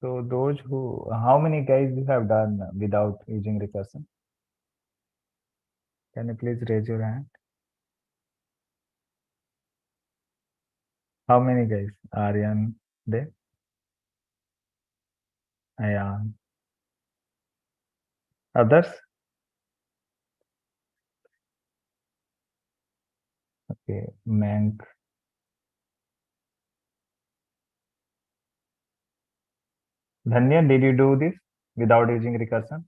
So those who, how many guys you have done without using recursion? Can you please raise your hand? How many guys? Aryan there? Ayan. Others? Okay, Mank. Dhanya, did you do this without using recursion?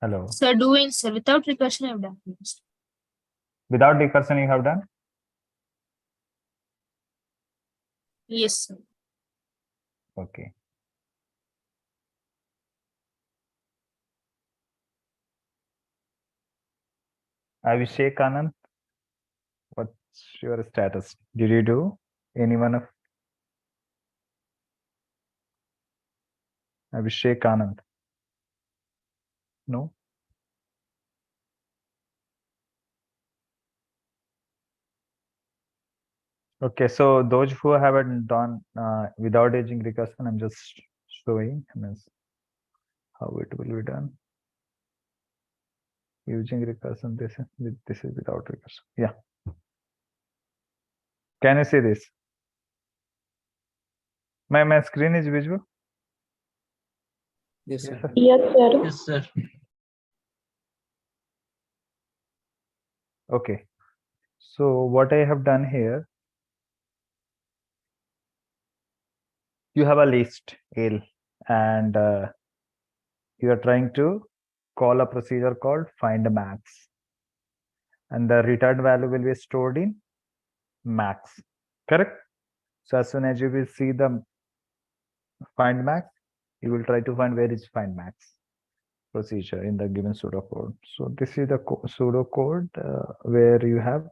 Hello. Sir, doing, sir, without recursion I've done. Without recursion you have done? Yes, sir. Okay. Abhishek Anand, what's your status? Did you do any one of Abhishek Anand? No? Okay, so those who haven't done without using recursion, I'm just showing how it will be done. Using recursion, this is without recursion. Yeah. Can you see this? My screen is visible? Yes, sir. Yes, sir. Yes, sir. Okay. So what I have done here, you have a list L and you are trying to call a procedure called find max, and the return value will be stored in max, correct? So as soon as you will see the find max, you will try to find where is find max procedure in the given pseudocode. So this is the pseudocode where you have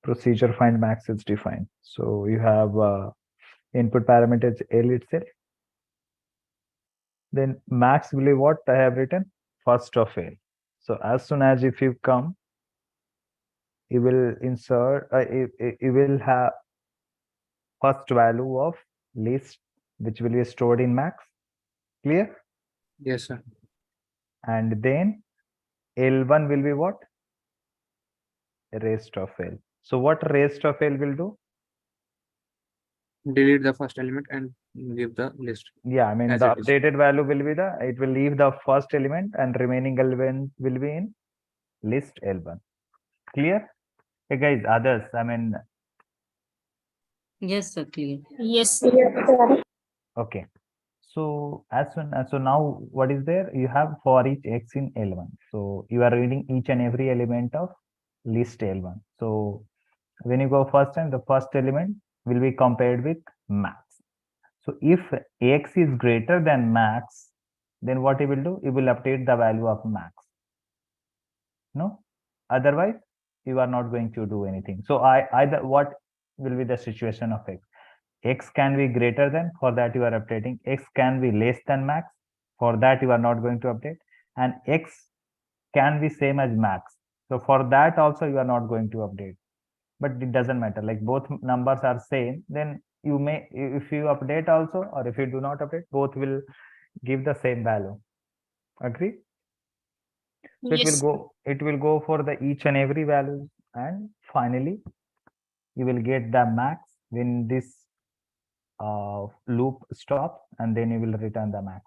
procedure find max is defined. So you have input parameters L itself. Then max will be what I have written first of L. So as soon as if you come, you will insert, you will have first value of list, which will be stored in max. Clear? Yes, sir. And then L1 will be what? Rest of L. So what rest of L will do? Delete the first element and give the list. Yeah, I mean As the it is. updated value will be it will leave the first element and remaining element will be in list L1. Clear? Hey guys, others, I mean, Yes, sir, clear. Yes, sir. Yes, sir. okay. So as soon as, so now what is there? You have for each X in L1. So you are reading each and every element of list L1. So when you go first time, the first element will be compared with max. So if X is greater than max, then what you will do? You will update the value of max. No, otherwise you are not going to do anything. So either what will be the situation of X? X can be greater than, for that you are updating. X can be less than max, for that you are not going to update. And X can be same as max, so for that also you are not going to update. But it doesn't matter, like both numbers are same, then you may, if you update also or if you do not update, both will give the same value. Agree? So Yes, it will go for the each and every value, and finally you will get the max when this loop stops, and then you will return the max.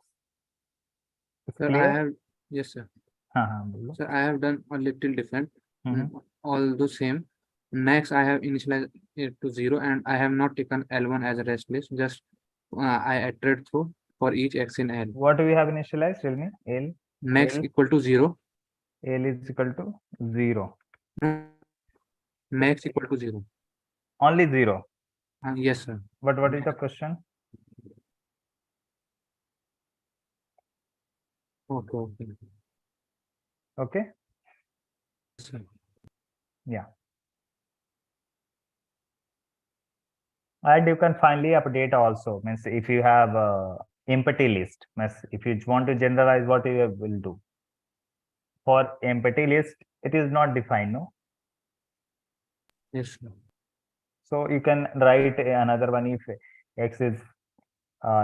It's Sir, clear? I have, yes, sir. Bolo. Sir, I have done a little different. Mhm. All the same. Max, I have initialized it to 0 and I have not taken L1 as a rest list. Just I iterated through for each X in L. What do we have initialized? Tell me. L. Max L. equal to 0. L is equal to 0. Max equal to 0. Only 0. Yes, sir. But what is the question? Okay, okay. Okay. Yes, sir. Yeah. And you can finally update also. Means if you have a empty list, means if you want to generalize, what you will do? For empty list, it is not defined, no? Yes, sir. So you can write another one if x is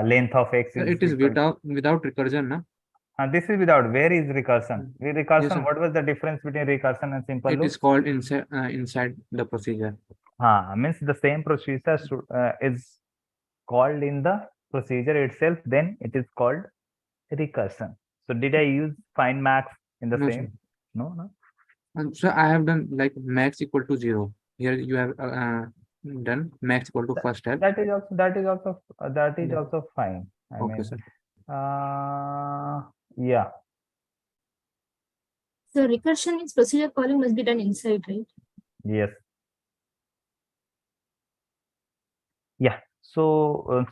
length of x Sir, is it is equal without recursion, na? this is without. Where is recursion? Yes, Recursion. sir. What was the difference between recursion and simple It loop? is called inside the procedure. Means the same procedure is called in the procedure itself. Then it is called recursion. So did I use find max in the No, same? sir. No. And so I have done like max equal to 0. Here you have done max equal to first L. That is Yeah. also fine. I Okay, mean, sir. yeah. So recursion means procedure calling must be done inside, right? Yes. Yeah. So,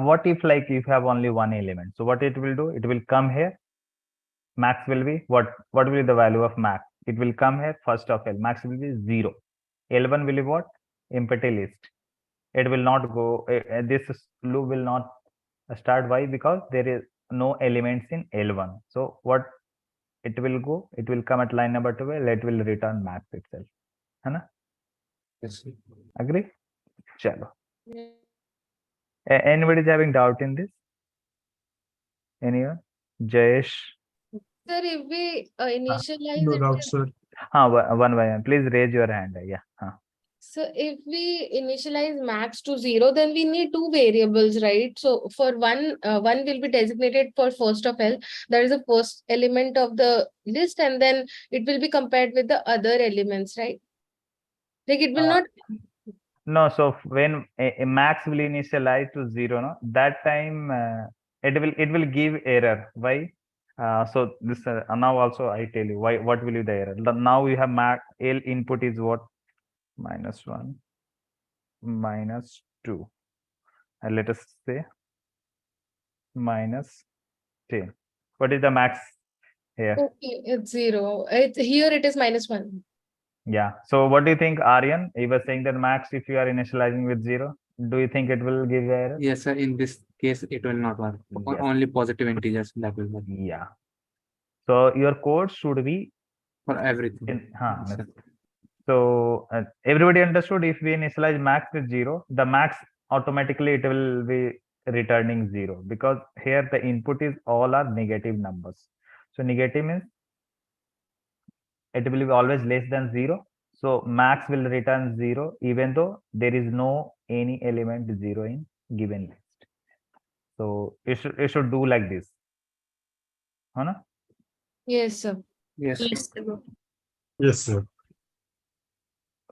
what if like you have only one element? So what it will do? It will come here. Max will be what? What will be the value of max? It will come here first of L. Max will be 0. L1 will be what? Empty list. It will not go. This loop will not start. Why? Because there is no elements in L1. So what it will go? It will come at line number 12. It will return max itself. है ना? Yes, sir. Agree? Chalo. Anybody is having doubt in this? Anyone? Jayesh? Sir, if we initialize No it, doubt, sir. One by one. Please raise your hand. Yeah. so if we initialize max to 0, then we need two variables, right? So for one will be designated for first of L. That is the first element of the list, and then it will be compared with the other elements, right? Like it will Uh, not. No, so when a max will initialize to 0, no, that time it will give error. Why? So this now also I tell you why. What will be the error? Now you have max L input is what? -1, -2, and let us say -10. What is the max here? Okay, it's 0. Here it is -1. Yeah. So what do you think, Aryan? You were saying that max, if you are initializing with 0, do you think it will give error? Yes, sir. In this case, it will not work. Yes. Only positive integers that will work Yeah. So your code should be for everything. in. Yes, sir. So everybody understood if we initialize max with 0, the max automatically it will be returning 0 because here the input is all are negative numbers. So negative means it will be always less than 0. So max will return 0 even though there is no any element 0 in given list. So it should do like this. Huh? Yes, sir. Yes. Yes, sir. Yes, sir.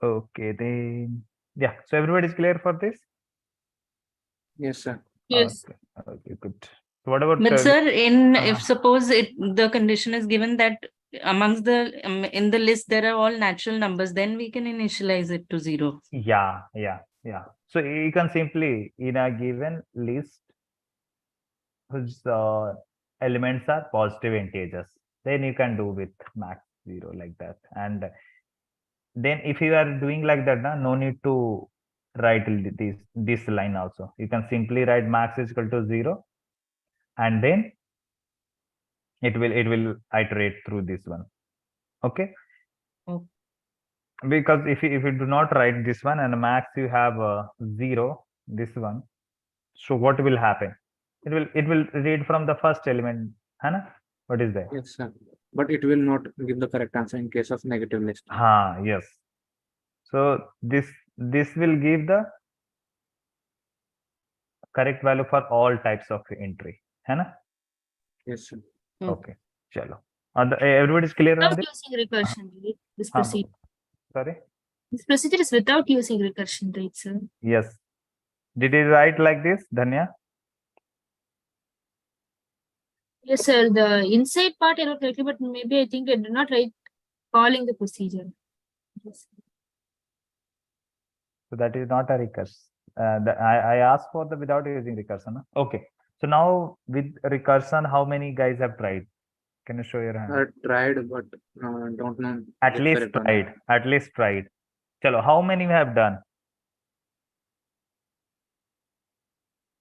Okay, then yeah. So everybody is clear for this? Yes, sir. Yes. Okay, good. So what about But sir, in uh-huh. if suppose the condition is given that amongst the in the list there are all natural numbers, then we can initialize it to 0. Yeah. So you can simply in a given list whose elements are positive integers, then you can do with max 0 like that. And then if you are doing like that, no need to write this line also. You can simply write max is equal to 0, and then it will iterate through this one. Okay. Okay. Because if you do not write this one and max you have 0, this one, so what will happen? It will read from the first element. Hana? What is that? Yes, sir. But it will not give the correct answer in case of negative list. Yes. So this will give the correct value for all types of entry. Hana? Yes, sir. Okay. Chalo. Everybody is clear on Without this? using recursion, right? This Huh. procedure. Sorry. This procedure is without using recursion, right, sir? Yes. Did you write like this, Dhanya? Yes, sir. The inside part I wrote correctly, but maybe I think I did not write calling the procedure. Yes. So that is not a recursion. I asked for the without using recursion. Huh? Okay. So now with recursion, how many guys have tried? Can you show your hand? Tried, but don't know. At if least correct or not. tried. At least tried. Chalo, how many have done?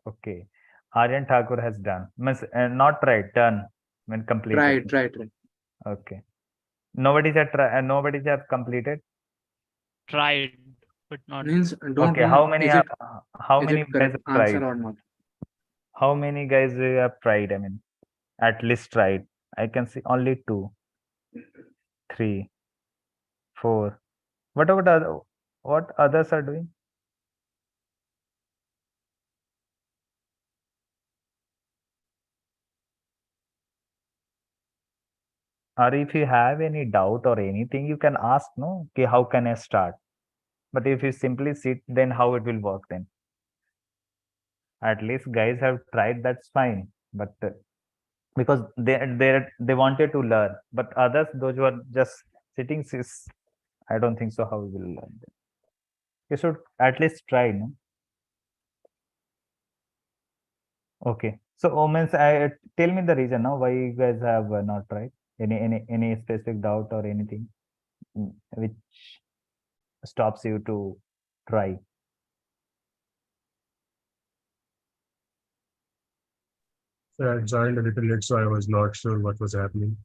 Okay. Aryan Thakur has done. Means not tried, done. When completed. Tried. Okay. Nobody's have completed. Tried. but not. Means don't Okay, know how many is have, it how is many it guys correct have answer tried? or not? How many guys you have tried? I mean, at least tried. I can see only 2, 3, 4. What about what others are doing? Or if you have any doubt or anything, you can ask, no? Okay, how can I start? But if you simply sit, then how it will work then? At least guys have tried, that's fine. But because they wanted to learn. But others, those who are just sitting, I don't think so. How we will learn them? You should at least try, no? Okay. So, Omens, tell me the reason now why you guys have not tried. Any specific doubt or anything which stops you to try? So I joined a little late, so I was not sure what was happening.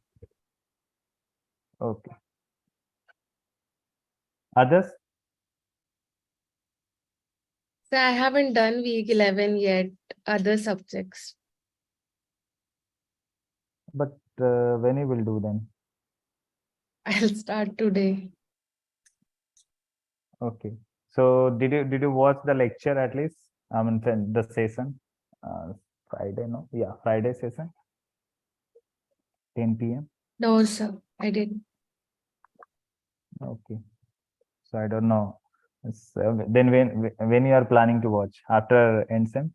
Okay. Others? So I haven't done week 11 yet, other subjects. But when you will do then? I'll start today. Okay. So did you watch the lecture at least? I mean the session? Friday, no? Yeah, Friday session. 10 p.m. No, sir, I didn't. Okay. So I don't know. Then when you are planning to watch after NSEM?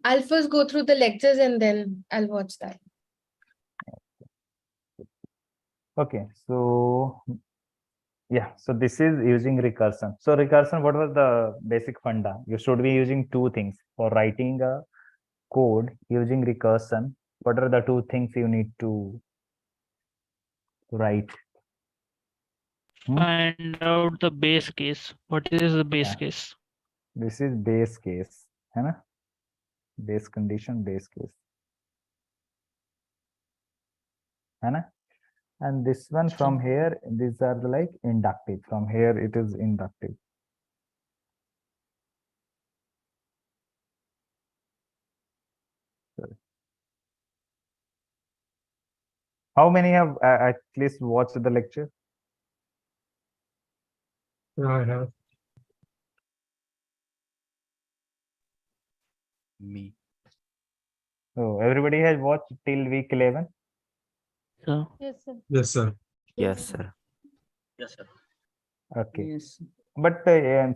I'll first go through the lectures and then I'll watch that. Okay. So yeah, so this is using recursion. So recursion, what was the basic funda? You should be using 2 things for writing a code using recursion. What are the 2 things you need to write? Find out the base case. What is the base Yeah. case? This is base case, है ना? Base condition, base case, है ना? And this one from here, these are like inductive. From here, it is inductive. Sorry. How many have at least watched the lecture? Yeah, I have. Me. So everybody has watched till week 11. So Yes, sir. Yes, sir. Yes, sir. Okay. Yes. But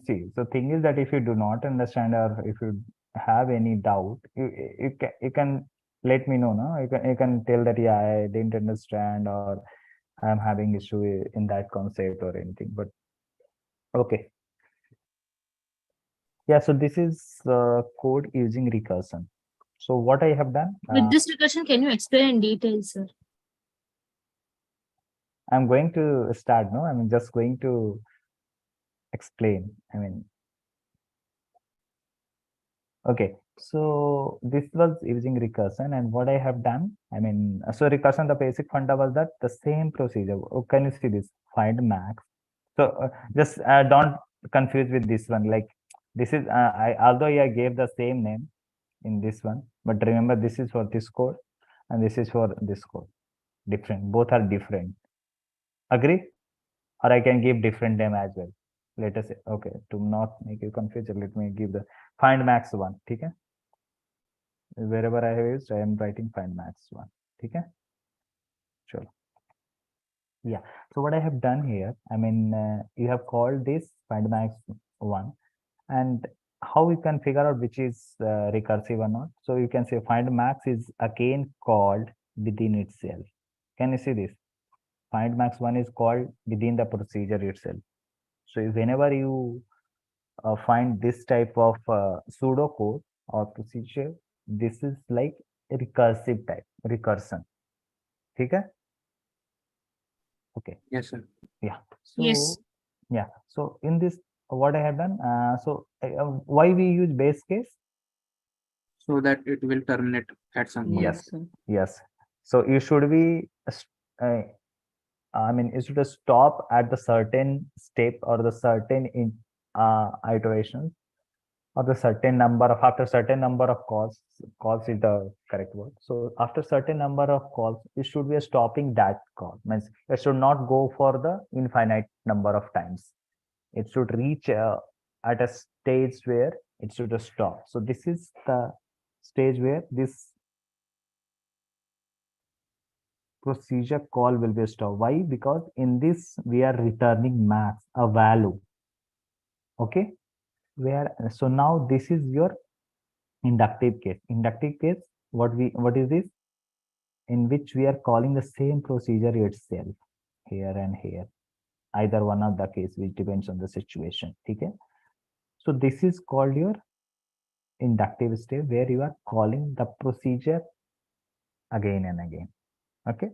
see, so thing is that if you do not understand or if you have any doubt, you can let me know. No, you can tell that yeah, I didn't understand or I'm having issue in that concept or anything. But okay, yeah. So this is code using recursion. So what I have done, With this recursion, can you explain in detail, sir? I'm going to start. No, I'm just going to explain. I mean, okay. So this was using recursion, and what I have done, I mean, so recursion, the basic funda was that the same procedure. Oh, can you see this? Find max. So just don't confuse with this one. Like this is although I gave the same name in this one, but remember this is for this code and this is for this code. Different. Both are different. Agree? Or I can give different name as well. Let us say, okay, to not make you confused, let me give the find max one. Okay. Wherever I have used, I am writing find max one. Okay. Sure. Yeah. So what I have done here, I mean, you have called this find max one, and how you can figure out which is recursive or not. So you can say find max is again called within itself. Can you see this? Find max one is called within the procedure itself. So whenever you find this type of pseudo code or procedure, this is like a recursive type, recursion. Okay? Okay. Yes, sir. Yeah. So, Yes. yeah. So in this, what I have done, why we use base case? So that it will terminate at some point. Yes. Yes. So you should be I mean, it should stop at the certain step or the certain iteration or the certain number of, after certain number of calls is the correct word. So after certain number of calls, it should be a stopping that call. Means it should not go for the infinite number of times. It should reach at a stage where it should stop. So this is the stage where this procedure call will be stopped. Why? Because in this we are returning max, a value. Okay, where so now this is your inductive case. Inductive case, what is this? In which we are calling the same procedure itself here and here, either one of the case, which depends on the situation. Okay, so this is called your inductive step, where you are calling the procedure again and again. Okay,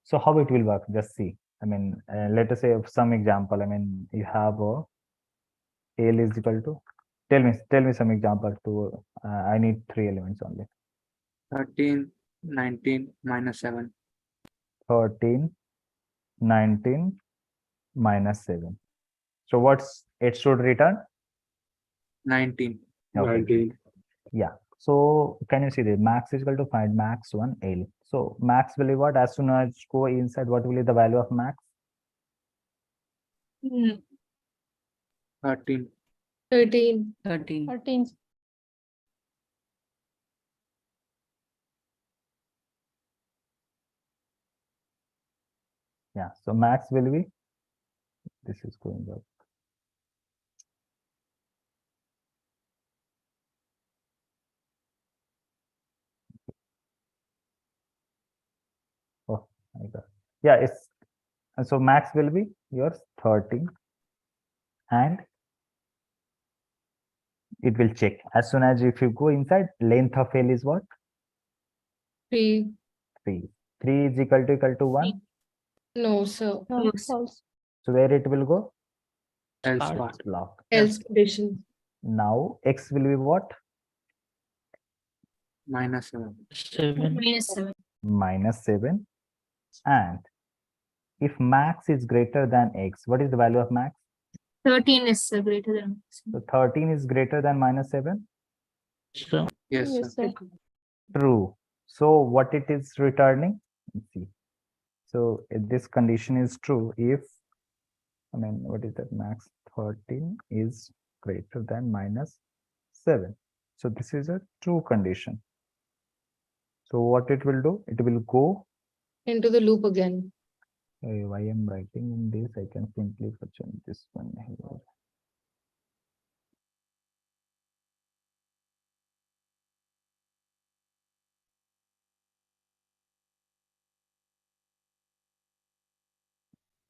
so how it will work, just see. I mean, let us say some example. I mean, you have a L is equal to, tell me some example to, I need 3 elements only. 13, 19, minus 7. 13, 19, minus 7. So what's it should return? 19. Okay. 19. Yeah. So can you see the max is equal to find max 1 L. So max will be what? As soon as go inside, what will be the value of max? 13. 13. 13. 13. Yeah. So max will be, this is going up. Oh my God. Yeah, it's, and so max will be yours 13, and it will check as soon as if you go inside, length of L is what? 3. 3. 3 is equal to 1. No, sir. False. So where it will go? Else Start. what? Block. Else condition. Now X will be what? Minus 7. 7. Minus 7. Minus 7. And if max is greater than X, what is the value of max? 13 is greater than. So 13 is greater than minus 7. So Yes, sir. True. So what it is returning? Let's see. So if this condition is true, if, I mean, what is that? Max 13 is greater than minus 7. So this is a true condition. So what it will do? It will go. Into the loop again. Why I'm writing in this? I can simply change this one here.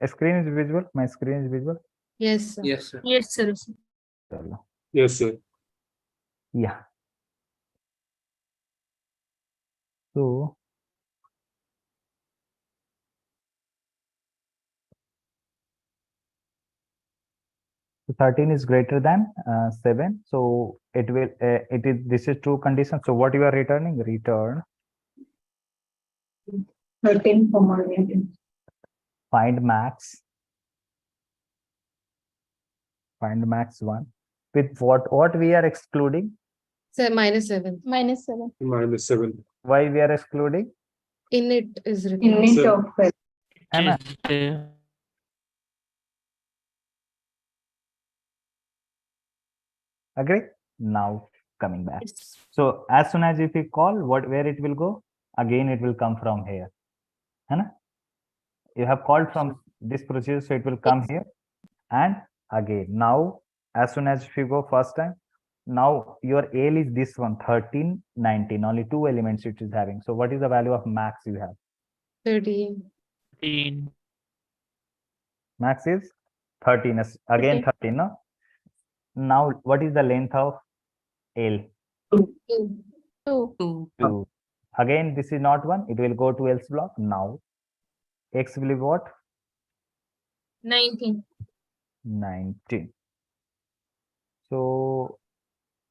A screen is visible. My screen is visible. Yes, sir. Yes, sir. Yes, sir. Chalo. Yes, sir. Yeah. So so 13 is greater than 7. So it will, it is, this is true condition. So what you are returning? Return 13 for more. find max. Find max 1. With what we are excluding? So minus 7. Minus 7. Minus 7. Why we are excluding? Init is written. Init Sir. of है ना? is there. Agree? Now coming back. So as soon as if you call, where it will go? Again, it will come from here. है ना? You have called from this procedure, so it will come here. And again, now as soon as if you go first time, now your L is this one, 13, 19, only 2 elements it is having. So what is the value of max you have? 13. 13. Max is 13, again 13, no? Now what is the length of L? 2. 2. 2. Again, this is not 1, it will go to else block. Now X will be what? 19. 19. So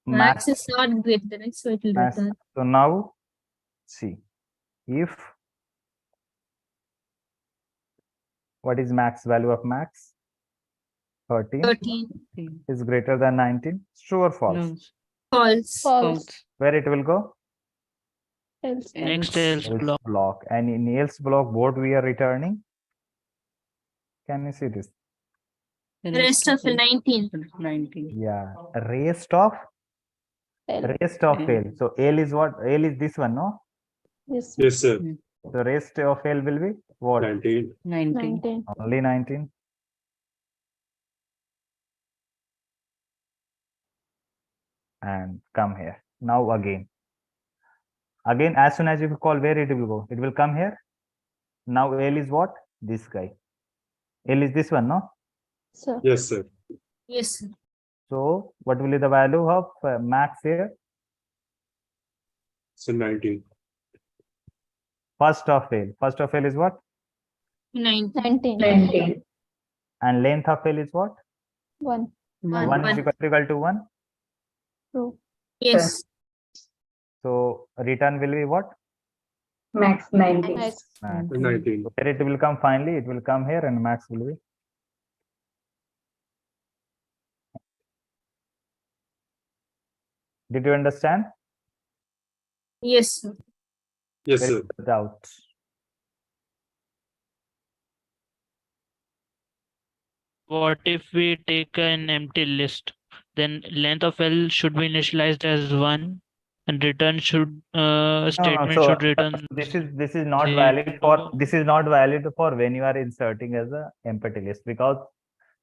Max is not greater than X, so it will max. return. So now see, if What is max value of max? 13 13. is greater than 19. True or false? No, False. false. Where it will go? Next Else. else Else block. block. And in else block, what we are returning? Can you see this? Rest of the 19. 19. Yeah, rest of L. L. So L is what? L is this one, no? Yes. Yes, sir. The rest of L will be what? 19. 19. Only 19. And come here. Now again. Again, as soon as you call, where it will go? It will come here. Now L is what? This guy. L is this one, no? Yes, sir. Yes, sir. So what will be the value of max here? So 19. First of L. First of L is what? 19. And length of L is what? 1. 1 is equal to 1. Yes. So return will be what? Max 19. Max. 19. Where it will come finally, it will come here and max will be. Did you understand? Yes, sir. Yes, There sir. is doubt. What if we take an empty list? Then length of L should be initialized as 1 and return should statement so should return this is not 0. valid for when you are inserting as a empty list, because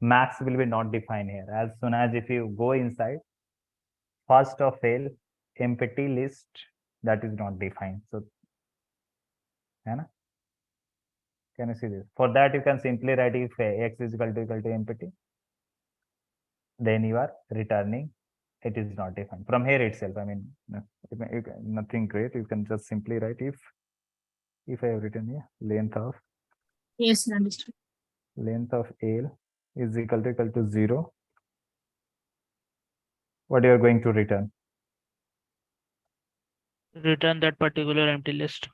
max will be not defined here. As soon as if you go inside first of L empty list, that is not defined. So can you see this? For that you can simply write if x is equal to empty, then you are returning it is not defined from here itself. I mean, nothing great. You can just simply write if I have written here length of Yes, sir. Understood. L is equal to 0. What you are going to return? Return that particular empty list.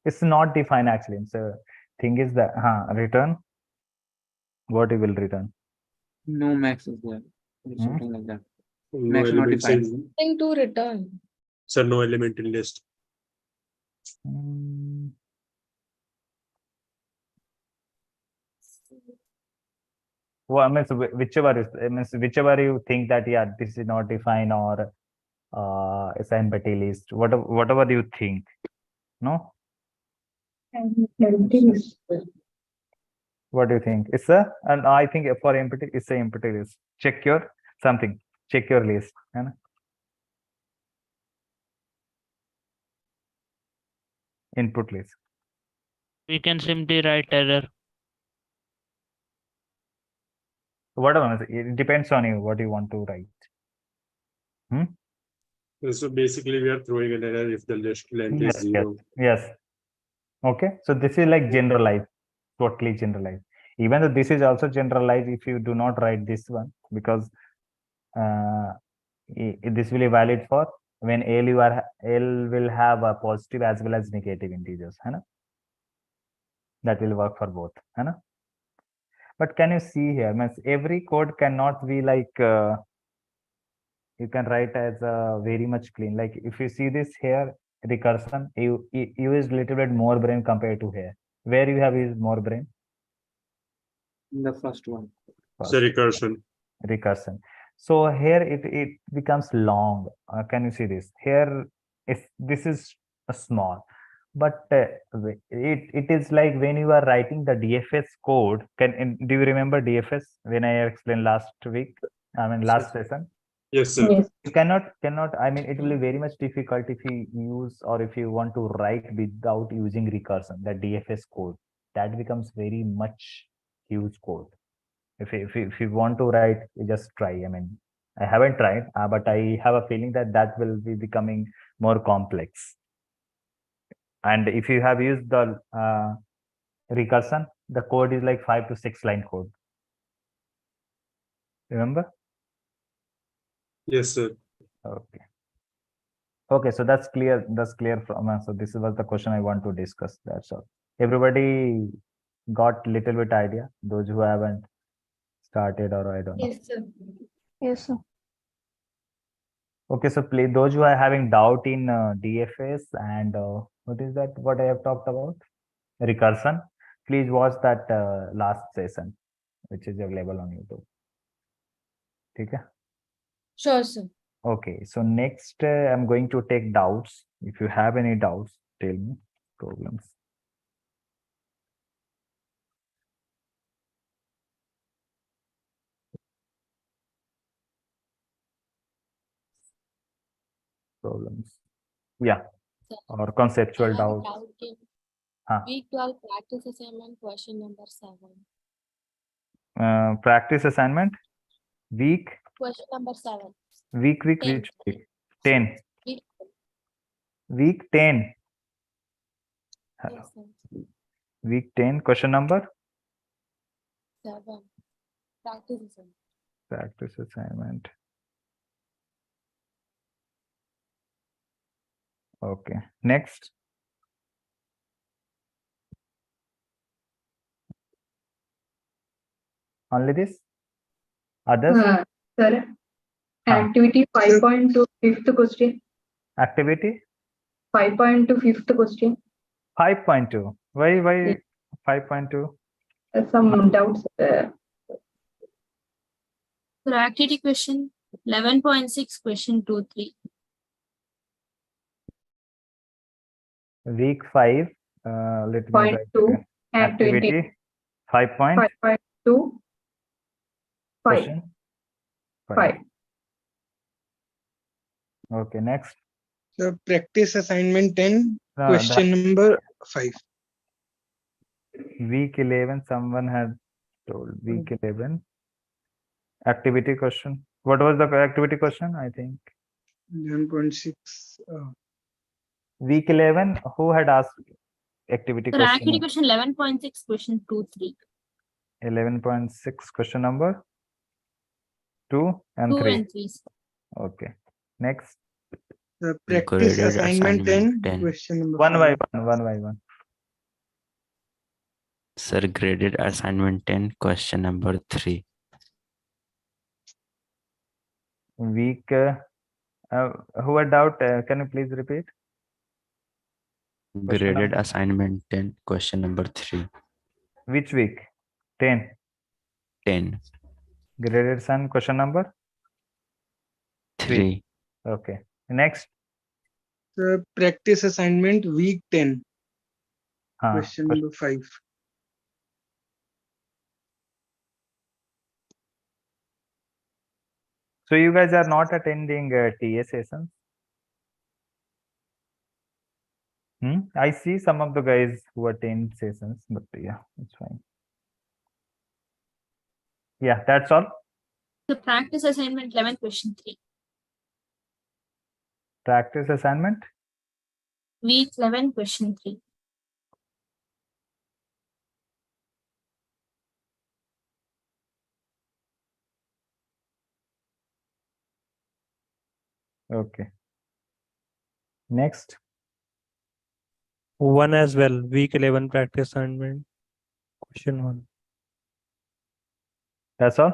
It's not defined actually. So thing is that return what you will return. No max is there. Or something like that. No Max not elements defined. in, Thing to return. sir, no element in list. Well, I mean, so whichever you think that this is not defined or it's an empty list, whatever you think, no? What do you think? And I think for empty, it's an empty list. Check your something. Check your list. Input list. We can simply write error. Whatever. It depends on you what you want to write. So basically, we are throwing an error if the list length Yes, is 0. Yes. Okay. So this is like generalized, totally generalized. Even though this is also generalized if you do not write this one, because this will be valid for when L will have a positive as well as negative integers. That will work for both. But can you see here? Means every code cannot be like you can write as very much clean. Like if you see this here, recursion, you use little bit more brain compared to here. Where you have used more brain? The first one. So recursion. Recursion. So here it becomes long. Can you see this? Here, if this is a small, but it is like when you are writing the DFS code. Do you remember DFS when I explained last week? I mean last session. Yes, sir. You cannot. I mean, it will be very much difficult if you use or if you want to write without using recursion. The DFS code that becomes very much huge code. If you want to write, you just try. I mean, I haven't tried, but I have a feeling that will be becoming more complex. And if you have used the recursion, the code is like 5 to 6 line code. Remember? Yes, sir. Okay. Okay, so that's clear. That's clear from so this was the question I want to discuss. That's all. Everybody got little bit idea? Those who haven't started, or I don't know. Yes, sir. Yes, sir. Okay, so play those who are having doubt in DFS and what is that? What I have talked about? Recursion. Please watch that last session, which is available on YouTube. Okay. Sure, sir. Okay. So next, I'm going to take doubts. If you have any doubts, tell me. Problems. Problems. Yeah. Or conceptual doubts. Huh. Week 12 practice assignment question number 7. Practice assignment. Week. Question number 7. Week. 10. Which week? 10. Week Week 10. yes, sir. Week 10. Question number. 7. Practice assignment. Practice assignment. Okay. Next. Only this? Others? Sir, Huh. activity 5.2 fifth question. Activity 5.2 fifth question. 5.2. Why 5.2? Some doubts. For activity question 11.6 question 2-3. Week 5. Let me Point write two. again. Activity Activity 5 point 5.2 5. question 5. Okay, next. The practice assignment 10, No, question number 5. Week 11, someone had told week 11. Activity question. What was the activity question? I think 11.6. week 11. Who had asked activity For question? activity question 11.6 question 2-3. 11.6 question number 2 and 2 3. and 3. Okay. Next. The practice Graded assignment 10, 10. question number One 5. by one. Sir, graded assignment 10, question number 3. Week. Who had doubt? Can you please repeat? Question Graded number. assignment 10, question number 3. Which week? 10. 10. Graded sun. Question number 3. Okay. Next. The practice assignment week 10, Huh. question number 5. So you guys are not attending TA sessions? I see some of the guys who attend sessions, but yeah, it's fine. Yeah, that's all. The practice assignment 11 question 3. Practice assignment. Week 11 question 3. Okay. Next. 1 as well. Week 11 practice assignment. Question 1. That's all.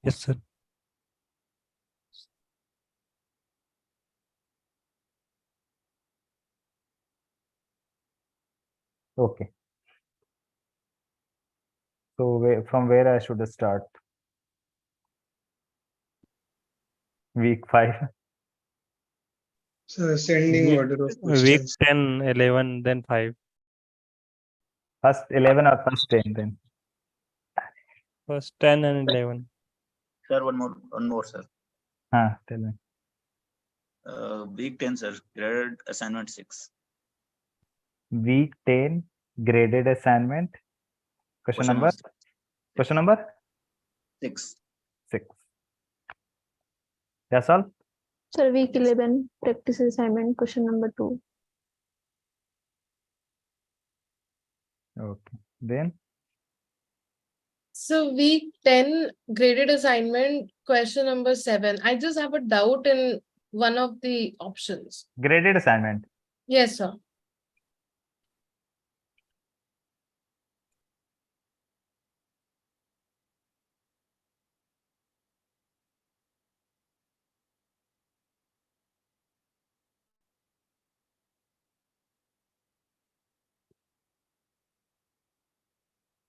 Yes, sir. Okay. So from where I should start? Week 5. So ascending Week- order of Week questions. 10, 11, then 5. First 11 or first 10 then? First 10 and 11. Sir, one more, sir. Tell me. Week 10, sir. Graded assignment 6. Week 10 graded assignment. Question number? Question number? 6. 6. That's all? Sir, week 11 practice assignment question number 2. Okay. Then So week 10 graded assignment question number 7. I just have a doubt in one of the options. graded assignment. Yes, sir.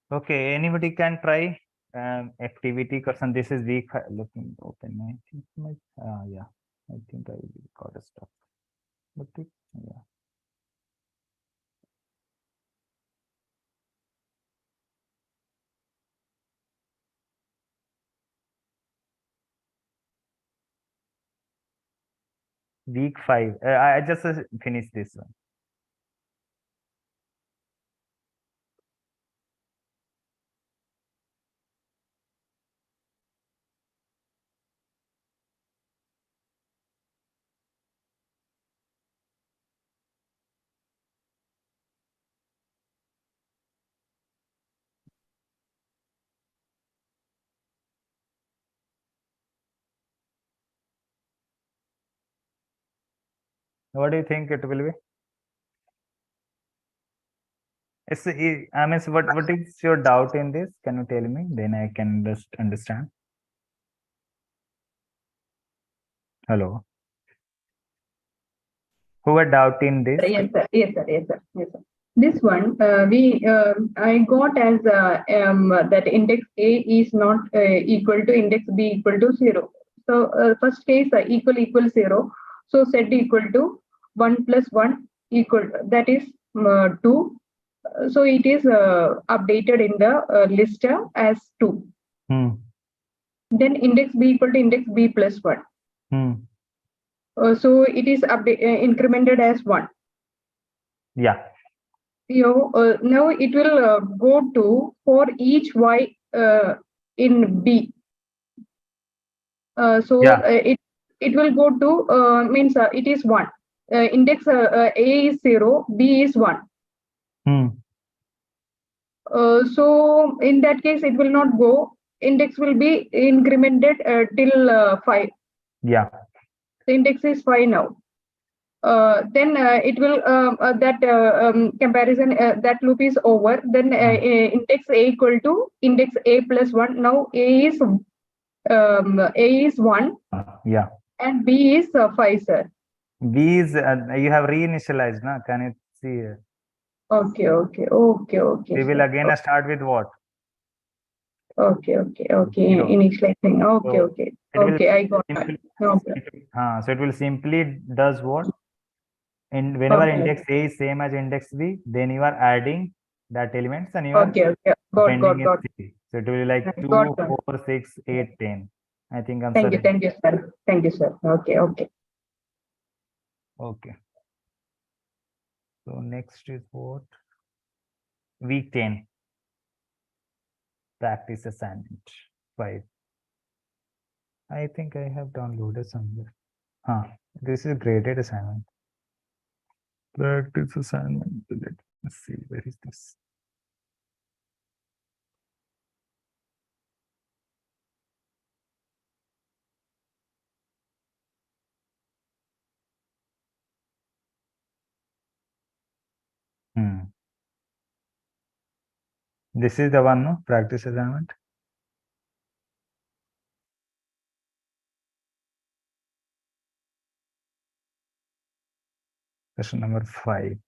Okay, anybody can try activity question. This is week 5. Let me open my, yeah, I think I got a stuff. But yeah. Week 5. I just finished this one. What do you think it will be? I mean, so what is your doubt in this? Can you tell me? Then I can just understand. Hello. Who had doubt in this? Yes, sir. Yes, sir. Yes, sir. Yes, sir. This one, I got as that index A is not equal to index B equal to 0. So first case equal 0. So set equal to 1 plus 1 equal, that is 2. So it is updated in the list as 2. Then index B equal to index B plus 1. So it is incremented as 1. Yeah. Now it will go to for each y in B. It will go to means it is 1. Index A is 0, B is 1. So in that case, it will not go. Index will be incremented till 5. Yeah. The index is 5 now. Then it will that comparison that loop is over. Then index A equal to index A plus 1. Now A is 1. Yeah. And B is 5, sir. B is you have reinitialized, na? Can you see? Okay. We will again start with what? Okay. Initializing. Okay. I got that. No problem. So it will simply does what? And whenever index A is same as index B, then you are adding that elements and you are appending Got. C. So it will be like 2, 4, 6, 8, 10. I think I'm Thank you, sir. Thank you, sir. Okay. Okay. So next is what? Week 10. Practice assignment 5. I think I have downloaded somewhere. This is graded assignment. Practice assignment. Let's see, where is this? This is the one, no? Practice assignment. Question number 5.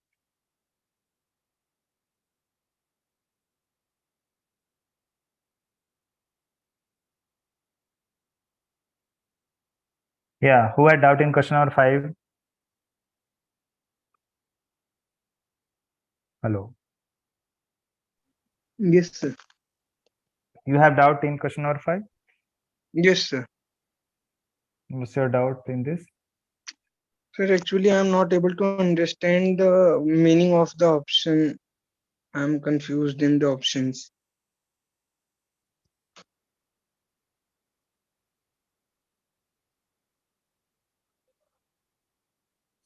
Yeah, who had doubt in question number 5? Hello. Yes, sir. You have doubt in question number 5? Yes, sir. What's your doubt in this? Sir, actually, I'm not able to understand the meaning of the option. I'm confused in the options.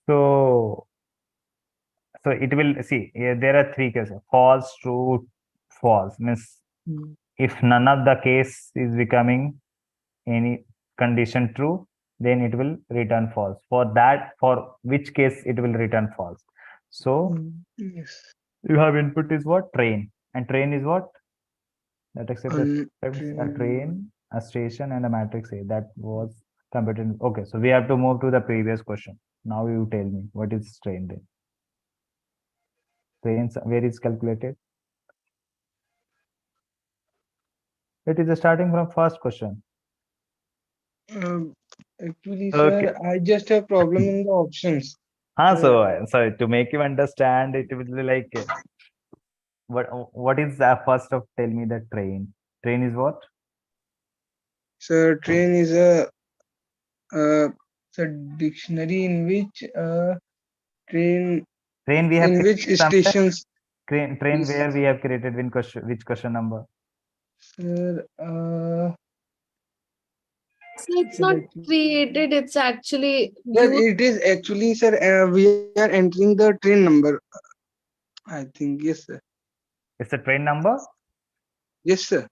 So it will see, there are 3 cases: false, true, false. Means if none of the case is becoming any condition true, then it will return false. For which case it will return false. So Yes. you have input is what? Train. And train is what? That accepts a train, a station, and a matrix A. That was computed. Okay, so we have to move to the previous question. Now you tell me what is train then? Trains, where is calculated? It is starting from first question. Actually, Okay. sir, I just have problem in the options. So to make you understand, it will be like what is first of tell me the train. Train is what? So train is a dictionary in which train Train we have in which created somewhere. stations. Train Yes. where we have created which question number? Sir, So it's not created, it's actually sir, used. it is actually, sir, we are entering the train number. I think, yes, sir. It's a train number. Yes, sir.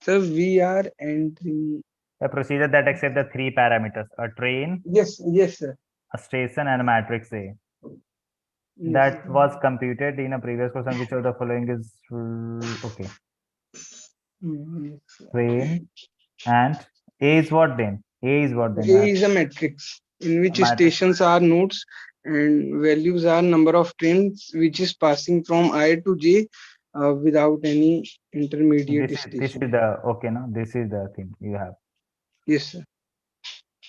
Sir, we are entering. A procedure that accepts the three parameters: a train, Yes, yes, sir. a station, and a matrix A. Yes. That was computed in a previous question. Which of the following is okay? Yes. Train and A is what then? A is what then? A is a matrix in which matrix. stations are nodes and values are number of trains which is passing from I to J without any intermediate This station. is the okay, no? This is the thing you have. Yes, sir.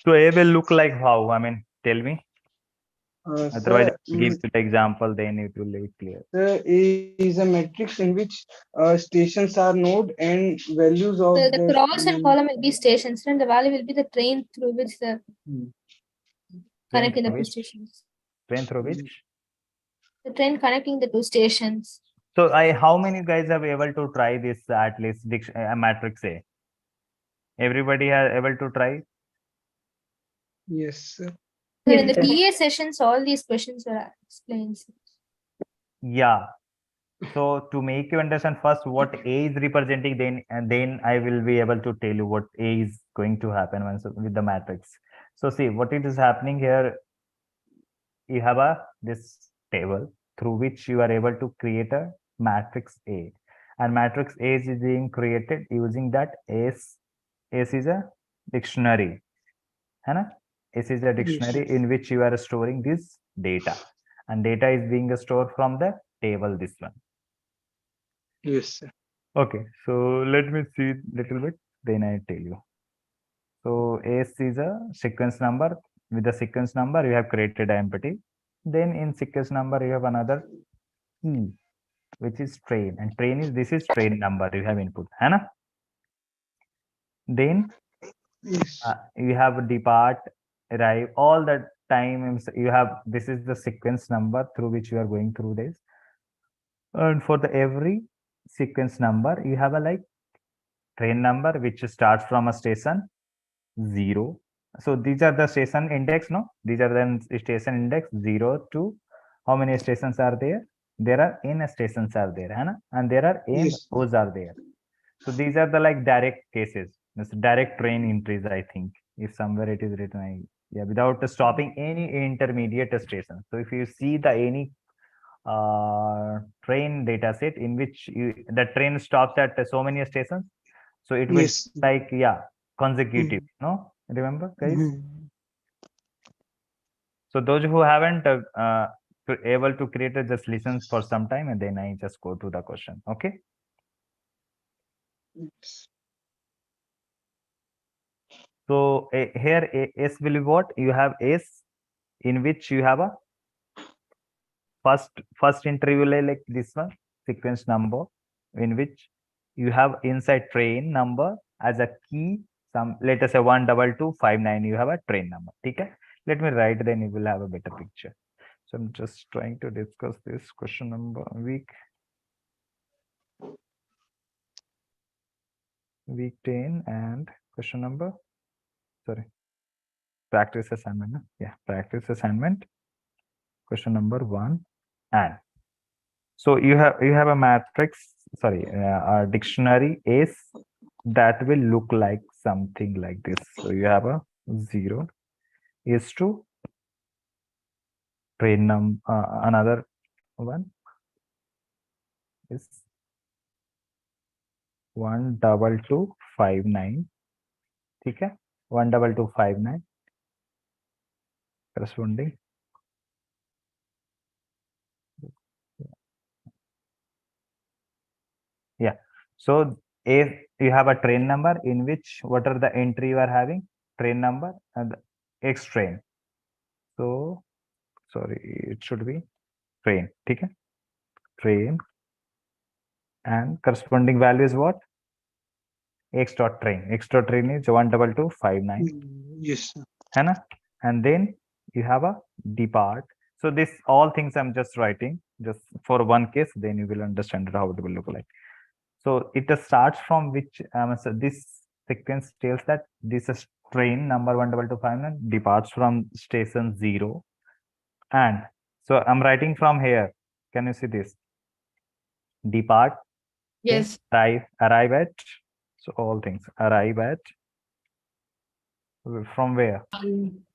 So A will look like how? I mean, tell me. Otherwise, Sir, give you the example, then it will be clear. Sir, A is a matrix in which stations are node and values of The cross and column will be stations, and the value will be the train through which the connecting the two stations. Train through which? The train connecting the two stations. So how many guys have able to try this at least matrix A? Everybody has able to try? Yes, sir. So in the TA sessions, all these questions were explained. Yeah. So to make you understand first what A is representing, then I will be able to tell you what A is going to happen once with the matrix. So see what it is happening here. You have this table through which you are able to create a matrix A, and matrix A is being created using that S. S is a dictionary, है S is a dictionary in which you are storing this data, and data is being stored from the table. This one. Yes, sir. Okay, so let me see little bit, then I tell you. So S is a sequence number. With the sequence number, you have created empty. Then in sequence number, you have another key, which is train, and train is this is train number you have input, है ना? Then you have depart, arrive, all the time you have this is the sequence number through which you are going through this. And for the every sequence number, you have a like train number which starts from a station 0. So these are the station index, no? These are the station index 0 to how many stations are there? There are n stations are there, है ना? And there are m rows are there. So these are the like direct cases. This direct train entries, I think. If somewhere it is written, yeah, without stopping any intermediate station. So if you see the any train data set in which the train stops at so many stations, so it will like consecutive, no? Remember, guys? So those who haven't able to create it, just listen for some time and then I just go to the question. Okay. So here S will be what? You have S in which you have a first interview like this one, sequence number, in which you have inside train number as a key, some let us say 12259, you have a train number. Okay, let me write, then you will have a better picture. So I'm just trying to discuss this question number week 10 and question number, sorry, practice assignment. Yeah, practice assignment question number 1. And so you have a matrix, sorry, a dictionary S that will look like something like this. So you have a 0 is to train another one is 12259. Okay, 12259 corresponding. Yeah, so if you have a train number in which what are the entry you are having, train number and the X train. So sorry, it should be train. Okay, train, and corresponding value is what? X dot train. X dot train is 12259. Yes, sir. Hannah, and then you have a depart. So this all things I'm just writing just for one case, then you will understand how it will look like. So it starts from which so this sequence tells that this is train number 12259 departs from station 0, and so I'm writing from here. Can you see this? Depart. okay, Yes. arrive at. So all things arrive at from where?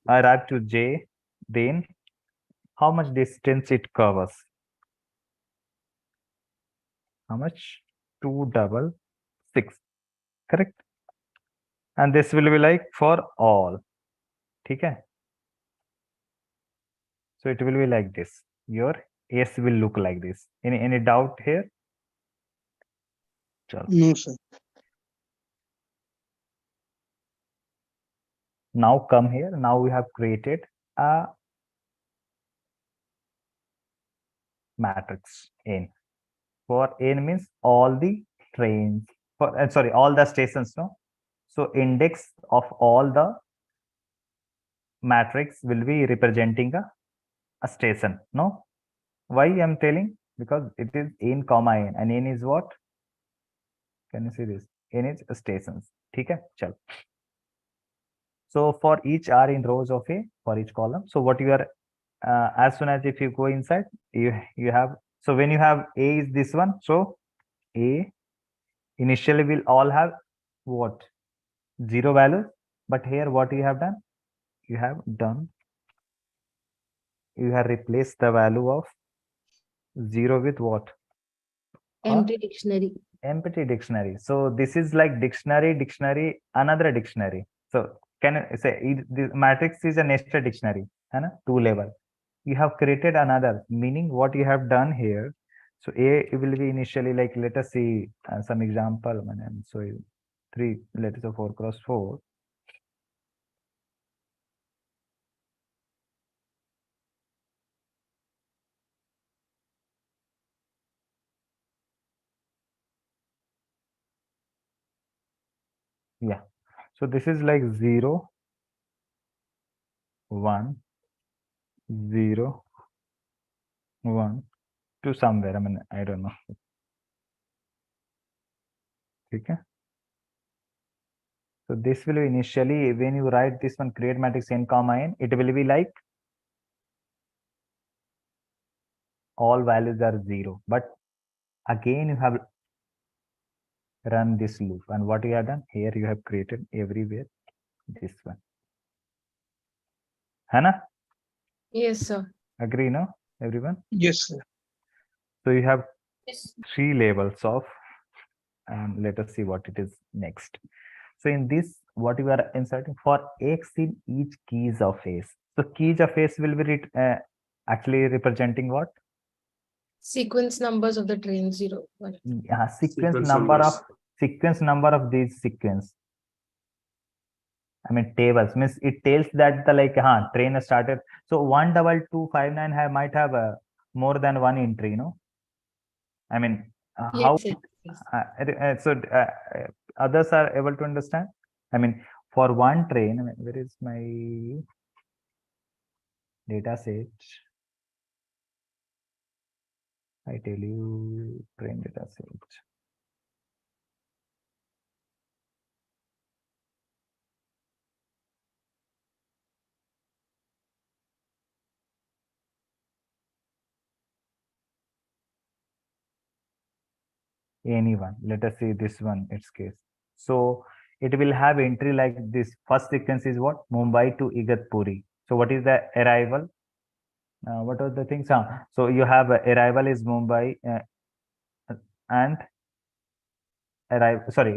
Arrive to J, then how much distance it covers? How much? 266, correct? And this will be like for all. Okay. So it will be like this. Your S will look like this. Any doubt here? Chalo. No, sir. Now come here. Now we have created a matrix N. For N means all the trains. For sorry, all the stations. No. So index of all the matrix will be representing a station. No. Why I'm telling? Because it is N comma N, and N is what? Can you see this? N is stations. Okay. Chal. So for each R in rows of A, for each column. So what you are as soon as if you go inside, you have, so when you have A is this one, so A initially will all have what? 0 values. But here what you have done? You have replaced the value of 0 with what? Empty dictionary. Empty dictionary. So this is like dictionary, another dictionary. So can you say the matrix is a nested dictionary, and 2 level. You have created another, meaning what you have done here. So A will be initially like, let us see some example. So 3, let us say 4 cross 4. Yeah. So this is like 0, 1, 0, 1 to somewhere. I don't know. Okay. So this will be initially, when you write this one, create matrix N comma N, it will be like all values are 0. But again, you have run this loop, and what you have done here, you have created everywhere this one. Hannah? Yes, sir. Agree, no? Everyone? Yes, sir. So you have Yes. 3 levels of, and let us see what it is next. So in this, what you are inserting for X in each keys of S. So keys of S will be actually representing what? Sequence numbers of the train 0, 1. Yeah, sequence Sequence number of these sequence. Tables means it tells that the like train started. So 12259 might have more than one entry, no? How? Yes. So others are able to understand. For one train, where is my data set? I tell you, train data set. Anyone, let us see this one, its case. So it will have entry like this. First sequence is what? Mumbai to Igatpuri. So what is the arrival? What are the things? So you have arrival is Mumbai and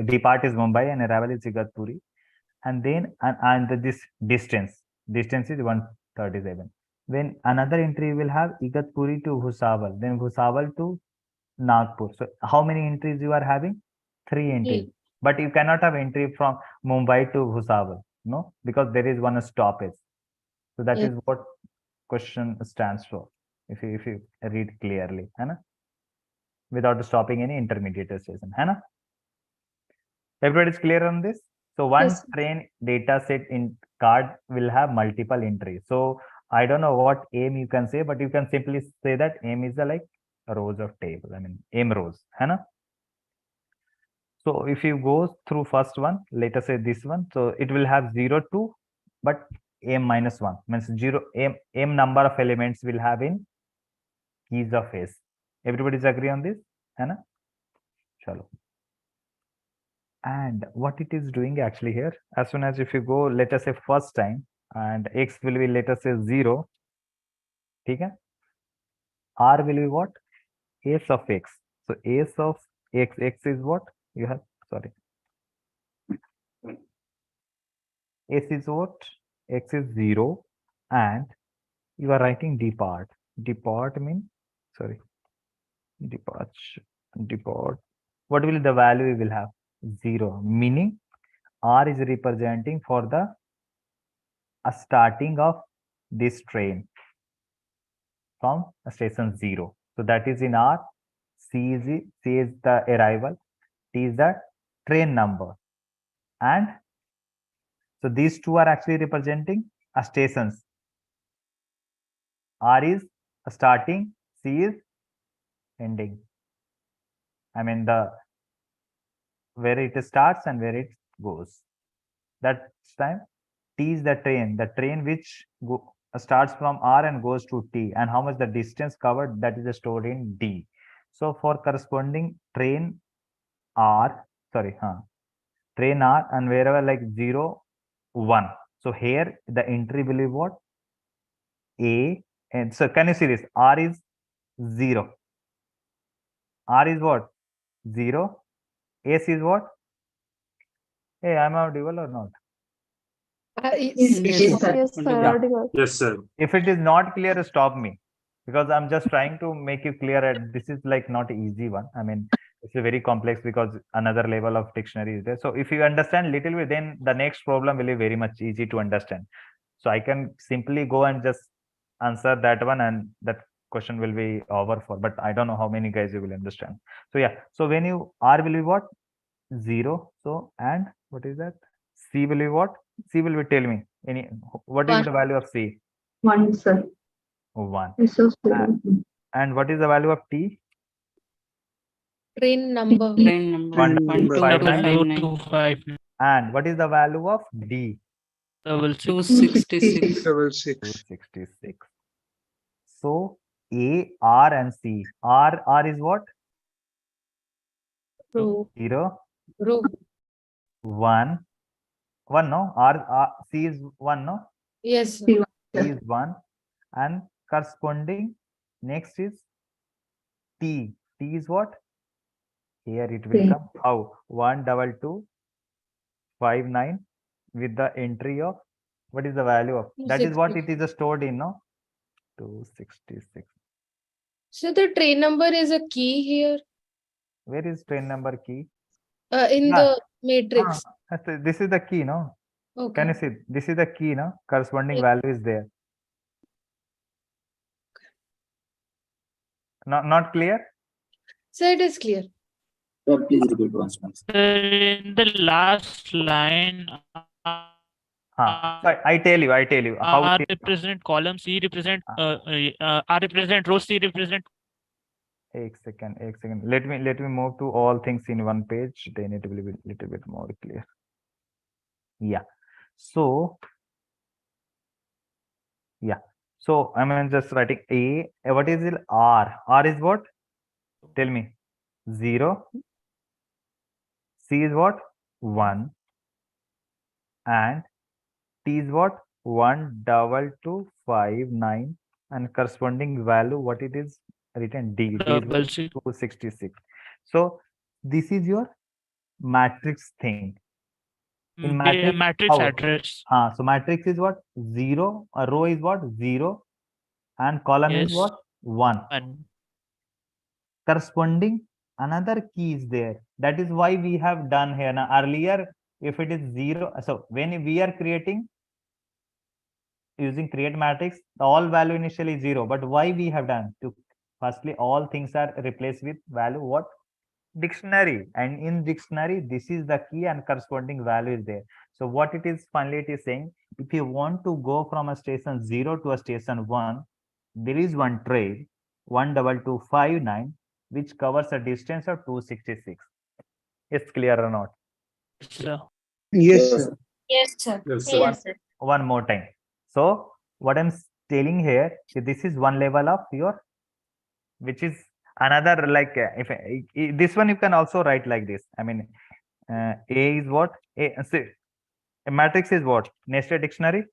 depart is Mumbai and arrival is Igatpuri. And then and this distance is 137. Then another entry will have Igatpuri to Bhusawal, then Bhusawal to Nagpur. So how many entries you are having? 3 entries. But you cannot have entry from Mumbai to Bhusawal, no, because there is one stoppage. So that is what question stands for. If you read clearly, है ना? Without stopping any intermediate station, है ना? Everybody is clear on this? So one Yes. train data set in card will have multiple entries. So I don't know what aim you can say, but you can simply say that aim is the like rows of table. I mean aim rows, है ना? So if you go through first one, let us say this one, so it will have 0, 2, but m minus 1 means 0, m number of elements will have in keys of S. Everybody's agree on this, है ना? Chalo. And what it is doing actually here, as soon as if you go, let us say first time, and x will be, let us say 0, okay? R will be what? S of x. So S of x is what? You have, sorry. S is what? X is 0, and you are writing depart. Depart means, sorry, depart. What will the value we will have? 0, meaning R is representing for the starting of this train from station 0. So that is in R. C is the arrival. T is the train number. And so these two are actually representing stations. R is starting, C is ending. I mean where it starts and where it goes. That time T is the train which starts from R and goes to T, and how much the distance covered, that is stored in D. So for corresponding train R, train R, and wherever like 0, 1. So here the entry will be what? A, and so can you see this? R is 0. R is what? 0. S is what? Hey, I'm audible or not? Yes, sir. Audible. Yes, sir. If it is not clear, stop me, because I'm just trying to make you clear. And this is like not an easy one. I mean, it's a very complex because another level of dictionary is there. So if you understand little bit, then the next problem will be very much easy to understand. So I can simply go and just answer that one, and that question will be over for. But I don't know how many guys you will understand. So yeah. So when you R will be what? 0. So and what is that? C will be what? C will be, tell me what is the value of C? 1, sir. 1. It's so slow. And what is the value of T? Train number. Train number 12259. And what is the value of D? 266. 266. So A, R, and C. R is what? Row. 0. Row. 1. No? C is 1, no? Yes. C is 1. And corresponding next is T. T is what? Here it will come. How? 12259 with the entry of, what is the value of? That is what it is stored in, no? 266. So the train number is a key here. Where is train number key? In the matrix. This is the key, no? Okay. Can you see? This is the key, no? Corresponding value is there. Not clear? So it is clear. Please repeat once more. In the last line, So I tell you how R represent column, C represent R represent row, C represent. एक second. Let me move to all things in one page. Then it will be a little bit more clear. Yeah. So I'm just writing A. What is it? R. R is what? Tell me. 0. C is what? 1. And T is what? 12259, and corresponding value, what it is written? D. D is what? 266. So this is your matrix thing. In Matrix address. So matrix is what? 0. A row is what? 0. And column is what? 1. Corresponding another key is there. That is why we have done here. Now earlier, if it is 0, so when we are creating using create matrix, all value initially 0. But why we have done? To firstly, all things are replaced with value what? Dictionary. And in dictionary, this is the key and corresponding value is there. So what it is finally it is saying, if you want to go from a station 0 to a station 1, there is one train 12259 which covers a distance of 266. It's clear or not? So Yes, sir. Yes, sir. Yes, Yes, sir. sir. One more time. So what I'm telling here, this is one level of your, which is another like this one you can also write like this. I mean, A is what? A matrix is what? Nested dictionary.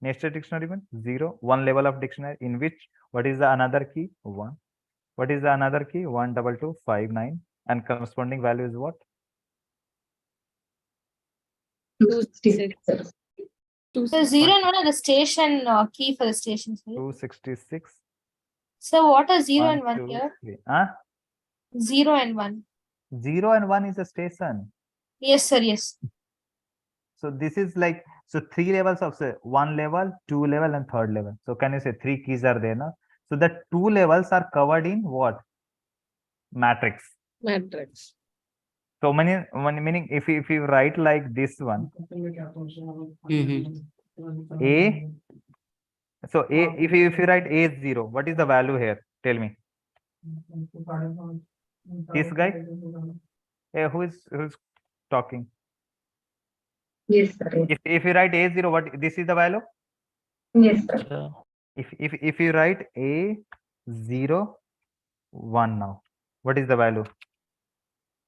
Nested dictionary means 0, one level of dictionary in which what is the another key? 1. What is the another key? 12259 and corresponding value is what? 266. So 0 and 1 are the station key for the stations, right? 266. So what are 0 1, and 1 2, here? 3. 0 and 1. 0 and 1 is a station. Yes, sir. Yes. So this is like, so 3 levels of say 1 level, 2 level and 3rd level. So can you say 3 keys are there now? So the 2 levels are covered in what? Matrix. Matrix. So meaning if you write like this one, A. So A, if you write A is 0, what is the value here? Tell me. This guy? Who's talking? Yes, sir. If you write A is 0, what this is the value? Yes, sir. If you write A 0 1 now, what is the value?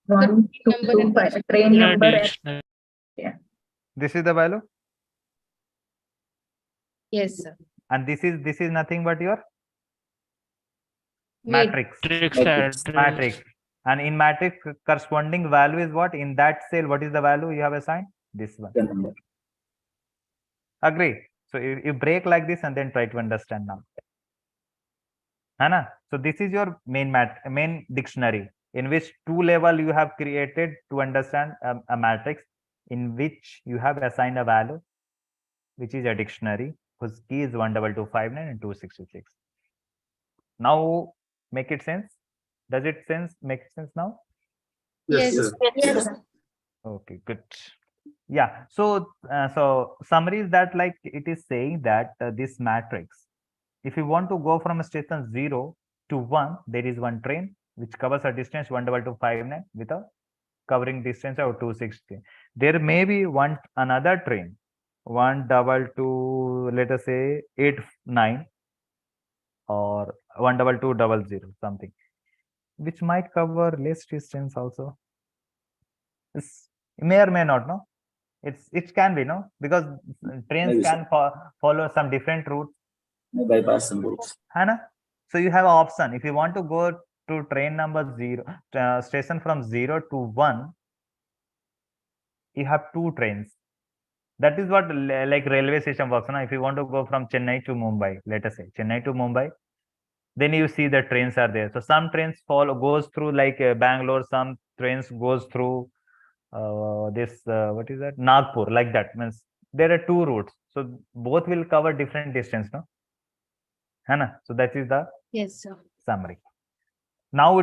1, 2, 2, 5. Train number. additional. Yeah. This is the value, Yes, sir. and this is nothing but your Wait. matrix. Matrix Matrix. address. Matrix. And in matrix, corresponding value is what? In that cell, what is the value you have assigned? This one. The number. Agree? So you break like this and then try to understand now. Hana? So this is your main dictionary in which 2 level you have created to understand a matrix in which you have assigned a value, which is a dictionary whose key is 12259 and 266. Now make it sense? Does it make sense now? Yes, Yes. sir. Yes, sir. Okay, good. Yeah. So so summary is that like it is saying that this matrix, if you want to go from a station 0 to 1, there is one train which covers a distance 12259 with a covering distance of 260. There may be another train 122, let us say 89 or 12200 something, which might cover less distance also. This may or may not, no? It can be, no, because trains Maybe, can follow some different routes. May bypass some routes. Hana? So you have an option. If you want to go to train number 0, station from 0 to 1, you have 2 trains. That is what like railway station works. Now, if you want to go from Chennai to Mumbai, let us say Chennai to Mumbai, then you see the trains are there. So some trains goes through like Bangalore, some trains goes through this what is that, Nagpur, like that. Means there are 2 routes, so both will cover different distance, no? Hana? So that is the Yes, sir. summary. Now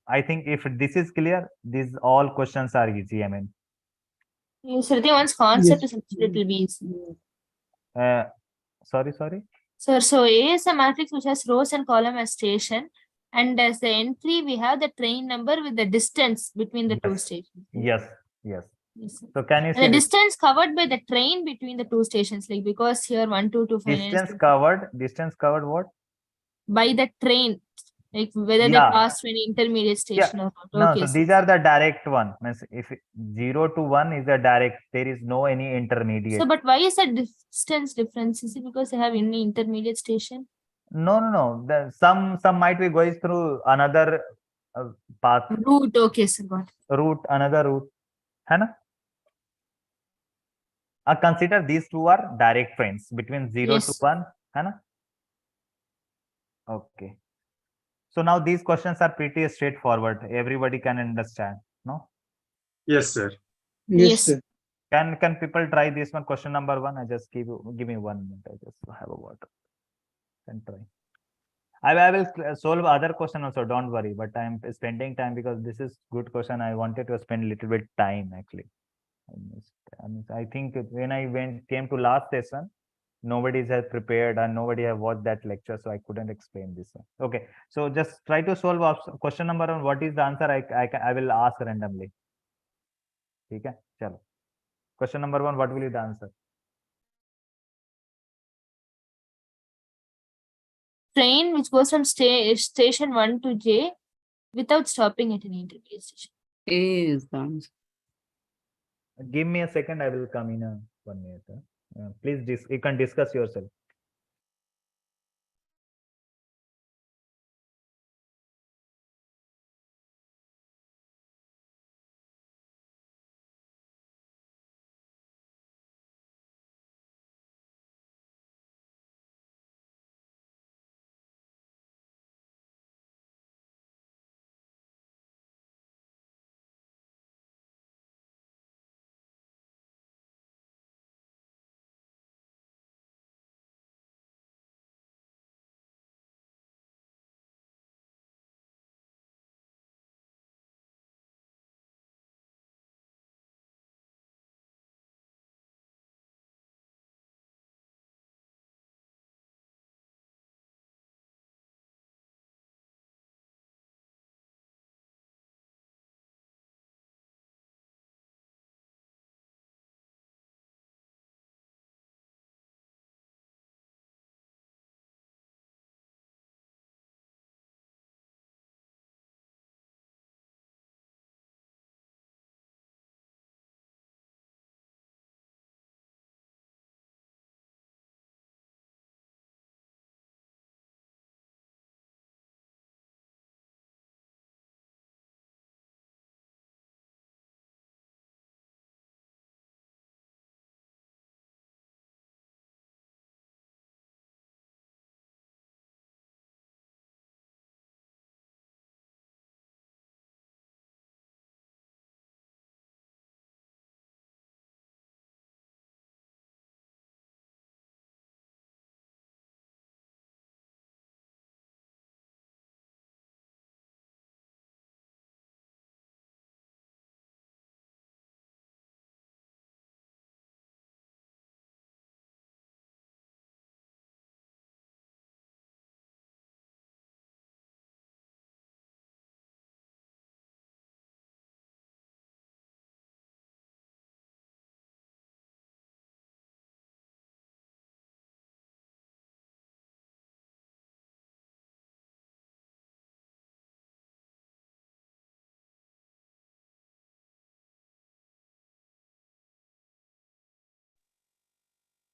I think if this is clear, these all questions are easy. I mean, So I think once concept is understood, it will be easy. sorry. So A is a matrix which has rows and column as station, and as the entry we have the train number with the distance between the 2 Yes. stations. Yes. Yes, sir. So can you And see the this distance covered by the train between the 2 stations, like because here 12259 distance covered what? by the train, like whether they Yeah. passed through any intermediate station or not. No, Okay, so sir. these are the direct one. Means if 0 to 1 is a direct, there is no any intermediate. So, but why is the distance difference? Is it because they have any intermediate station? No. Some might be going through another path, Route, okay, sir, got it. another route. Hana? Consider these 2 are direct trains between 0 to Yes. 1. Hana? Okay. So now these questions are pretty straightforward. Everybody can understand, no? Yes, sir. Yes, sir. Can people try this one? Question number 1. I just give me 1 minute. I just have a water. Can try. I will solve other question also. Don't worry. But I'm spending time because this is good question. I wanted to spend a little bit time actually. I think when I came to last session, nobody has prepared and nobody have watched that lecture, so I couldn't explain this one. Okay, so just try to solve question number 1. What is the answer? I will ask randomly. Okay, chalo. Question number 1. What will be the answer? Train which goes from station 1 to J without stopping at any intermediate station. A is the answer. Give me a second. I will come in 1 minute. Please, you can discuss yourself.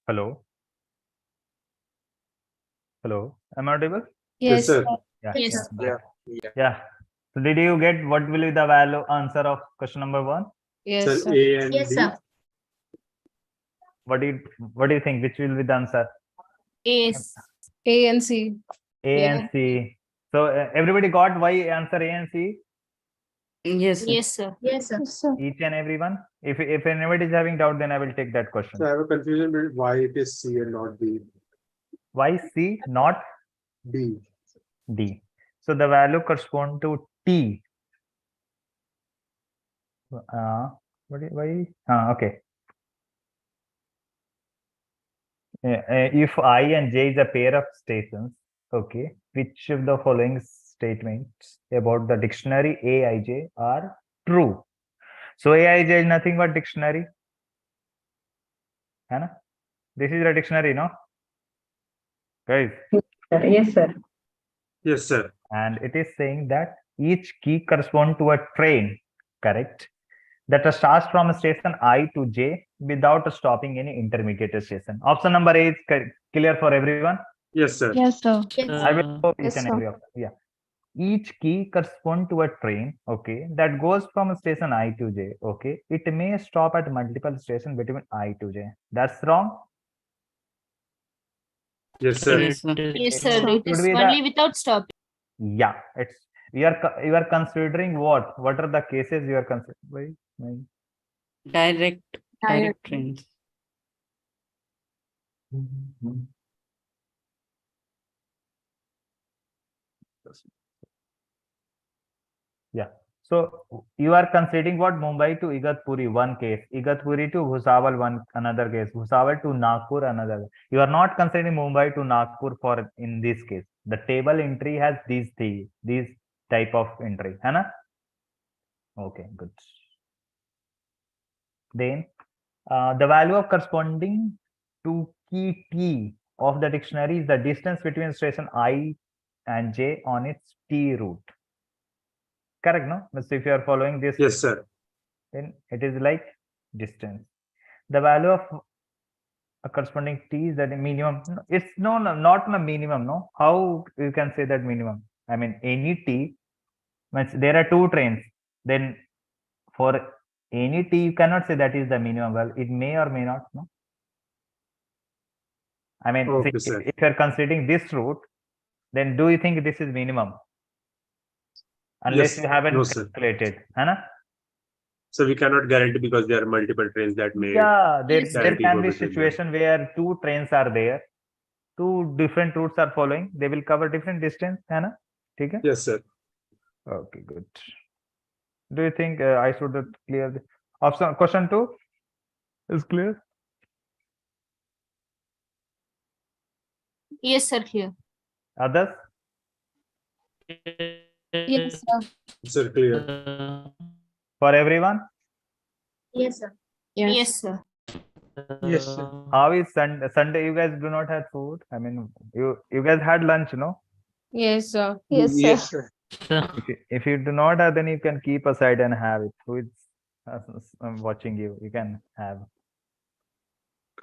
Hello. Hello. Am I audible? Yes, sir. Yeah. Yes. Yeah. So did you get what will be the value answer of question number 1? Yes, Sir, sir. A and Yes, B. sir. What do you think? Which will be the answer? Yes. A and C. A and C. So everybody got why answer A and C? Yes, sir. Yes, sir. Yes, sir. Yes, sir. Each and everyone. If anybody is having doubt, then I will take that question. So I have a confusion between why it is C and not B. Why C, not D. D? So the value correspond to T. Why? Okay. If I and J is a pair of stations, okay, which of the following statements about the dictionary Aij are true? So Aij is nothing but dictionary. Hai na? This is a dictionary, no? Guys. Yes, sir. Yes, sir. And it is saying that each key corresponds to a train, correct? That starts from station I to J without stopping any intermediate station. Option number A is clear for everyone? Yes, sir. Yes, sir. I will go each Yes, and sir. every option. Yeah. Each key corresponds to a train, okay, that goes from station I to J, okay. It may stop at multiple stations between I to J. That's wrong? Yes, sir. Yes, sir. Yes, sir. It It is would be only the without stopping. Yeah, it's you are considering what? What are the cases you are considering? Direct trains. Yeah. So you are considering what? Mumbai to Igatpuri, one case. Igatpuri to Bhusawal, one another case. Bhusawal to Nagpur, another. You are not considering Mumbai to Nagpur for in this case. The table entry has these type of entry, है ना? Okay, good. Then the value of corresponding to key T of the dictionary is the distance between station I and J on its T route. Correct, no? Means if you are following this, Yes, sir. then it is like distance. The value of a corresponding T is that minimum. No, it's not a minimum. No, how you can say that minimum? I mean, any T means there are two trains. Then for any T, you cannot say that is the minimum. Well, it may or may not. No. I mean, Okay, see, sir. if you are considering this route, then do you think this is minimum? Unless Yes. you haven't No, sir. calculated, है ना? So we cannot guarantee because there are multiple trains that may. Yeah, there Yes, there directly can go be between them. situation where two trains are there, two different routes are following. They will cover different distance, है ना? ठीक है? Yes, sir. Okay, good. Do you think I should clear the option? Question 2 is clear. Yes, sir, clear. Others? Yes, sir. Sir, clear. For everyone? Yes, sir. Yes, sir. Yes, sir. How is Sunday? Sunday, you guys do not have food. I mean, you guys had lunch, no? Yes, sir. Yes, sir. Yes, sir. If you do not have, then you can keep aside and have it. Who is watching you? You can have.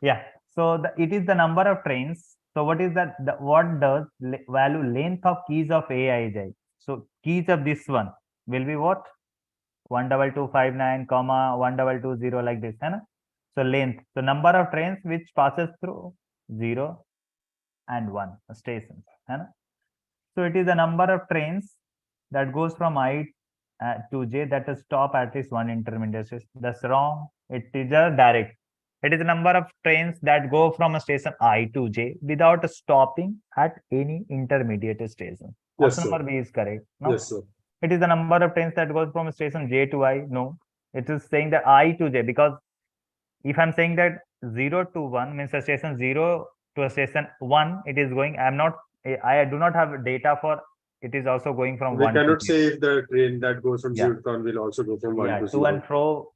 Yeah. So it is the number of trains. So what is that? What does value length of keys of Aij? So keys of this one will be what? 12259, 1220 like this, है ना? So length. So number of trains which passes through 0 and 1 stations, है ना? So it is the number of trains that goes from I to J that is stop at least one intermediate station. That's wrong. It is a direct. It is the number of trains that go from a station I to J without stopping at any intermediate station. Yes, Option sir. number B is correct. No? Yes, sir. It is the number of trains that goes from station J to I. No, it is saying that I to J, because if I'm saying that 0 to 1 means a station 0 to a station 1, it is going. I do not have data for it is also going from We 1 to cannot 0. say if the train that goes from Yeah. 0 to 1 will also go from 1 Yeah, to to and 0. fro.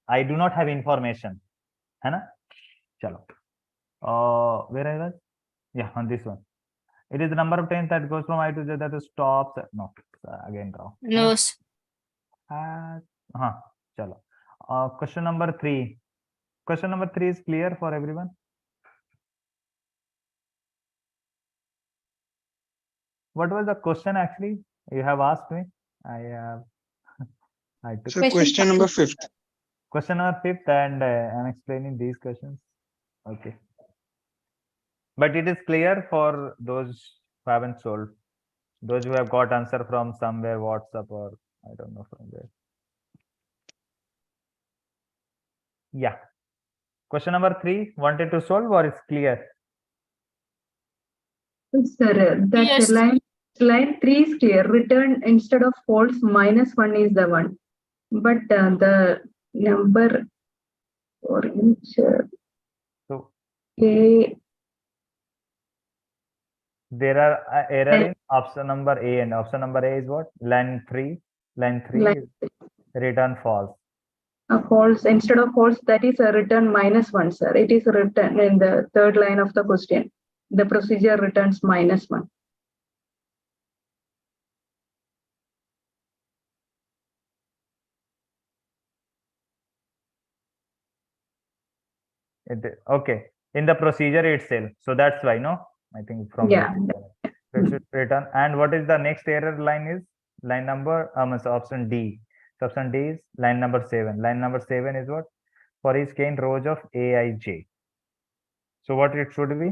I do not have information. है ना? Chalo. Where I was? Yeah, on this one. It is the number of trains that goes from I to J that stops. No, again wrong. No, sir. Chalo. Question number 3. Question number 3 is clear for everyone. What was the question actually? You have asked me. I took So question number 5th. question number 5th, and I'm explaining these questions. Okay. But it is clear for those who haven't solved. Those who have got answer from somewhere, WhatsApp or I don't know from where. Yeah. Question number 3, wanted to solve or it's clear? Sir, that Yes. line 3 is clear. Return instead of false -1 is the one. But the number for each So A, there are error in option number A, and option number A is what? Line 3. Line 3 Line is return false. false, instead of false, that is a return -1, sir. It is written in the third line of the question. The procedure returns -1. Okay, in the procedure itself. So that's why, no? I think from Yeah. it should return. And what is the next error line is? Line number, so option D. So option D is line number 7. Line number 7 is what? For each k in rows of Aij. So what it should be?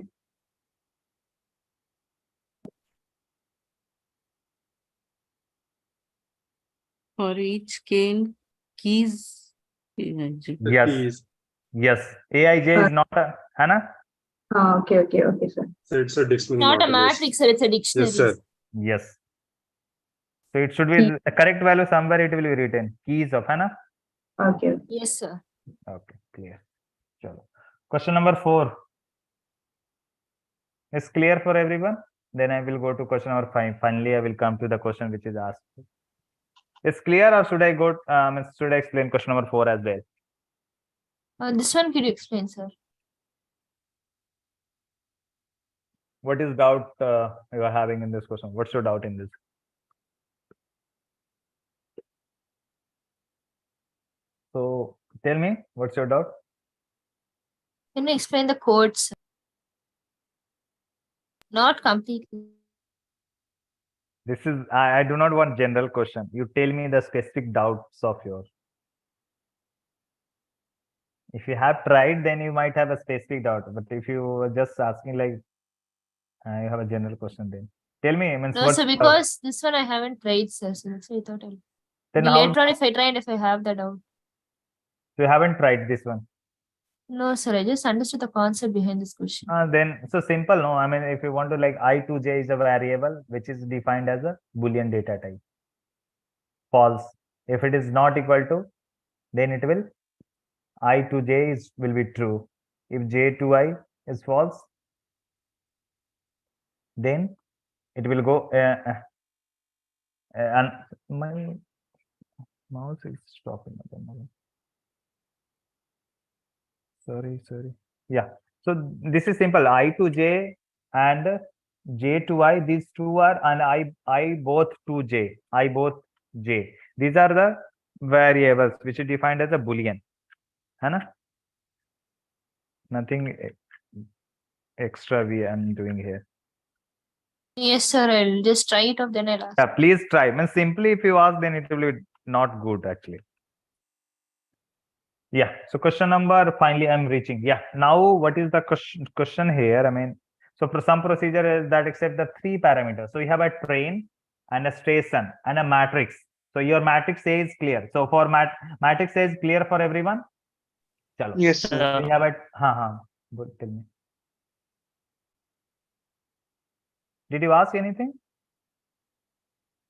For each k in keys. Yes. Yes. Aij is not a, Hannah? Okay, sir. So it's a dictionary, Not a list. matrix, sir. It's a Yes, dictionary. sir. Yes. So it should be Key. the correct value somewhere it will be written. Keys of Hannah. Okay. Yes, sir. Okay, clear. Chalo. Question number 4. Is clear for everyone? Then I will go to question number 5. Finally, I will come to the question which is asked. Is clear or should I go? Should I explain question number 4 as well? This one, could you explain, sir? What is doubt you are having in this question? What's your doubt in this? So tell me, what's your doubt? Can you explain the code, sir? Not completely. This is, I do not want general question. You tell me the specific doubts of yours. If you have tried, then you might have a specific doubt. But if you were just asking like, you have a general question, then tell me. No, what's sir, the doubt? because this one I haven't tried, sir. So that's why I thought I'll. Then Maybe how later on, if I try and if I have the doubt. you haven't tried this one? No, sir. I just understood the concept behind this question. Then so simple, no? I mean, if you want to like I to j is a variable which is defined as a Boolean data type. False. If it is not equal to, then it will I to j will be true. If j to I is false, then it will go and my mouse is stopping at the moment. Sorry. Yeah. So this is simple. I to j and j to I. These two are and I both to j. I both j. These are the variables which is defined as a Boolean. Hannah? Nothing extra we am doing here. Yes, sir. I'll just try it off, then I'll ask. Yeah, please try. I mean, simply if you ask, then it will be not good actually. Yeah. So question number, finally I'm reaching. Yeah. Now what is the question here? I mean, so for some procedure that accept the 3 parameters. So you have a train and a station and a matrix. So your matrix A is clear. So for matrix A is clear for everyone. Chalo. Yes, sir. We have a good, tell me. Did you ask anything?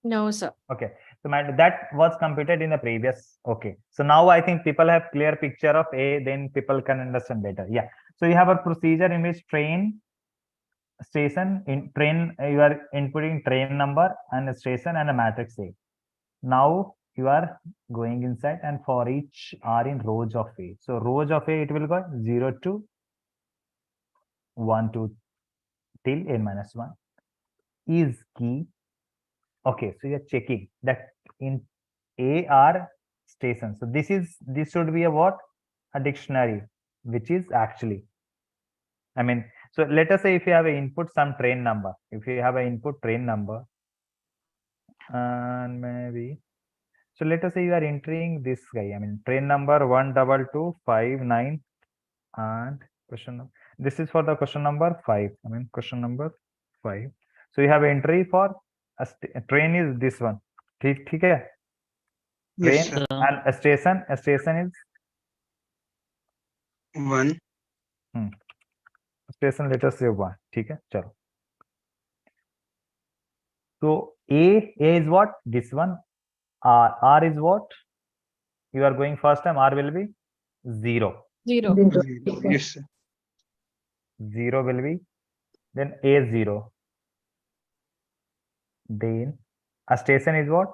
No, sir. Okay. So that was computed in the previous. Okay. So now I think people have clear picture of A, then people can understand better. Yeah. So you have a procedure in which train, station, in train, you are inputting train number and a station and a matrix A. Now you are going inside and for each are in rows of A. So rows of A, it will go 0 to 1 to till n-1 is key. Okay, so you're checking that in A are stations. So this should be a what? A dictionary, which is actually, I mean, so let us say if you have an input some train number, if you have an input train number, and maybe, so let us say you are entering this guy, I mean, train number 12259 and question, this is for the question number 5, I mean, question number 5. So you have entry for a train is this one. ठीक है? Train Yes, sir. and a station is 1. Station let us say 1. ठीक है? चलो. So A is what? This one. R is what? You are going first time. R will be 0. 0. Yes, sir. 0 will be then A 0. Then a station is what?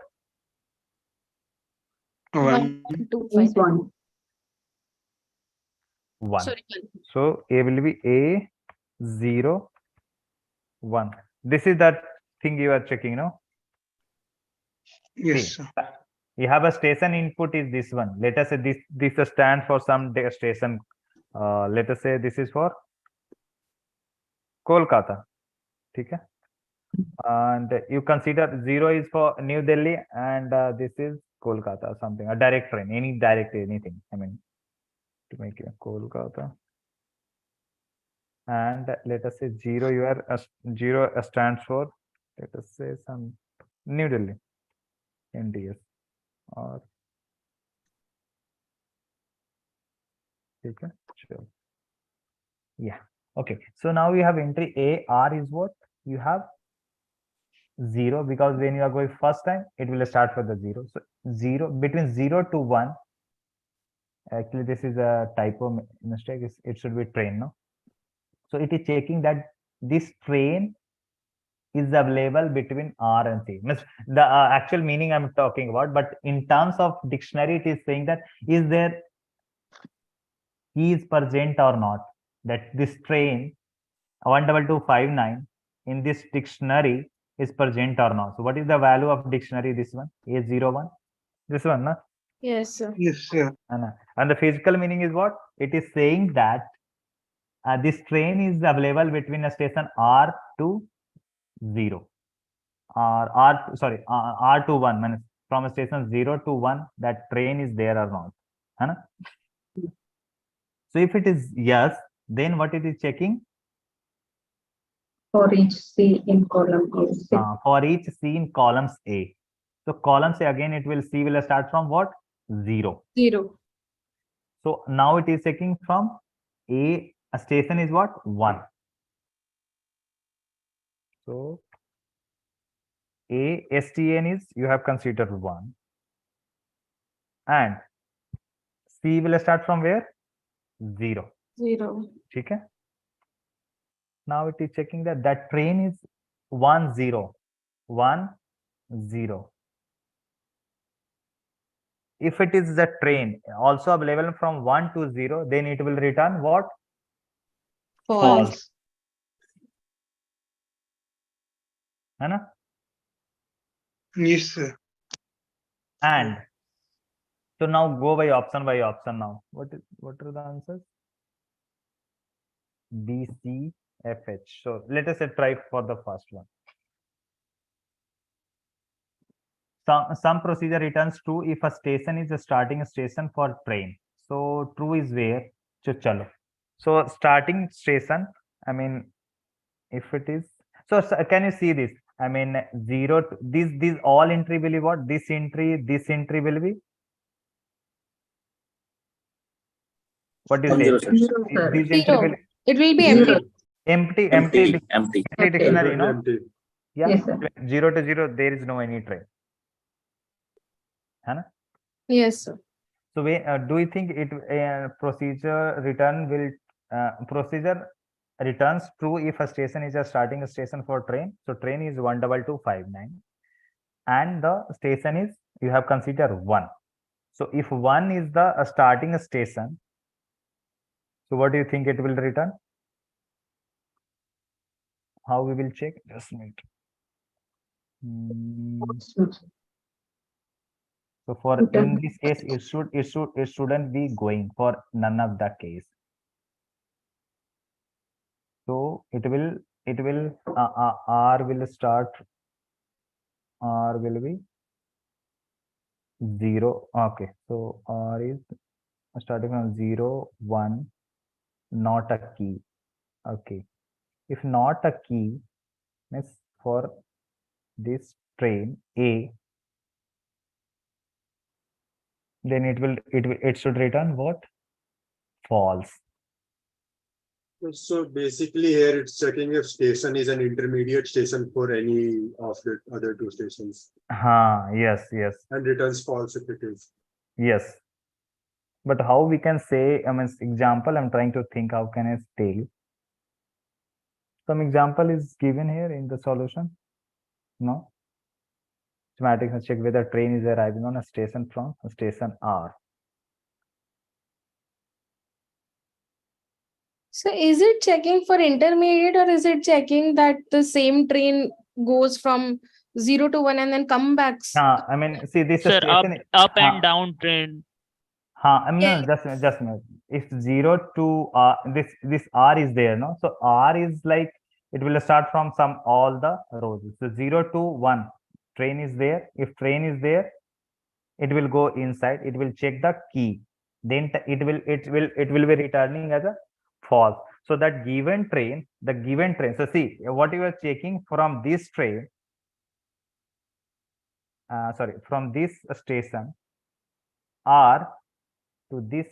1. Is 1. 1. Sorry. So A will be A 0 1. This is that thing you are checking, no? Yes, See, sir. you have a station input is this one. Let us say this stands for some station. Let us say this is for Kolkata. Okay. And you consider 0 is for New Delhi and this is Kolkata, something, a direct train, any direct anything. I mean, to make it Kolkata. And let us say 0, you are 0 stands for, let us say some New Delhi, NDS. or okay, sure. Yeah. Okay. So now you have entry A. R is what? You have 0 because when you are going first time, it will start for the 0. So 0 between 0 to 1. Actually, this is a typo mistake. It should be train, no? So it is checking that this train is available between R and C. Means the actual meaning I'm talking about, but in terms of dictionary, it is saying that is there he is present or not. That this train 12259 in this dictionary is present or not. So what is the value of dictionary? This one A01. This one, no? Yes, sir. Yes, sir. And the physical meaning is what? It is saying that this train is available between a station R to 0 or R to 1, means from a station 0 to 1 that train is there or not. Hai na? So if it is yes, then what it is checking? For each C in column A. For each C in columns A. So columns A again, it will C will start from what? 0. 0. So now it is checking from A station is what? 1. So A STN is you have considered 1. And C will start from where? 0. 0. Okay. Now it is checking that that train is 1 0 1 0. If it is the train also available from 1 to 0, then it will return what? False. Hai na? Yes, sir. And so now go by option now. What are the answers? B, C, F, H. So let us try for the first one. Some procedure returns true if a station is a starting station for train. So true is where? Chalo. So starting station, I mean, if it is, so can you see this? I mean, 0 to, these all entry will be what? This entry will be? What is Zero, it? sir. Zero, sir. This entry Zero. will It will be Zero. empty. Empty dictionary, no? Empty. Yeah. Yes, sir. 0 to 0, there is no any train. Hai na? Yes, sir. So do you think it procedure returns true if a station is a starting station for train? So train is 12259 and the station is you have considered 1. So if 1 is the starting station, so what do you think it will return? How we will check? Just a minute. So for in this case, it shouldn't be going for none of the case. So it will R will start. R will be 0. Okay, so R is starting from 0 1, not a key. Okay, if not a key, means for this train A, then it should return what? False. So basically here it's checking if station is an intermediate station for any of the other two stations. Yes. And returns false if it is. Yes. But how we can say, I mean, example, I'm trying to think how can I tell you. Some example is given here in the solution. No. Schematic check whether train is arriving on a station from a station R. So is it checking for intermediate or is it checking that the same train goes from 0 to 1 and then come back? I mean, see this Sir, station. up and down train. I mean, no, just a minute. If 0 to this R is there, no? So R is like it will start from all the rows. So 0 to 1 train is there. If train is there, it will go inside. It will check the key. Then it will be returning as a false. So that given train, So see what you are checking from this train. from this station R to this,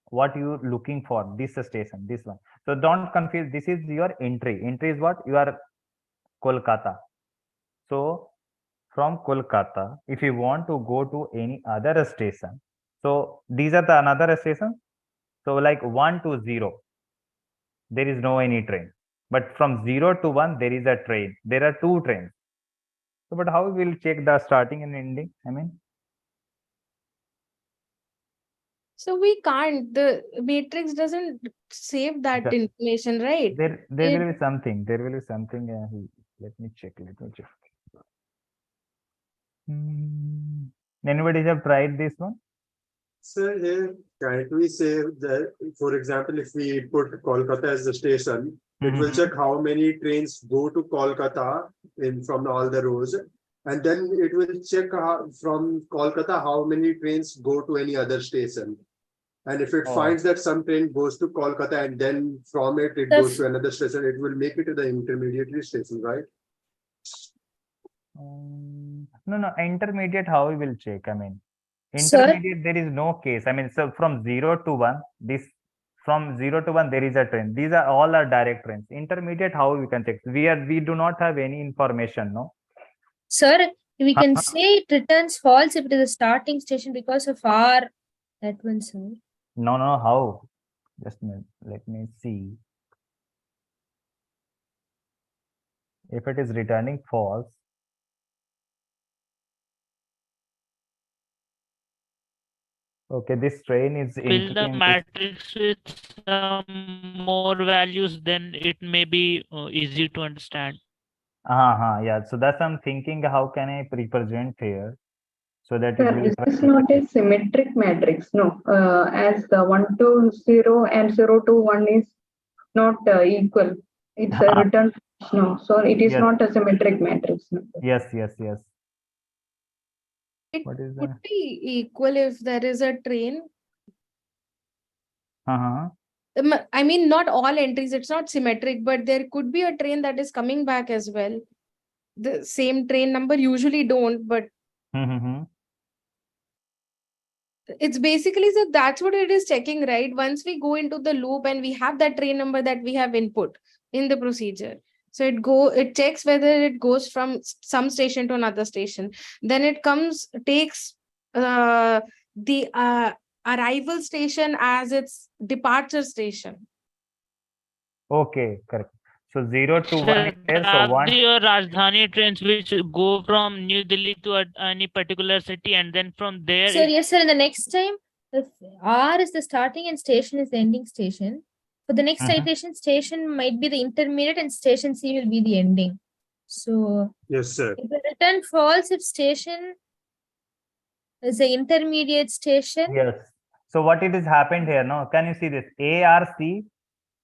what you looking for, this station, this one. So don't confuse, this is your entry. Entry is what? You are Kolkata. So from Kolkata, if you want to go to any other station, so these are the another station. So like 1 to 0, there is no any train. But from 0 to 1, there is a train. There are 2 trains. So, but how we will check the starting and ending? I mean, So we can't, the matrix doesn't save that The- information, right? there It- will be something. There will be something. Let me check. Anybody have tried this one? Sir, here, can't we say that, for example, if we put Kolkata as the station, it will check how many trains go to Kolkata from all the rows. And then it will check from Kolkata how many trains go to any other station. And if it Oh. finds that some train goes to Kolkata and then from it goes to another station, it will make it to the intermediary station, right? No, intermediate, how we will check? I mean, Sir? intermediate, there is no case. I mean, so from 0 to 1, from 0 to 1, there is a train. These are all are direct trains. Intermediate, how we can check? We do not have any information, no? Sir, we can say it returns false if it is a starting station because of R. That one, sir. No, how? Just a minute, let me see. If it is returning false, okay, this train is Fill entering the in this. matrix with some more values, then it may be easy to understand. Yeah. So that's I'm thinking, how can I represent here so that it Sir, will is this not a symmetric matrix? No, as the 1 to 0 and 0 to 1 is not equal. It's a return. No, so it is Yes. not a symmetric matrix. No. Yes. It What is would that? be equal if there is a train. I mean, not all entries, it's not symmetric, but there could be a train that is coming back as well. The same train number usually don't, but it's basically, so that's what it is checking, right? Once we go into the loop and we have that train number that we have input in the procedure. So it checks whether it goes from some station to another station. Then it takes the arrival station as its departure station. Okay, correct. So 0 to 1 Sir, is there. So 1. Shatabdi or Rajdhani trains which go from New Delhi to any particular city, and then from there Sir, yes, sir. In the next time, if R is the starting and station is the ending station, for the next iteration, station might be the intermediate and station C will be the ending. So Yes, sir. it will return false if station is the intermediate station. Yes. So what it has happened here? No, can you see this? ARC.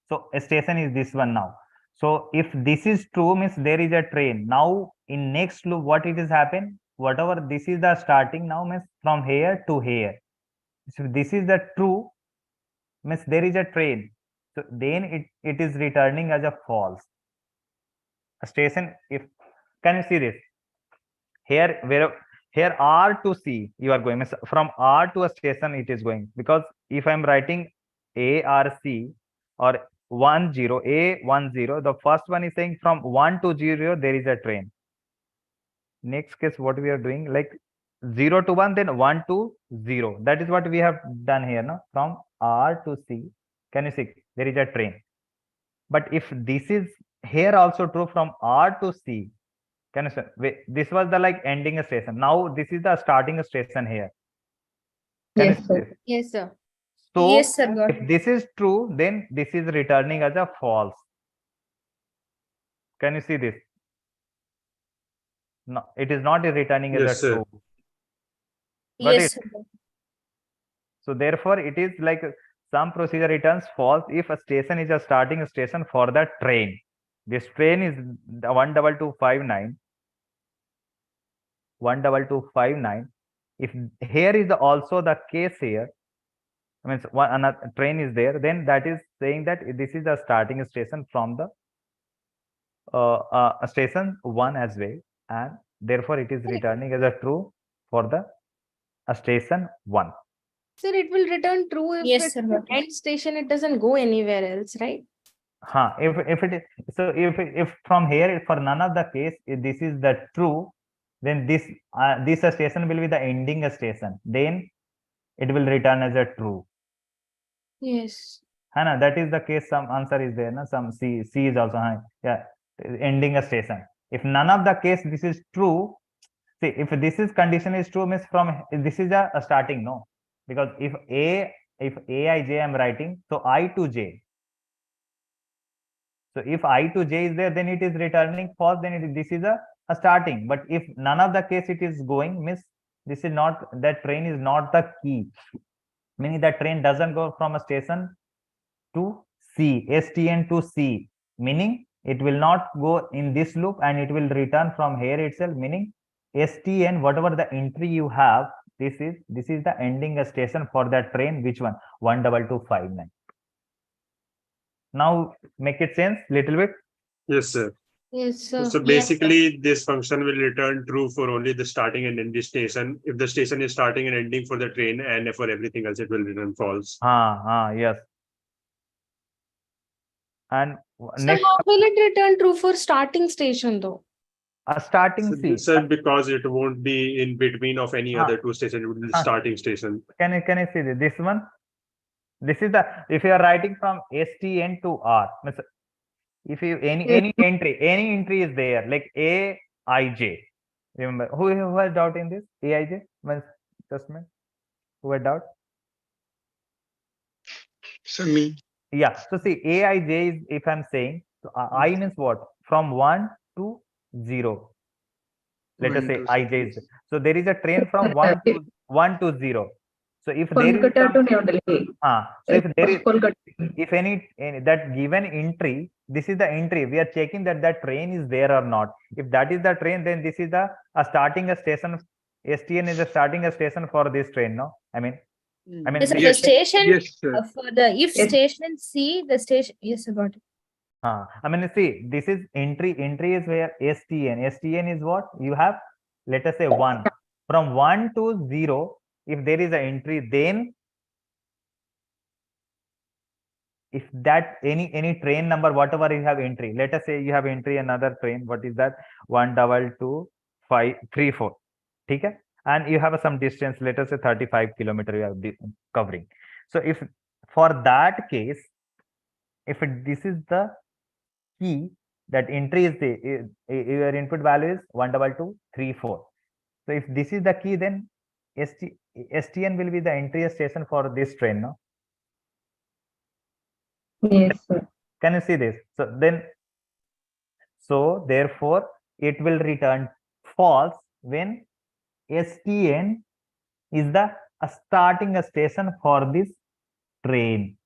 So a station is this one now. So if this is true, means there is a train. Now in next loop, what it has happened? Whatever this is the starting now, means from here to here. So this is the true, means there is a train. So then it is returning as a false. A station, if can you see this? Here here R to C you are going, means from R to a station it is going, because if I'm writing ARC or 10 A10, the first one is saying from 1 to 0 there is a train. Next case, what we are doing, like 0 to 1, then 1 to 0. That is what we have done here, no? From R to C, can you see there is a train? But if this is here also true from R to C, can you see? Wait, this was the like ending station. Now this is the starting station here. Can you Yes, see sir. this? Yes, sir. So Yes, sir. Got if this is true, then this is returning as a false. Can you see this? No, it is not returning as Yes, a sir. true. Got Yes, it? sir. So therefore, it is like some procedure returns false if a station is a starting station for the train. This train is the 12259. 12259. If here is also the case here, I mean one another train is there, then that is saying that this is the starting station from the station 1 as well, and therefore it is returning as a true for the station 1. Sir, it will return true if Yes, it's sir, the got it. end station, it doesn't go anywhere else, right? If it is, so if from here for none of the case this is the true, then this station will be the ending station, then it will return as a true. Yes. Hana, that is the case. Some answer is there. Na? Some C is also yeah, ending a station. If none of the case this is true, see if this is condition is true means from this is a starting, no, because if I j I am writing, so I to j. So if I to j is there, then it is returning false. Then this is a starting. But if none of the case it is going, means this is not, that train is not the key. Meaning that train doesn't go from a station to C, STN to C. Meaning it will not go in this loop and it will return from here itself. Meaning STN, whatever the entry you have, this is the ending station for that train. Which one? 12259. Now make it sense little bit. Yes, sir. Yes, sir. So basically, this function will return true for only the starting and ending station. If the station is starting and ending for the train, and for everything else, it will return false. Yes. And So next, how will it return true for starting station though? starting C. Sir, because it won't be in between of any other two stations, it will be the starting station. Can you see this one? This is the, if you are writing from STN to R, if you any entry is there, like AIJ. Remember, who has doubt in this? AIJ? Just a minute. Who had doubt? So me. Yeah. So see, AIJ is, if I'm saying, so I means what? From 1 to 0. Let us say IJ is. So there is a train from 1 to 0. So if there is Kolkata to New Delhi. so if there is, Kolkata. if any that given entry, this is the entry, we are checking that that train is there or not. If that is the train, then this is the starting a station. STN is a starting a station for this train, no? I mean Yes, sir, the station Yes, sir. for the if station C, the station, yes, I got it. I mean, see, this is entry is where STN is what you have. Let us say 1. From 1 to 0, if there is an entry, then if that any train number, whatever you have entry, let us say you have entry another train, what is that? 1225334. Okay, and you have some distance, let us say 35 kilometers you are covering. So if for that case, if this is the key, that entry is the your input value is 12234. So if this is the key, then STN will be the entry station for this train, no? Yes, sir. Can you see this? So then, so therefore, it will return false when STN is the starting a station for this train.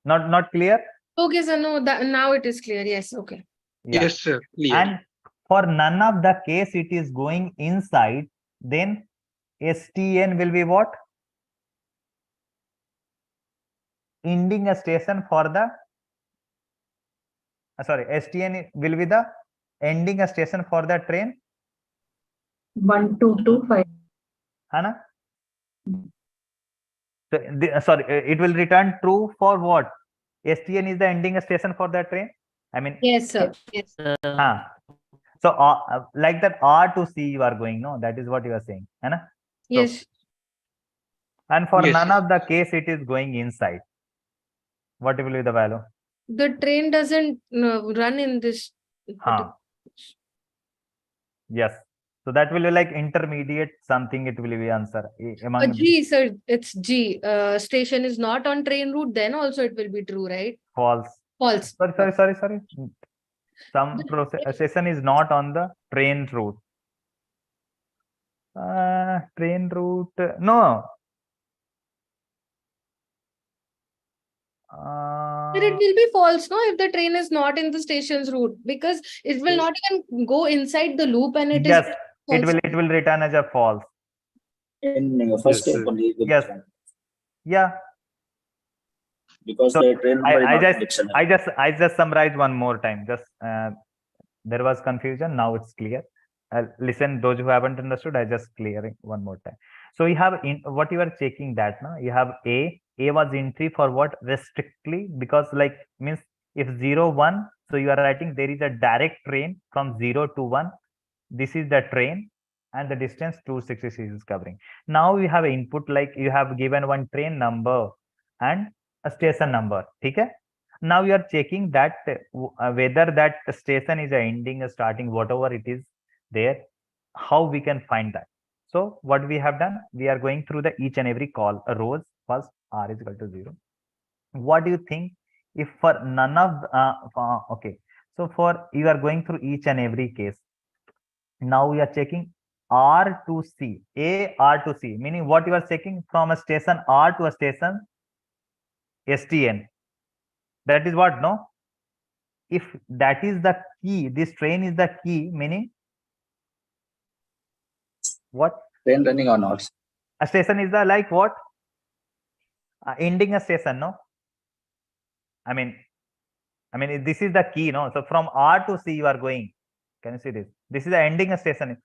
Not clear? Okay, sir. No, that now it is clear. Yes, okay. Yeah. Yes, sir. Clear. And for none of the case it is going inside, then STN will be what? Ending a station for the STN will be the ending a station for the train. 1225. Hana? So it will return true for what? STN is the ending a station for the train. I mean, Yes, sir. Yes. So like that R to C you are going, no? That is what you are saying, Hana? Yes. And for Yes, none sir. of the case it is going inside. What will be the value? The train doesn't run in this. Yes. So that will be like intermediate something, it will be answer. Among G, sir, it's G. Station is not on train route, then also it will be true, right? false. False. Sorry. Some station is not on the train route. Train route, no. But it will be false, no, if the train is not in the station's route, because it will not even go inside the loop and it is Yes, false. it will return as a false. In first Yes, step sir. only. Yes. Yeah. Because So the train number is not dictionary. I just summarized one more time. Just there was confusion. Now it's clear. listen, those who haven't understood, I just clearing one more time. So you have in what you are checking that now, you have A was entry for what? Restrictly, because like means if 0 1, so you are writing there is a direct train from 0 to 1. This is the train and the distance 266 is covering. Now you have input, like you have given one train number and a station number. Okay. Now you are checking that whether that station is a ending, a starting, whatever it is there, how we can find that. So what we have done, we are going through the each and every call rows. First r is equal to 0. What do you think if for none of okay, so for you are going through each and every case, now we are checking R to C, A R to C, meaning what you are checking from a station R to a station STN. That is what, no? If that is the key, this train is the key, meaning what? Train running or not? A station is the like what? Ending a station, no? I mean, this is the key, no? So from R to C you are going. Can you see this? This is the ending a station.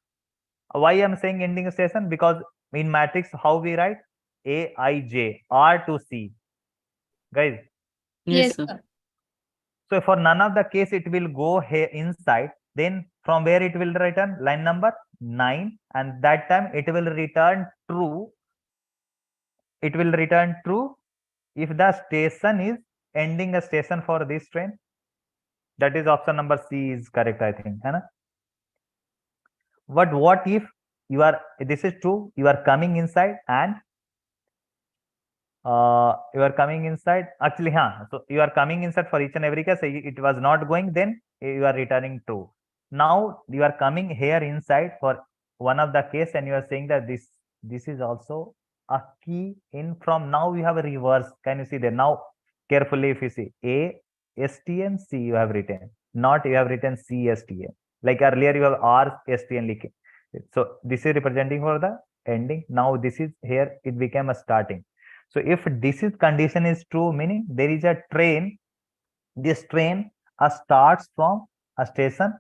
Why I'm saying ending a station? Because in matrix, how we write? A, I, J, R to C. Guys. Yes, sir. So for none of the case, it will go here inside. Then from where it will return? Line number 9. And that time it will return true. It will return true if the station is ending a station for this train. That is option number C is correct, I think. Hai na? But what if you are, this is true, you are coming inside and you are coming inside, actually, so you are coming inside for each and every case, it was not going, then you are returning true. Now you are coming here inside for one of the case and you are saying that this is also a key in from. Now you have a reverse. Can you see there? Now carefully, if you see A, STN, C you have written, not you have written C, STN. Like earlier you have R, STN. So this is representing for the ending. Now this is here, it became a starting. So if this is condition is true, meaning there is a train, this train starts from a station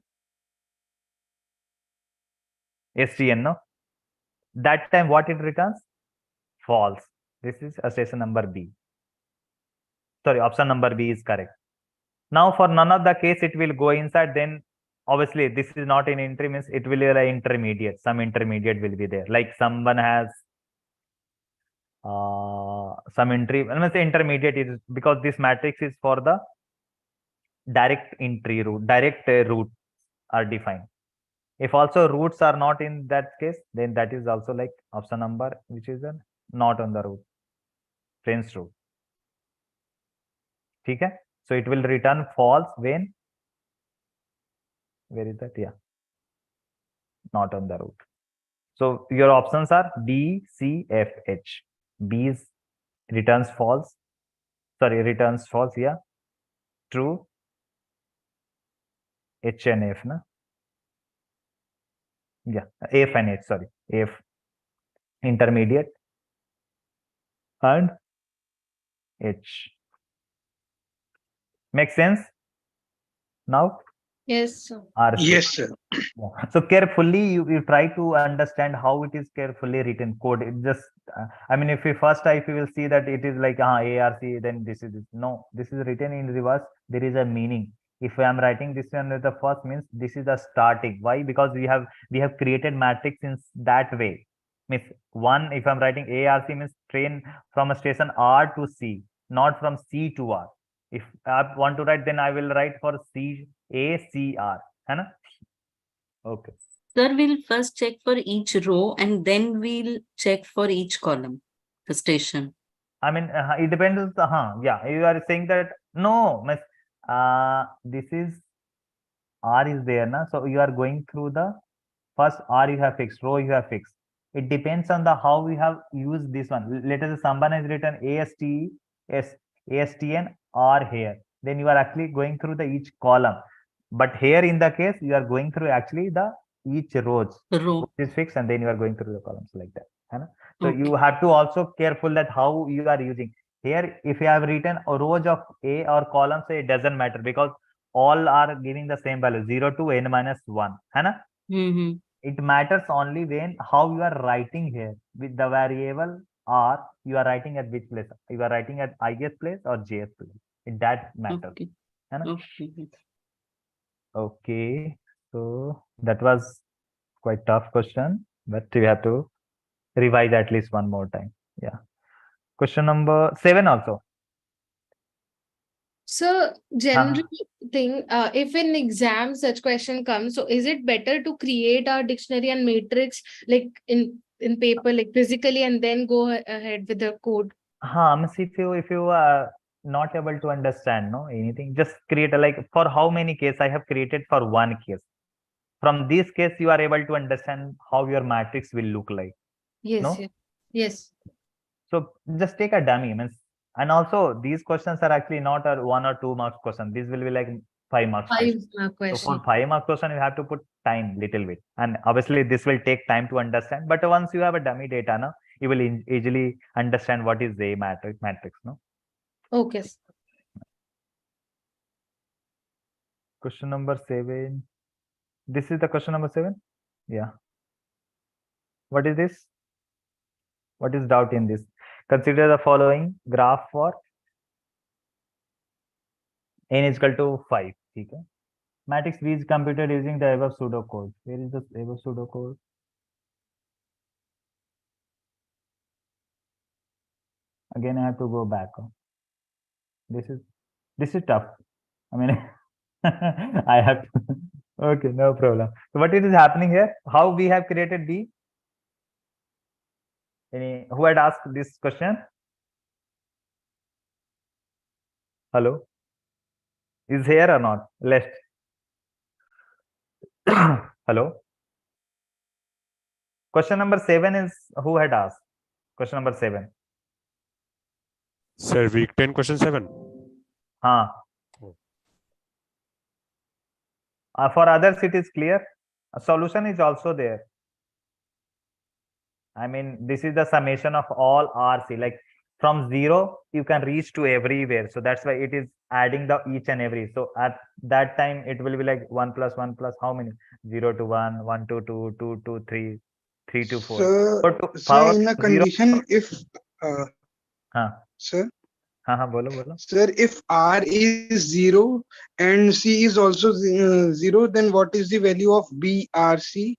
STN, no? That time what it returns? False. This is a station number B. Sorry, option number B is correct. Now for none of the case, it will go inside, then obviously this is not in entry, means it will be an intermediate. Some intermediate will be there. Like someone has some entry. When I say intermediate, is because this matrix is for the direct entry route, direct route are defined. If also roots are not in that case, then that is also like option number, which is not on the route, train's route. Okay? So it will return false when, where is that? Yeah, not on the route. So your options are B, C, F, H. B is returns false. Sorry, returns false. Yeah, true. H and F, na? Yeah, F and H. Sorry, F intermediate and H. Makes sense now? Yes, sir. Yes, sir. So carefully you try to understand how it is carefully written code. It just I mean, if you first type, you will see that it is like ARC, then this is no, this is written in reverse. There is a meaning. If I am writing this one with the first, means this is the starting. Why? Because we have created matrix in that way. Means one, if I'm writing ARC, means train from a station R to C, not from C to R. If I want to write, then I will write for C, A, C, R. Hai na? Okay. Sir, we'll first check for each row and then we'll check for each column, the station. I mean, it depends. Yeah, you are saying that no, miss, this is R is there, na? So you are going through the first R you have fixed, row you have fixed. It depends on the how we have used this one. Let us say someone has written ASTN R here. Then you are actually going through the each column. But here in the case, you are going through actually the each rows. Row is fixed, and then you are going through the columns like that. So you have to also careful that how you are using. Here, if you have written a rows of A or columns, it doesn't matter because all are giving the same value 0 to n minus 1. it matters only when how you are writing here with the variable r. You are writing at which place? You are writing at ith place or jth place. That matters. Okay. है ना? Okay. Okay, so that was quite tough question, but we have to revise at least one more time. Yeah. Question number 7 also. So general thing, if in exam such question comes, so is it better to create our dictionary and matrix like in paper, like physically, and then go ahead with the code? Means if you are not able to understand anything, just create a, like, for how many case I have created for one case. From this case, you are able to understand how your matrix will look like. Yes, No? yes, yes. So just take a dummy, means, and also these questions are actually not a 1 or 2 marks question. These will be like 5 marks. 5 mark So question. for 5 mark question, you have to put time little bit, and obviously this will take time to understand. But once you have a dummy data, no, you will easily understand what is the matrix. No. Okay. Question number 7. This is the question number 7. Yeah. What is this? What is doubt in this? Consider the following graph for n is equal to 5. Okay. Matrix V is computed using the above pseudocode. Where is the above pseudocode? Again, I have to go back. This is tough. I mean, I have to. Okay, no problem. So what is happening here? How we have created B? Who had asked this question? Hello? Is here or not? Left. Hello? Question number 7 is who had asked? Question number 7. Sir, week 10, question 7. For others, it is clear. A solution is also there. I mean, this is the summation of all RC. Like from 0, you can reach to everywhere. So that's why it is adding the each and every. So at that time, it will be like 1 plus 1 plus how many? 0 to 1, 1 to 2, 2 to 3, 3 to 4. So in a condition, if sir. Bolo. Sir, if R is 0 and C is also 0, then what is the value of BRC?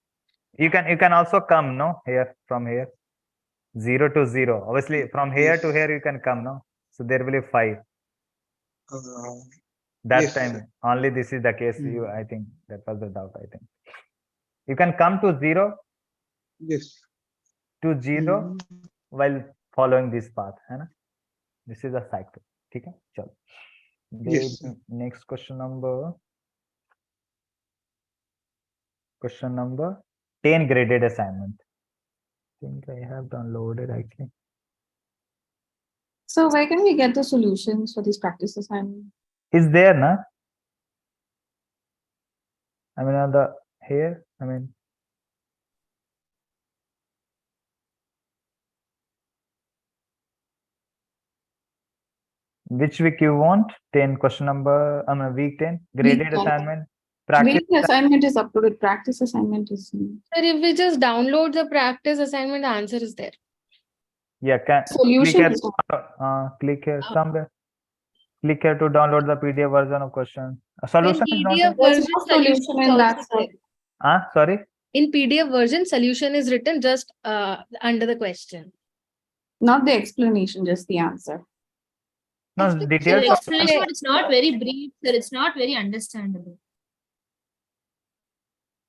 You can also come here from here 0 to 0. Obviously from here to here you can come so there will be 5. That yes, time sir. only this is the case. I think that was the doubt. I think you can come to 0. Yes. To 0 while following this path. This is a cycle. Okay, chalo. Yes. Next question number 10 graded assignment. I think I have downloaded actually. So where can we get the solutions for these practice assignments? Is there, na? I mean, on the here, I mean. Which week you want? 10 question number, week 10, graded assignment. Practice assignment is uploaded, practice assignment is. Sir, if we just download the practice assignment, the answer is there. Yeah, Solution click here somewhere. Click here to download the PDF version of question. A solution is not PDF version, solution in that, sir. Sorry? In PDF version, solution is written just under the question. Not the explanation, just the answer. No, details. Explanation, but it's not very brief, sir. It's not very understandable.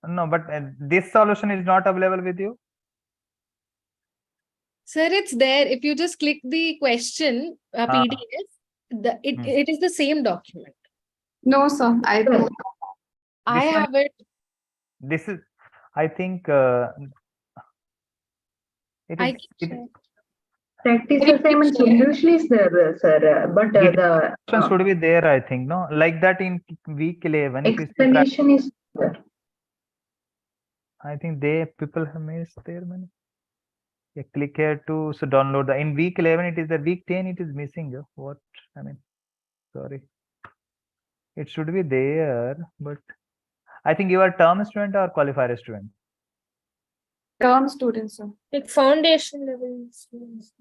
No, but this solution is not available with you. Sir, it's there. If you just click the question PDF, it is the same document. No, sir. I have it. This is, I think, practice assignment solution is there, sir. But the should be there, I think. No, like that in week 11. Explanation is there. I think people have missed there. Yeah, click here to download the in week 11. It is the week 10. It is missing. What I mean, sorry. It should be there, but I think you are term student or qualifier student. Term students, sir. Like foundation level students.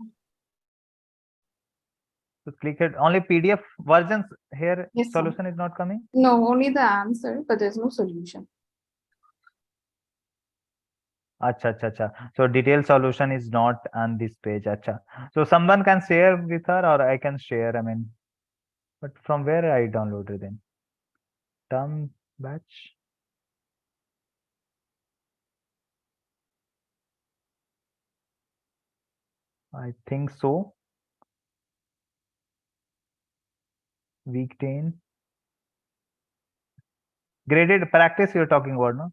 So click it. Only PDF versions here. Yes, sir. Solution is not coming. No, only the answer, but there's no solution. Acha, acha, acha. So detailed solution is not on this page. Acha. So someone can share with her, or I can share. I mean, but from where I downloaded them? Term batch. I think so. Week 10. Graded practice you're talking about, no?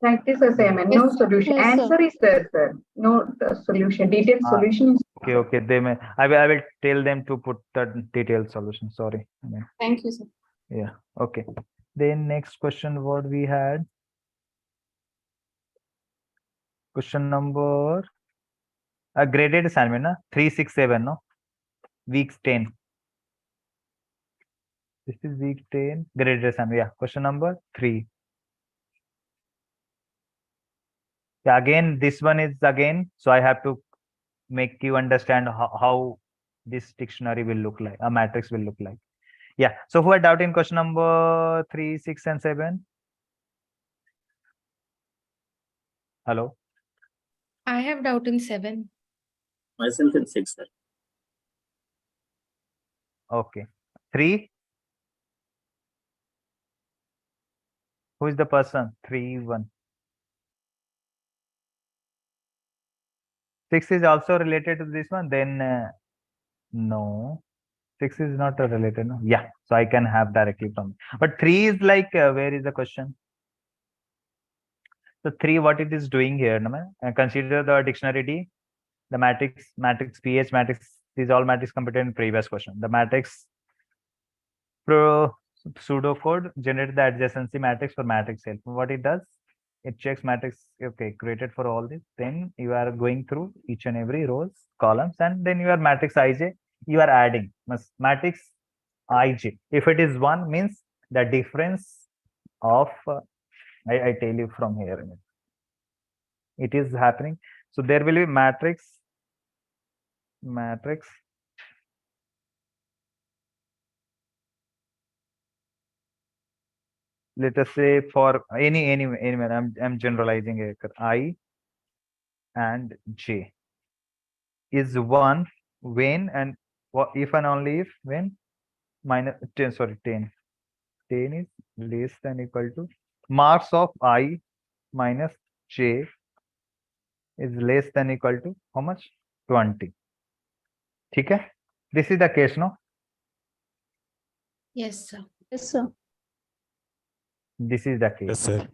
Practice assignment, no solution. Yes, sir. Answer is there, sir. No solution. Detailed solution is Okay, okay. They may. I will tell them to put the detailed solution. Sorry. I mean, Thank you, sir. yeah. Okay. Then next question, what we had? Question number. A graded assignment, na? 3, 6, 7, no? Weeks 10. This is week 10. Graded assignment. Yeah. Question number 3. Yeah, again, this one is again. So I have to make you understand how this dictionary will look like, a matrix will look like. Yeah. So who had doubt in question number 3, 6, and 7? Hello. I have doubt in 7. Myself in 6, sir. Okay. 3. Who is the person? 3, 1. 6 is also related to this one. Then no. 6 is not related. No. Yeah. So I can have directly from. But 3 is like where is the question? So 3, what it is doing here? No, consider the dictionary D, the matrix PH matrix. These all matrix computed in previous question. The matrix pseudocode generated the adjacency matrix for matrix L. What it does? It checks matrix, okay, created for all this. Then you are going through each and every rows, columns, and then your matrix Ij, you are adding matrix Ij. If it is 1, means the difference of, I tell you from here, it is happening. So there will be matrix. Let us say for any I'm generalizing here. I and J is 1 when and if and only if when minus 10, sorry, 10 is less than equal to marks of I minus J is less than equal to how much? 20. Okay? This is the case, no? Yes, sir. Yes, sir. This is the case. Yes, sir.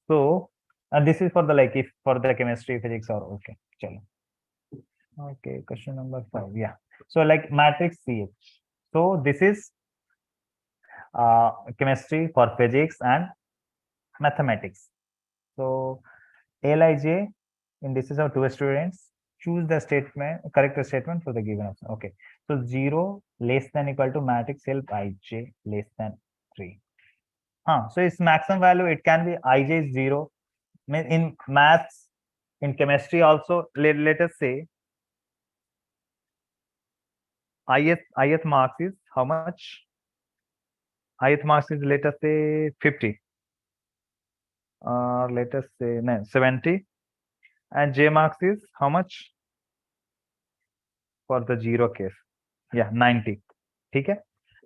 So and this is for the like if for the chemistry, physics, or okay. Chalo. Okay, question number 5. Yeah. So like matrix CH. So this is chemistry for physics and mathematics. So Lij, in this is our 2 students. Choose the statement, correct statement for the given option. Okay. So 0 less than equal to matrix help Ij less than 3. So its maximum value, it can be Ij is 0. In maths, in chemistry also, let us say ith marks is how much? Ith marks is, let us say 50. Let us say 70. And J marks is how much? For the 0 case. Yeah, 90. Okay.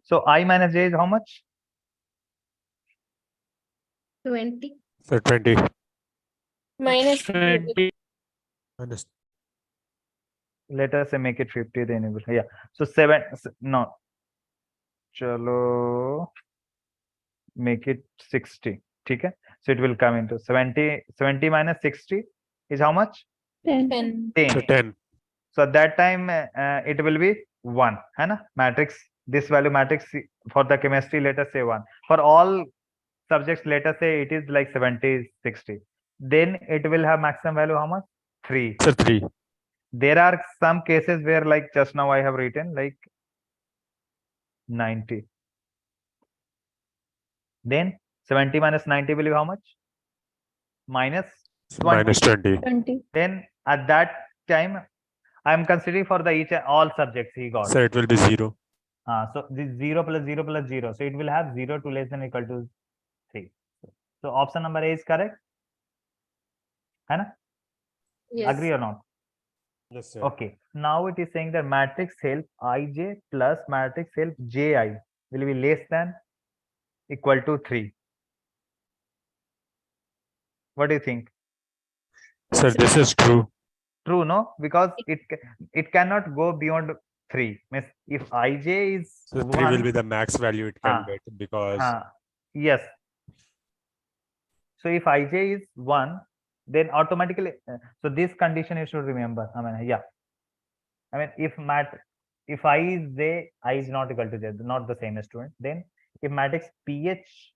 So I minus J is how much? 20. So 20. Minus 20. Let us say make it 50, then it will, yeah. So 7, no. Chalo, make it 60. Okay. So it will come into 70 minus 60 is how much? 10. 10. So 10. So at that time it will be 1. Matrix, this value matrix for the chemistry, let us say 1. For all subjects, let us say it is like 70, 60. Then it will have maximum value how much? 3. So 3. There are some cases where like just now I have written like 90. Then 70 minus 90 will be how much? minus minus 20. 20. Then at that time, I'm considering for the each all subjects he got. So it will be 0. So this 0 plus 0 plus 0. So it will have 0 to less than or equal to 3. So option number A is correct. Hannah? Yes. Agree or not? Yes, sir. Okay. Now it is saying that matrix help ij plus matrix help ji will be less than equal to 3. What do you think? Sir, this is true. True, no? Because it cannot go beyond 3. Means if ij is So 3 will 1, be the max value it can get because yes. So if ij is 1, then automatically, so this condition you should remember. I mean, if I is j, I is not equal to j, not the same as student, then if matrix ph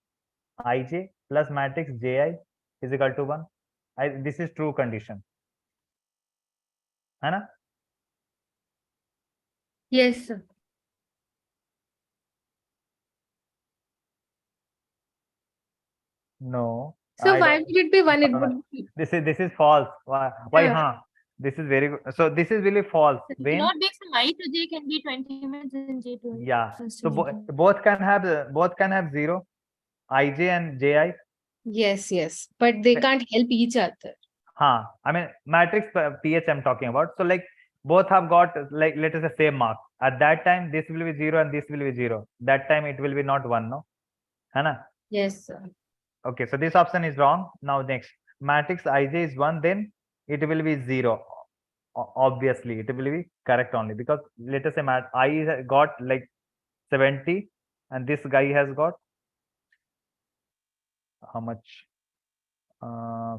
ij plus matrix ji is equal to 1, this is true condition. Hannah? Yes, sir. No. So I why don't- would it be 1? It No, no, would be. This is false. Why? Yeah. This is very good. So this is really false. It When cannot be from I to J can be 20 minutes in J to yeah, plus so to J to- both can have 0, ij and ji. Yes, yes. But they can't help each other. I mean matrix ph I'm talking about. So like both have got like let us say same mark. At that time this will be 0 and this will be 0. That time it will be not 1, no? Hannah? Yes, sir. Okay, so this option is wrong. Now next, matrix ij is 1, then it will be 0. Obviously, it will be correct only because let us say I got like 70 and this guy has got how much?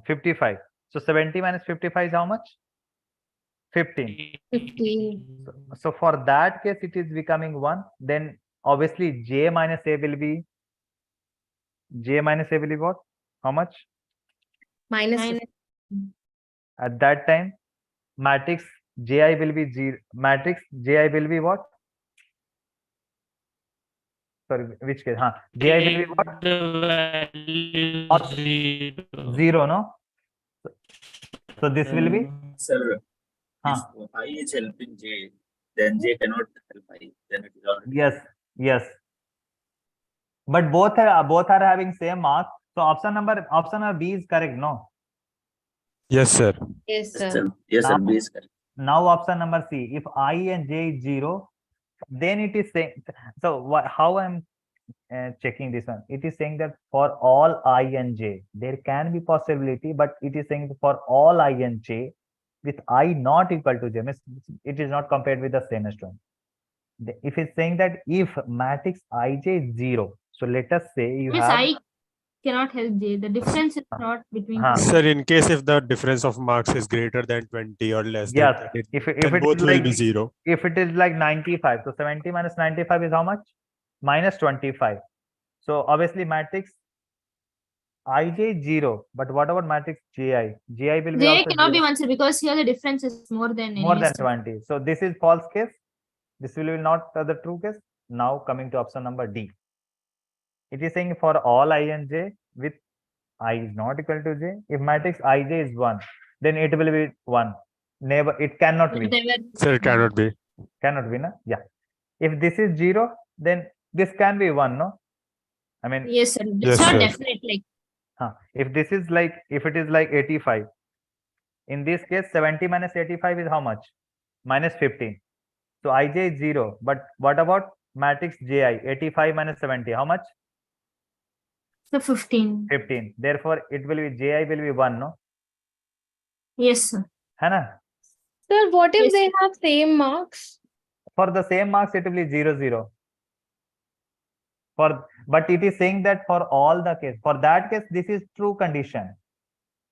55. So 70 minus 55 is how much? 15. 15. So for that case, it is becoming 1. Then obviously j minus a will be what? How much? Minus. At that time, matrix ji will be 0. Matrix ji will be what? Sorry, which case? Ji will be what? The value Or 0. 0, no? So this will be Sir, if I is helping J, then J cannot help I. Then it is already. yes. But both are having same mark. So option number B is correct, no? Yes, sir. Yes, Yes, sir. sir. Yes, sir. Now- B is correct. Now option number C. If I and j is 0, then it is saying. So how I'm checking this one? It is saying that for all I and j, there can be possibility, but it is saying for all I and j with I not equal to j, means it is not compared with the same student. If it's saying that if matrix ij is 0, so let us say you Means have I cannot help J. The difference is not between two. Sir, in case if the difference of marks is greater than 20 or less than yes, 20, if then it both is will like be 0. if it is like 95, so 70 minus 95 is how much? Minus 25. So obviously matrix ij is 0, but what about matrix ji? Ji will be J also cannot be 0, 1, sir, because here the difference is more than more any than sir. 20. So this is false case. This will be not the true case. Now coming to option number D. It is saying for all I and j with I is not equal to j. If matrix ij is 1, then it will be 1. Never, it cannot be. Whatever. Sir, it cannot be. Cannot be, na? Yeah. If this is 0, then this can be 1, no? I mean, Yes, sir. It's Yes, not sir. definite. Like if this is like, if it is like 85, in this case, 70 minus 85 is how much? Minus 15. So ij is 0. But what about matrix ji? 85 minus 70, how much? so 15. 15. Therefore, it will be ji will be 1, no? Yes, sir. Hannah? Sir, what if Yes. they have same marks? For the same marks, it will be 0, 0. But it is saying that for all the case, for that case, this is true condition.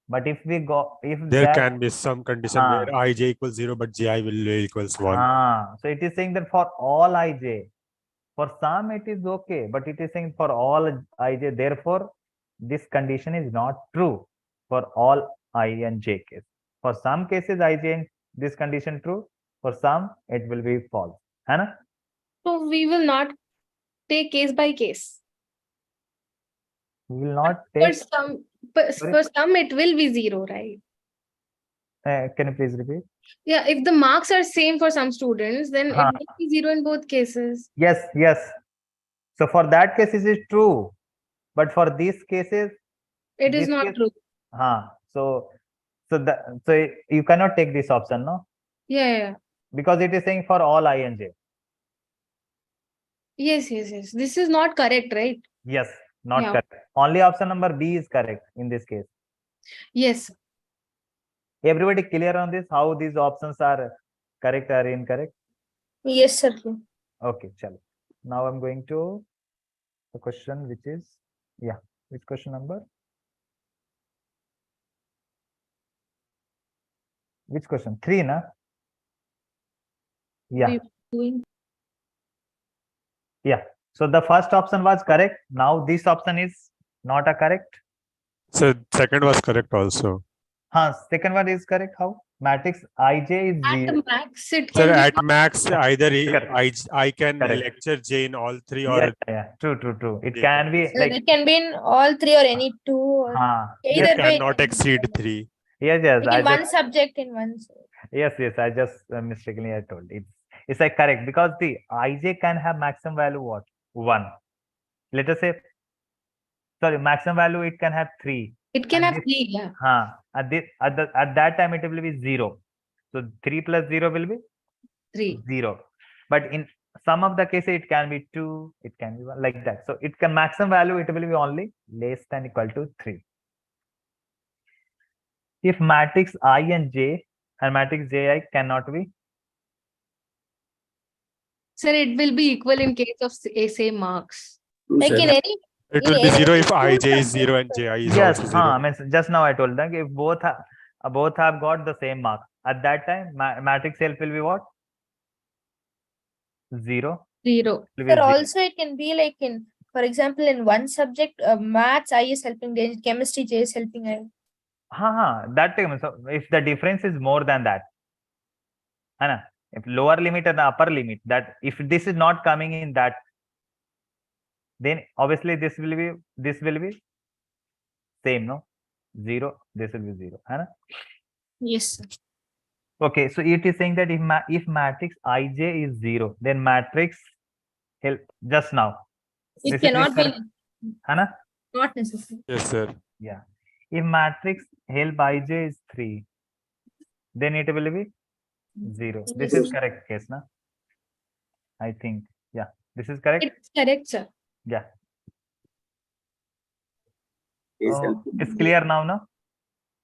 But if we go, if There that, can be some condition where ij equals 0, but ji will equals 1. so it is saying that for all ij, for some it is okay, but it is saying for all ij, therefore this condition is not true for all I and j case. For some cases ij this condition true, for some it will be false. Hannah? So we will not take case by case. We will not For take some, But Sorry? for some, it will be 0, right? Can you please repeat? Yeah, if the marks are same for some students, then it Huh. will be 0 in both cases. Yes, yes. So for that case, it is true. But for these cases, It is this not case- true. so you cannot take this option, no? Yeah. Because it is saying for all I and j. Yes. This is not correct, right? Yes, not Yeah. correct. Only option number B is correct in this case. Yes. Everybody clear on this? How these options are correct or incorrect? Yes, sir. Okay, chalo. Now I'm going to the question which is, which question number? Which question? 3, na? Yeah. Yeah. So the first option was correct. Now this option is not a correct. So second was correct also. Second one is correct. How? Matrix Ij is At 0. the max, it Sir, can be at max, either Correct. I can Correct. lecture J in all three or Yeah. True. It Yeah. can be So like, it can be in all 3 or any 2. Or yes, either way. it cannot can be exceed done. 3. yes. Like I in one just, subject in one. yes. I just mistakenly I told it's like correct because the Ij can have maximum value what? 1. Let us say, sorry, maximum value it can have 3. It can And have this- 3, yeah. At that time it will be 0. So 3 plus 0 will be 3. 0. But in some of the cases it can be 2, it can be 1, like that. So it can maximum value it will be only less than equal to 3. If matrix I and J and matrix Ji cannot be, Sir, it will be equal in case of same marks. Like in any. It in will be any 0 if two Ij is subjects, 0 and sir. Ji is yes, also 0. means just now I told them if both have got the same mark at that time, matrix self will be what? 0. 0. Will be Sir, 0. also it can be like in, for example, in one subject, maths I is helping, chemistry J is helping I. That time. So if the difference is more than that, if lower limit and the upper limit, that if this is not coming in that, then obviously this will be same, no? 0, this will be 0. Yes, sir. Okay, so it is saying that if matrix Ij is 0, then matrix help just now. It This is cannot be. correct, Hannah? Not necessary. Yes, sir. Yeah. If matrix help Ij is 3, then it will be 0. This is correct case, na? I think. Yeah. This is correct. It's correct, sir. Yeah. Is Oh, helping it's J. clear now, no?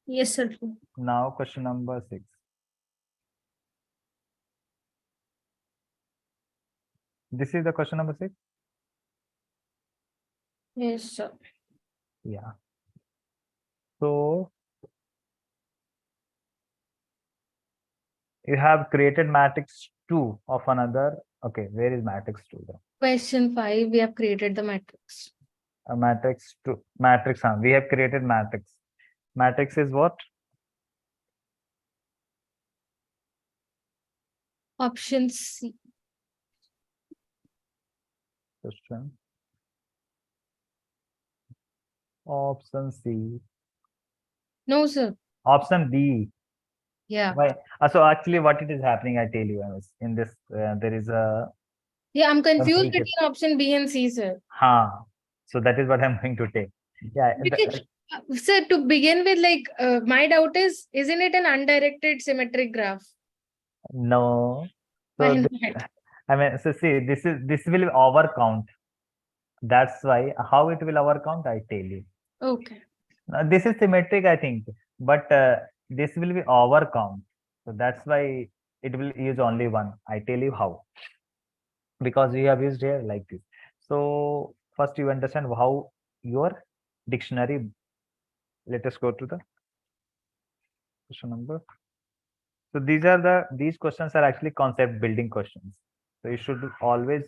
Yes, sir. Now question number 6. This is the question number 6. Yes, sir. Yeah. So you have created matrix 2 of another. Okay, where is matrix 2 then? Question 5, we have created the matrix. A matrix 2. We have created matrix. Matrix is what? Option C. Question. Option C. No, sir. Option B. Yeah. Why? So actually, what it is happening, I tell you, in this there is a Yeah, I'm confused Completed. between option B and C, sir. So that is what I'm going to take. Yeah. Because, sir, to begin with, like, my doubt is, isn't it an undirected symmetric graph? No. Why So not? I mean, so see, this will overcount. That's why how it will overcount, I tell you. Okay. Now, this is symmetric, I think, but this will be overcount. So that's why it will use only one. I tell you how. Because we have used here like this. So first you understand how your dictionary. Let us go to the question number. So these questions are actually concept building questions. So you should always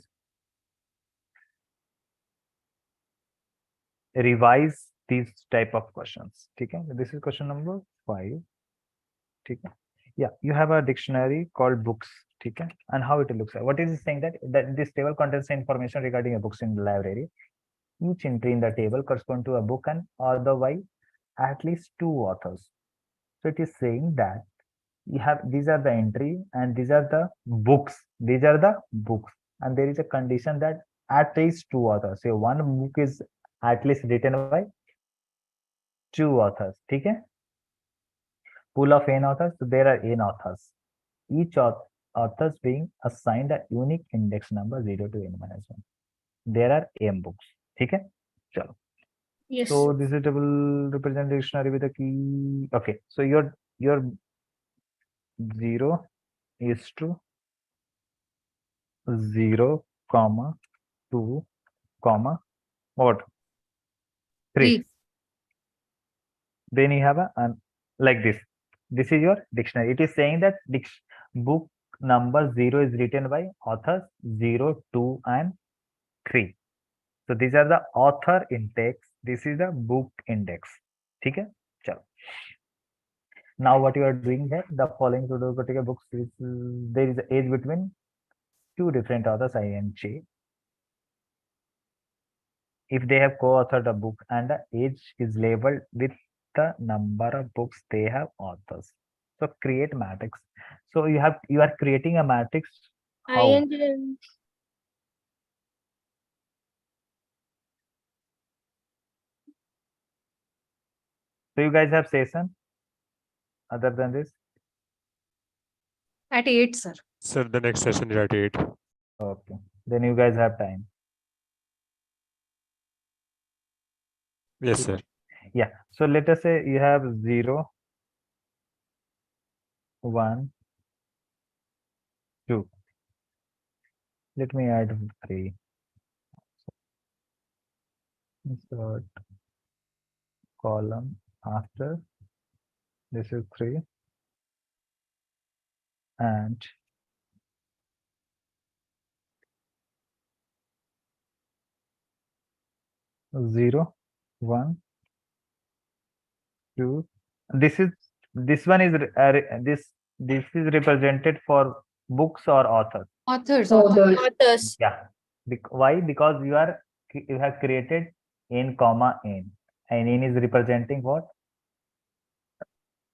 revise these type of questions. Okay, this is question number 5. Okay. Yeah, you have a dictionary called books. Okay, and how it looks like. What is it saying that this table contains information regarding a books in the library. Each entry in the table corresponds to a book and otherwise at least 2 authors. So it is saying that you have, these are the entry and these are the books. These are the books. And there is a condition that at least 2 authors. So one book is at least written by 2 authors. Okay? Pool of n authors. So there are n authors. Each authors being assigned a unique index number 0 to n minus 1. There are m books. Okay? Chalo. Yes. So this is double represent dictionary with a key. Okay. So your 0 is to 0, comma 2, comma what? 3. Then you have a like this. This is your dictionary. It is saying that book number 0 is written by authors 0, 2, and 3. So these are the author index. This is the book index. Okay? Chalo. Now what you are doing here, the following particular books is there is an age between 2 different authors, I and J. If they have co-authored a book and the age is labeled with the number of books they have authors. So create matrix. So you are creating a matrix. How? INJ. So you guys have session other than this? At 8, sir. Sir, the next session is at 8. Okay. Then you guys have time. Yes, sir. Yeah. So let us say you have 0, 1, 2. Let me add 3. Insert column after this is 3 and zero, 1, 2. This one is this is represented for books or authors. Authors. Authors. Yeah. Why? Because you have created n, comma n, and n is representing what?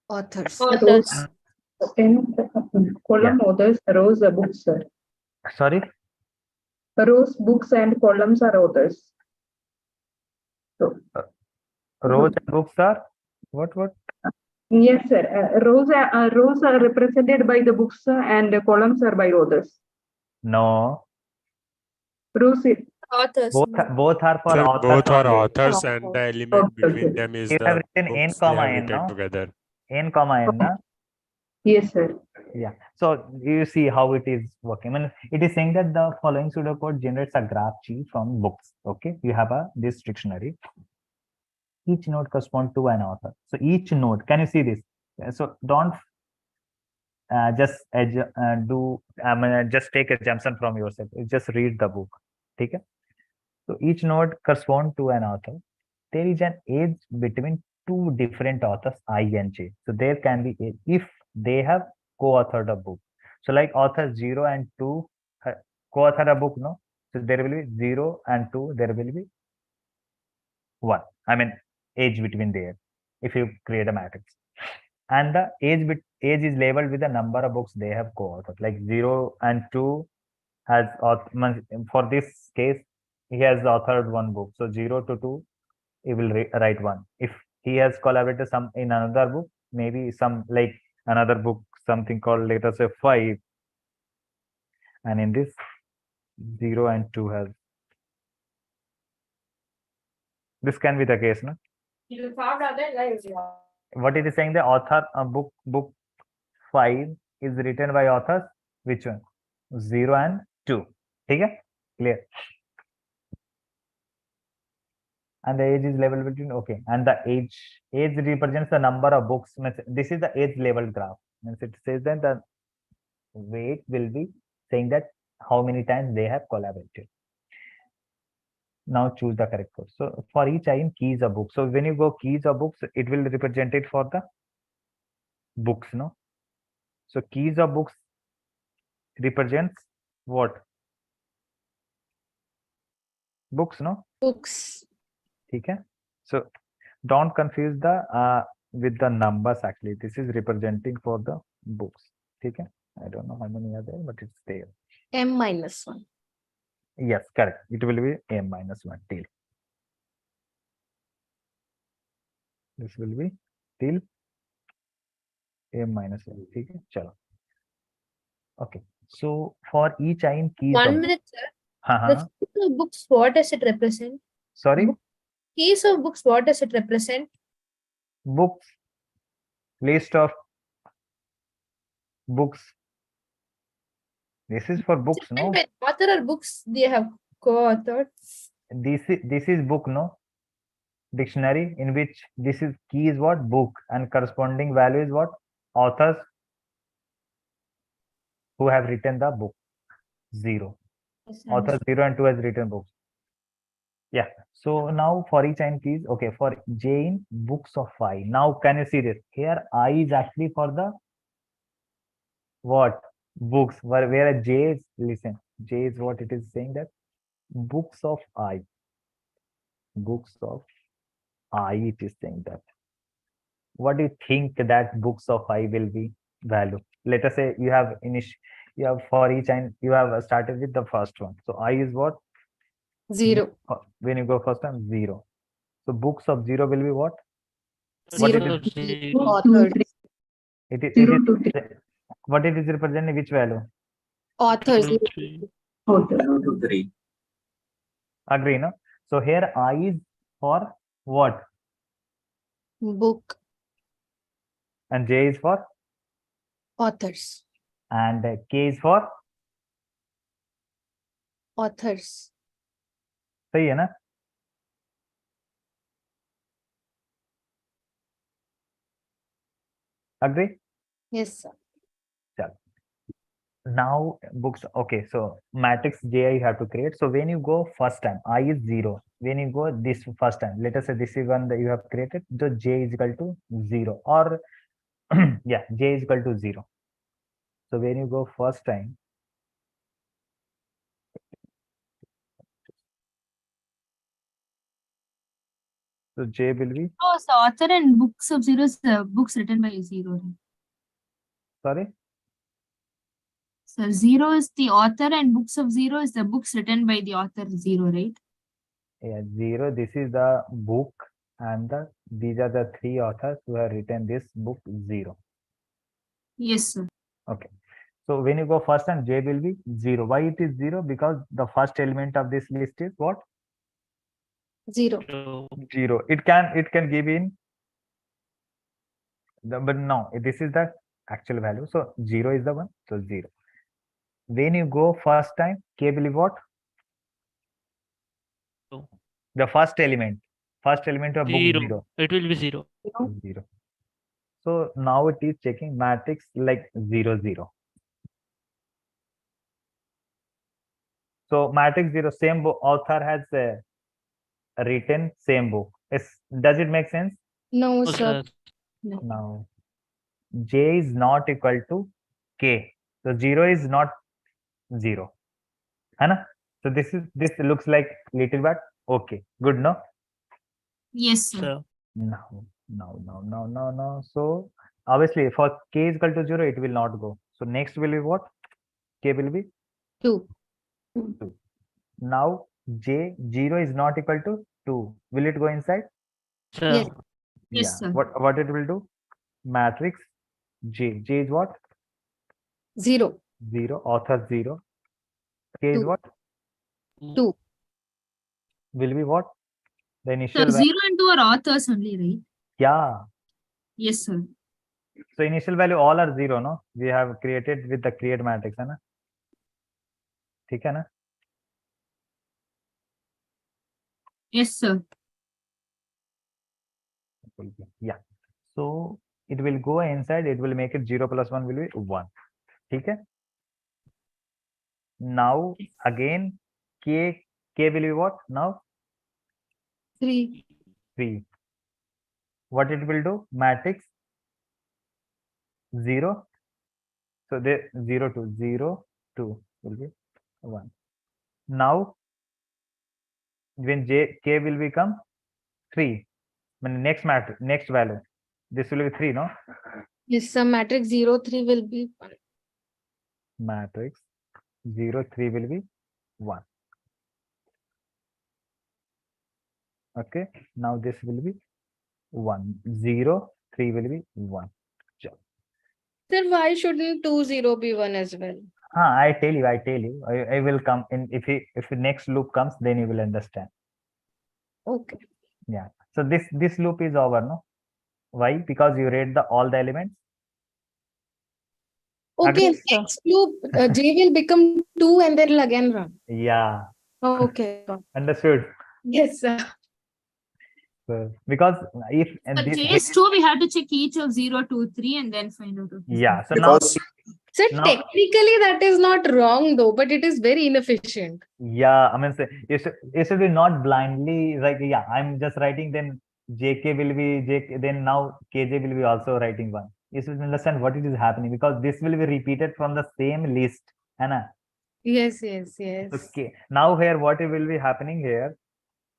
Authors. Authors. In column authors, rows are books, sir. Sorry. Rows, books, and columns are authors. So, Rows and books are what? yes, sir. Rows are represented by the books and the columns are by authors. No. Rows is Authors. Both are for Sir, authors. both are only. authors and the element between them is You have the written n, books they comma have n, written no? together. N, comma n, na? yes, sir. Yeah. So you see how it is working. I mean, it is saying that the following pseudocode generates a graph tree from books. Okay. You have this dictionary. Each node corresponds to an author. So each node, can you see this? So don't just just take assumption from yourself. Just read the book. Okay. So each node corresponds to an author. There is an age between 2 different authors, I and J. So there can be age if they have co-authored a book. So like author 0 and 2 co-authored a book, no? So there will be 0 and 2, there will be 1. I mean age between there if you create a matrix. And the age is labeled with the number of books they have co-authored. Like 0 and 2 has for this case he has authored 1 book. So 0 to 2 he will write 1. If he has collaborated in another book, maybe some like another book, something called, let us say 5, and in this 0 and 2 has, this can be the case, no? What it is saying, the author book 5 is written by authors which one? 0 and 2. Okay, clear? And the age is labeled between, okay, and the age represents the number of books. This is the age labeled graph. Means it says that the weight will be saying that how many times they have collaborated. Now choose the correct code. So for each item, keys of books. So when you go keys of books, it will represent it for the books, no? So keys of books represents what? Books, no? Books. Okay. So don't confuse the with the numbers. Actually, this is representing for the books. Okay, I don't know how many are there, but it's there. M-1. Yes, correct. It will be M-1 till. This will be till M-1. Okay, chalo. Okay, so for each I in keys. 1 minute, sir. The keys of books, what does it represent? Sorry? Keys of books, what does it represent? Books. List of books. This is for books, no? When author or books they have co-authored. This is book, no? Dictionary in which this is key is what? Book, and corresponding value is what? Authors who have written the book. 0. Yes, Author 0 and 2 has written books. Yeah. So now for each I in keys, okay, for J in books of I. Now can you see this? Here I is actually for the what? Books, where J is, listen, J is what it is saying, that books of I. Books of I, it is saying that. What do you think that books of I will be value? Let us say you have for each and you have started with the first one. So I is what? 0. When you go first time, 0. So books of 0 will be what? What it is representing which value? Authors. 2 to 3. Agree, no? So here I is for what? Book. And J is for? Authors. And K is for? Authors. सही है ना? Agree? Yes, sir. Now books, okay, so matrix J you have to create. So when you go first time, I is 0. When you go this first time, let us say this is one that you have created, so J is equal to 0, or yeah, J is equal to 0. So when you go first time, so J will be, Oh, so author and books of 0 is the books written by 0. sorry? So 0 is the author and books of 0 is the books written by the author 0, right? Yeah, 0, this is the book, and these are the 3 authors who have written this book 0. Yes, sir. Okay. So when you go first time, J will be 0. Why it is 0? Because the first element of this list is what? 0. 0. It can give in but no, this is the actual value. So 0 is the one. So 0. When you go first time, K will be what? The first element of book 0. It will be 0. 0. So now it is checking matrix like 0, 0. So matrix 0, same book, author has written same book. Does it make sense? No, No, sir. sir. No. Now J is not equal to K. So 0 is not 0. Hana? So this looks like little bit okay. Good, no? Yes, sir. Sir. No. So obviously for K is equal to 0, it will not go. So next will be what? K will be 2. 2. Now J 0 is not equal to 2. Will it go inside? Sir. Yes. Yes, sir. What it will do? Matrix J. J is what? 0. 0. Author 0. K is 2. what? 2. Will be what? The So initial 0 and 2 are authors only, right? Yeah. Yes, sir. So initial value all are 0, no? We have created with the create matrix, है ना? ठीक है ना? Yes, sir. Yeah. So it will go inside, it will make it 0 plus 1 will be 1. Okay. Now again K will be what now? 3. 3. What it will do? Matrix 0. So the 0 2 0 2 will be 1. Now when K will become 3. next matrix, next value. This will be 3, no? Yes, some matrix 0, 3 will be 1. Matrix 0, 3 will be 1. Okay, now this will be 1, 0, 3 will be 1. Then why shouldn't 2, 0 be 1 as well? I tell you. I will come in if the next loop comes, then you will understand. Okay. Yeah. So this loop is over, no? Why? Because you read all the elements. Okay, Agree? next loop, J will become 2 and then it'll again run. Yeah. Okay. got it. Understood. Yes, sir. So, because if and For this, JS2, we have to check each of 0, 2, 3 and then find out. yeah. So Because So now technically that is not wrong though, but it is very inefficient. yeah, I mean, say, you should be not blindly like, yeah, I'm just writing, then JK will be JK, then now KJ will be also writing 1. You should understand what it is happening, because this will be repeated from the same list. Anna. Yes. Okay. Now here, what will be happening here?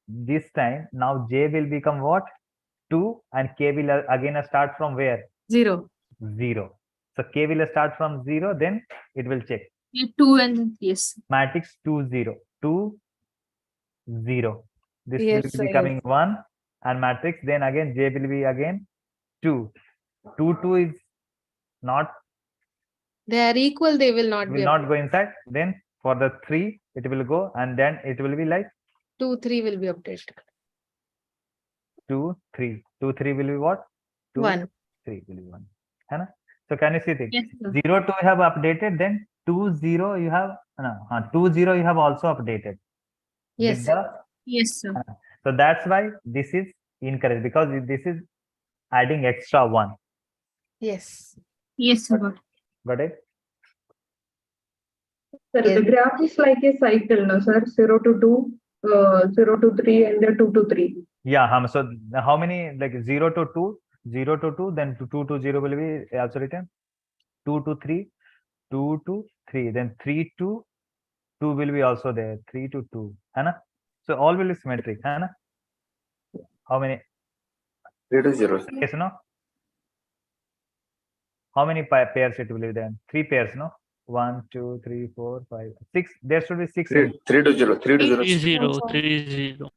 This time, now J will become what? 2, and K will again start from where? 0. 0. So K will start from 0, then it will check. 2 and yes. Matrix 2, 0. 2, 0. This Yes, will sir, be becoming 1, and matrix, then again J will be again 2. 2, 2 is not, They are equal, they will not will be. not go inside. Then for the 3, it will go, and then it will be like 2, 3 will be updated. 2, 3. 2, 3 will be what? 2, 1. 3 will be 1. Hai na? So can you see things? Yes, sir. 0, 2 you have updated, then 2, 0 you have, no, 2, 0 you have also updated. Yes, With sir. the, Yes, sir. so that's why this is incorrect, because this is adding extra 1. Yes. Yes, sir. got it. Got it? Sir, Yes. the graph is like a cycle, no, sir? 0 to 2, 0 to 3, and then 2 to 3. Yeah. So how many, like 0 to 2, 0 to 2, then 2 to 0 will be also written. 2 to 3, 2 to 3, then 3 to 2 will be also there. 3 to 2. Hai na? So all will be symmetric. Hai na? How many? 3 to 0. Yes, no? How many pairs it will be then? 3 pairs, no? 1, 2, 3, 4, 5, 6. There should be 6. 3 to 0. 3 to 0. 3 0 3 0.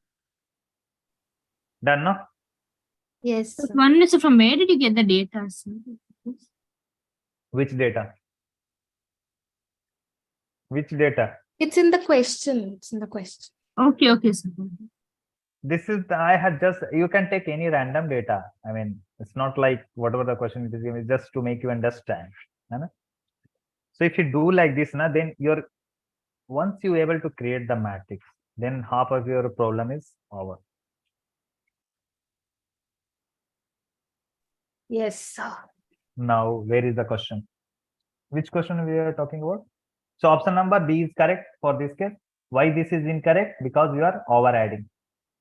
Done, no? Yes. But one is from where did you get the data, sir? Which data? Which data? It's in the question. It's in the question. Okay, sir. This is I had just, you can take any random data. I mean, it's not like whatever the question it is given, it's just to make you understand. Hai na? So if you do like this, na, then once you able to create the matrix, then half of your problem is over. Yes, sir. Now, where is the question? Which question we are talking about? So option number B is correct for this case. Why this is incorrect? Because you are over adding.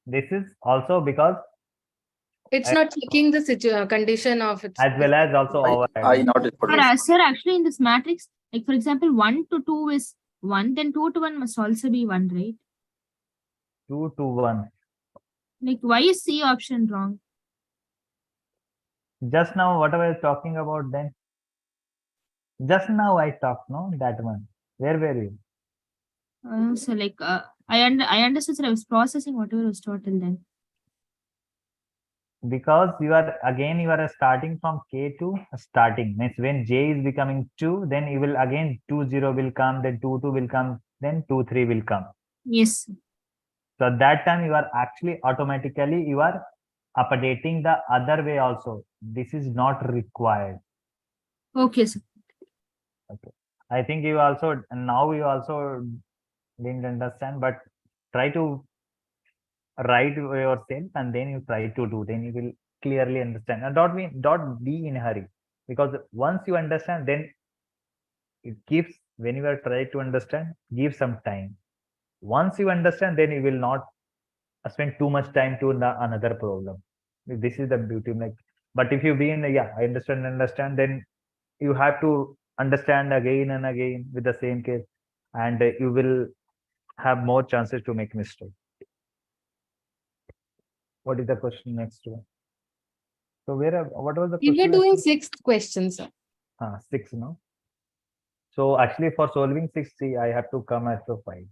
This is also because It's not checking the condition of it. as well as also over adding. Sir, actually in this matrix, like for example, 1 to 2 is 1, then 2 to 1 must also be 1, right? 2 to 1. Like why is C option wrong? Just now, what I was talking about then? Just now I talked, no? That one. Where were you? So like I understood, sir. I was processing whatever was taught till then. Because you are starting from K to starting. Means when J is becoming 2, then you will again 2 0 will come, then 2 2 will come, then 2 3 will come. Yes. So at that time you are actually automatically you are updating the other way also. This is not required. Okay, sir. Okay. I think you also didn't understand, but try to write yourself and then you try to do, then you will clearly understand. And don't be in a hurry, because once you understand, then it gives, when you are trying to understand, give some time. Once you understand, then you will not spend too much time to another problem. This is the beauty. Like, but if you be in I understand, then you have to understand again and again with the same case, and you will have more chances to make mistake. What is the question next one? So what was the We were question? doing sixth question, sir. 6, no? So actually for solving 6C, I have to come as a 5.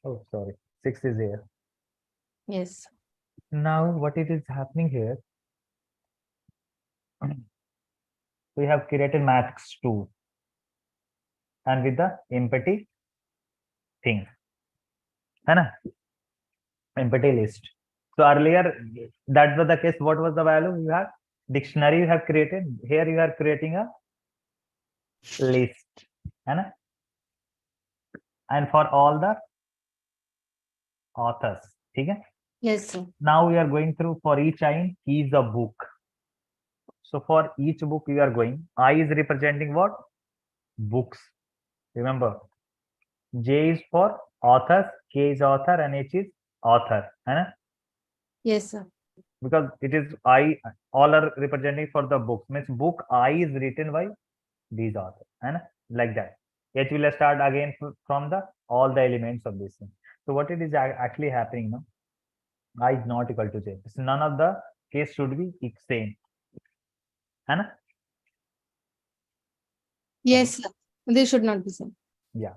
Oh, sorry. 6 is here. Yes. Now what it is happening here? We have created max 2 and with the empty thing. Empty list. So earlier that was the case. What was the value you have? Dictionary you have created. Here you are creating a list. And for all the authors. Okay? Yes, sir. Now we are going through for each line is a book. So for each book we are going, I is representing what? Books. Remember, J is for authors, K is author, and H is author. Yes, sir. Because it is I, all are representing for the books. Means book I is written by these authors. Like that. H will start again from the all the elements of this thing. So what it is actually happening now? I is not equal to J. So none of the case should be same. Yes, sir. They should not be same. Yeah.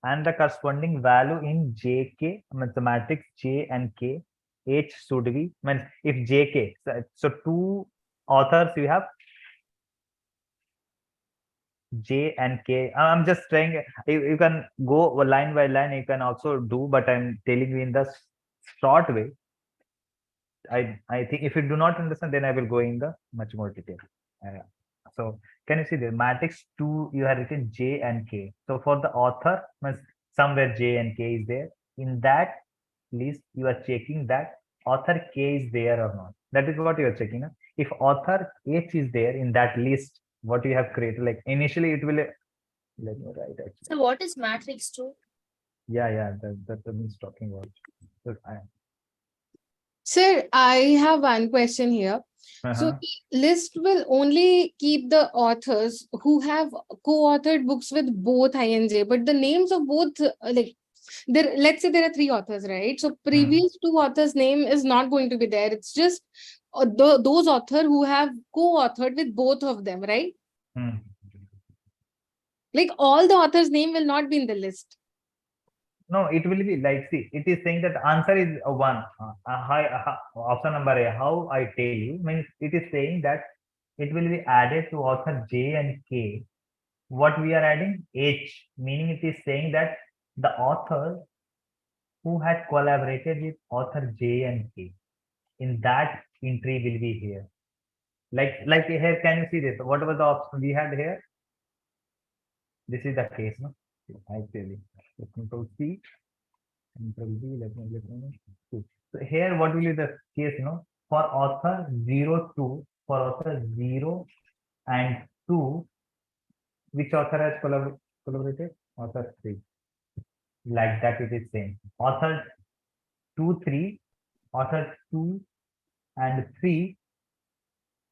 And the corresponding value in JK, mathematics J and K, H should be, means if JK, so two authors you have J and K. I'm just saying you can go line by line, you can also do, but I'm telling you in the short way. I think if you do not understand, then I will go in the much more detail. So can you see the matrix 2 you have written J and K. So for the author, means somewhere J and K is there. In that list, you are checking that author K is there or not. That is what you are checking. If author H is there in that list, what you have created, like initially it will, let me write actually. So what is matrix 2? Yeah, that means talking about. So Sir, I have one question here. So the list will only keep the authors who have co-authored books with both I and J, but the names of both, like there, let's say there are 3 authors, right? So previous 2 authors' name is not going to be there. It's just those authors who have co-authored with both of them, right? Like all the authors' name will not be in the list. No, it will be like, see, it is saying that answer is 1. Option number A, how I tell you, means it is saying that it will be added to author J and K. What we are adding? H, meaning it is saying that the author who had collaborated with author J and K, in that entry will be here. Like here, can you see this? What was the option we had here? This is the case, no? I tell you. Control C, Control V, let me. So here, what will be the case, for author 0, 2, for author 0 and 2, which author has collaborated? Author 3. Like that it is same. Author 2, 3, author 2 and 3,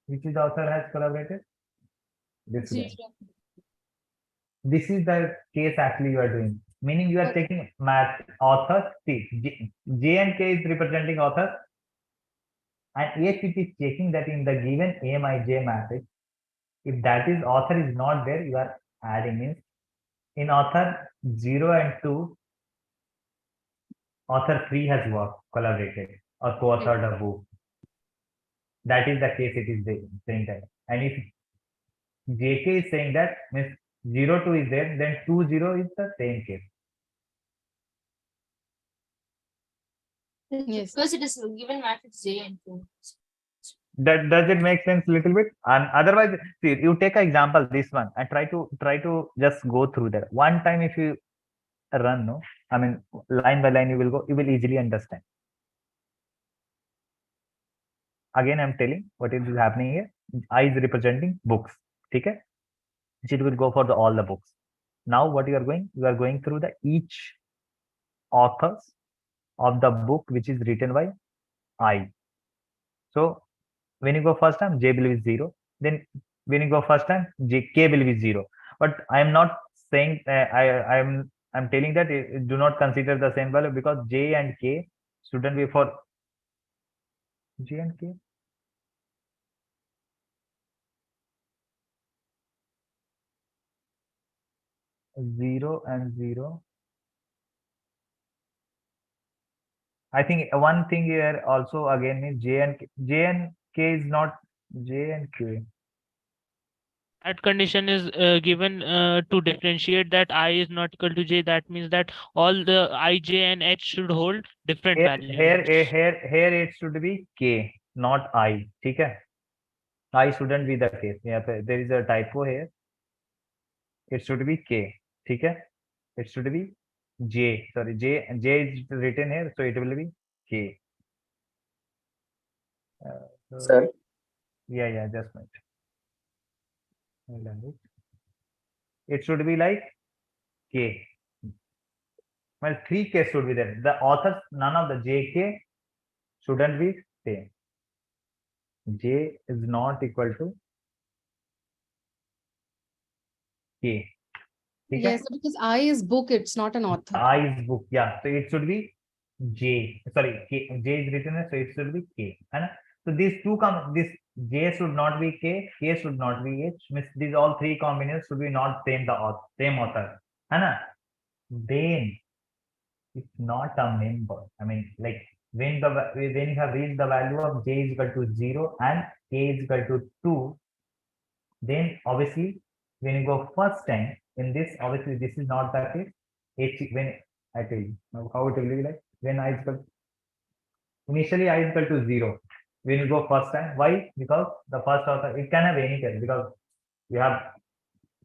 which is the author has collaborated? This guy. This is the case actually you are doing. Meaning you are taking math authors, see, J and K is representing authors, and H it is checking that in the given AMIJ matrix, if that is author is not there, you are adding means in author 0 and 2, author 3 has collaborated or co-authored a book. That is the case it is saying that. And if JK is saying that, means 0, 2 is there, then 2, 0 is the same case. Yes. Because it is given matrix J and 2. Does it make sense a little bit? And otherwise, see, you take an example, this one, and try to just go through that. One time if you run, no, I mean line by line you will easily understand. Again, I'm telling what is happening here. I is representing books. Okay? It will go for all the books. Now what you are going through the each authors of the book which is written by I. So when you go first time, J will be 0. Then when you go first time, K will be 0. But I am not saying I'm telling that do not consider the same value, because J and K shouldn't be for J and K. 0 and 0. I think one thing here also again is J and K is not J and K. That condition is given to differentiate that I is not equal to J. That means that all the I, J, and H should hold different values. Here it should be K, not I. Okay. I shouldn't be the case. Yeah, there is a typo here. It should be K. Okay. It should be J. Sorry, J is written here, so it will be K. Sir. Yeah, just a minute. It should be like K. Well, 3K should be there. The authors, none of the JK shouldn't be same. J is not equal to K. Yes, because I is book, it's not an author. I is book, yeah. So it should be J. Sorry, K. J is written here, so it should be K. And so these two this J should not be K, K should not be H. Means these all three combinations should be not same author. And then it's not a member. I mean, like when you have reached the value of J is equal to 0 and K is equal to 2, then obviously when you go first time in this, obviously this is not the case. H, when I tell you how it will be like when I is equal, initially I is equal to 0. When you go first time, why? Because the first author, it can have any case, because you have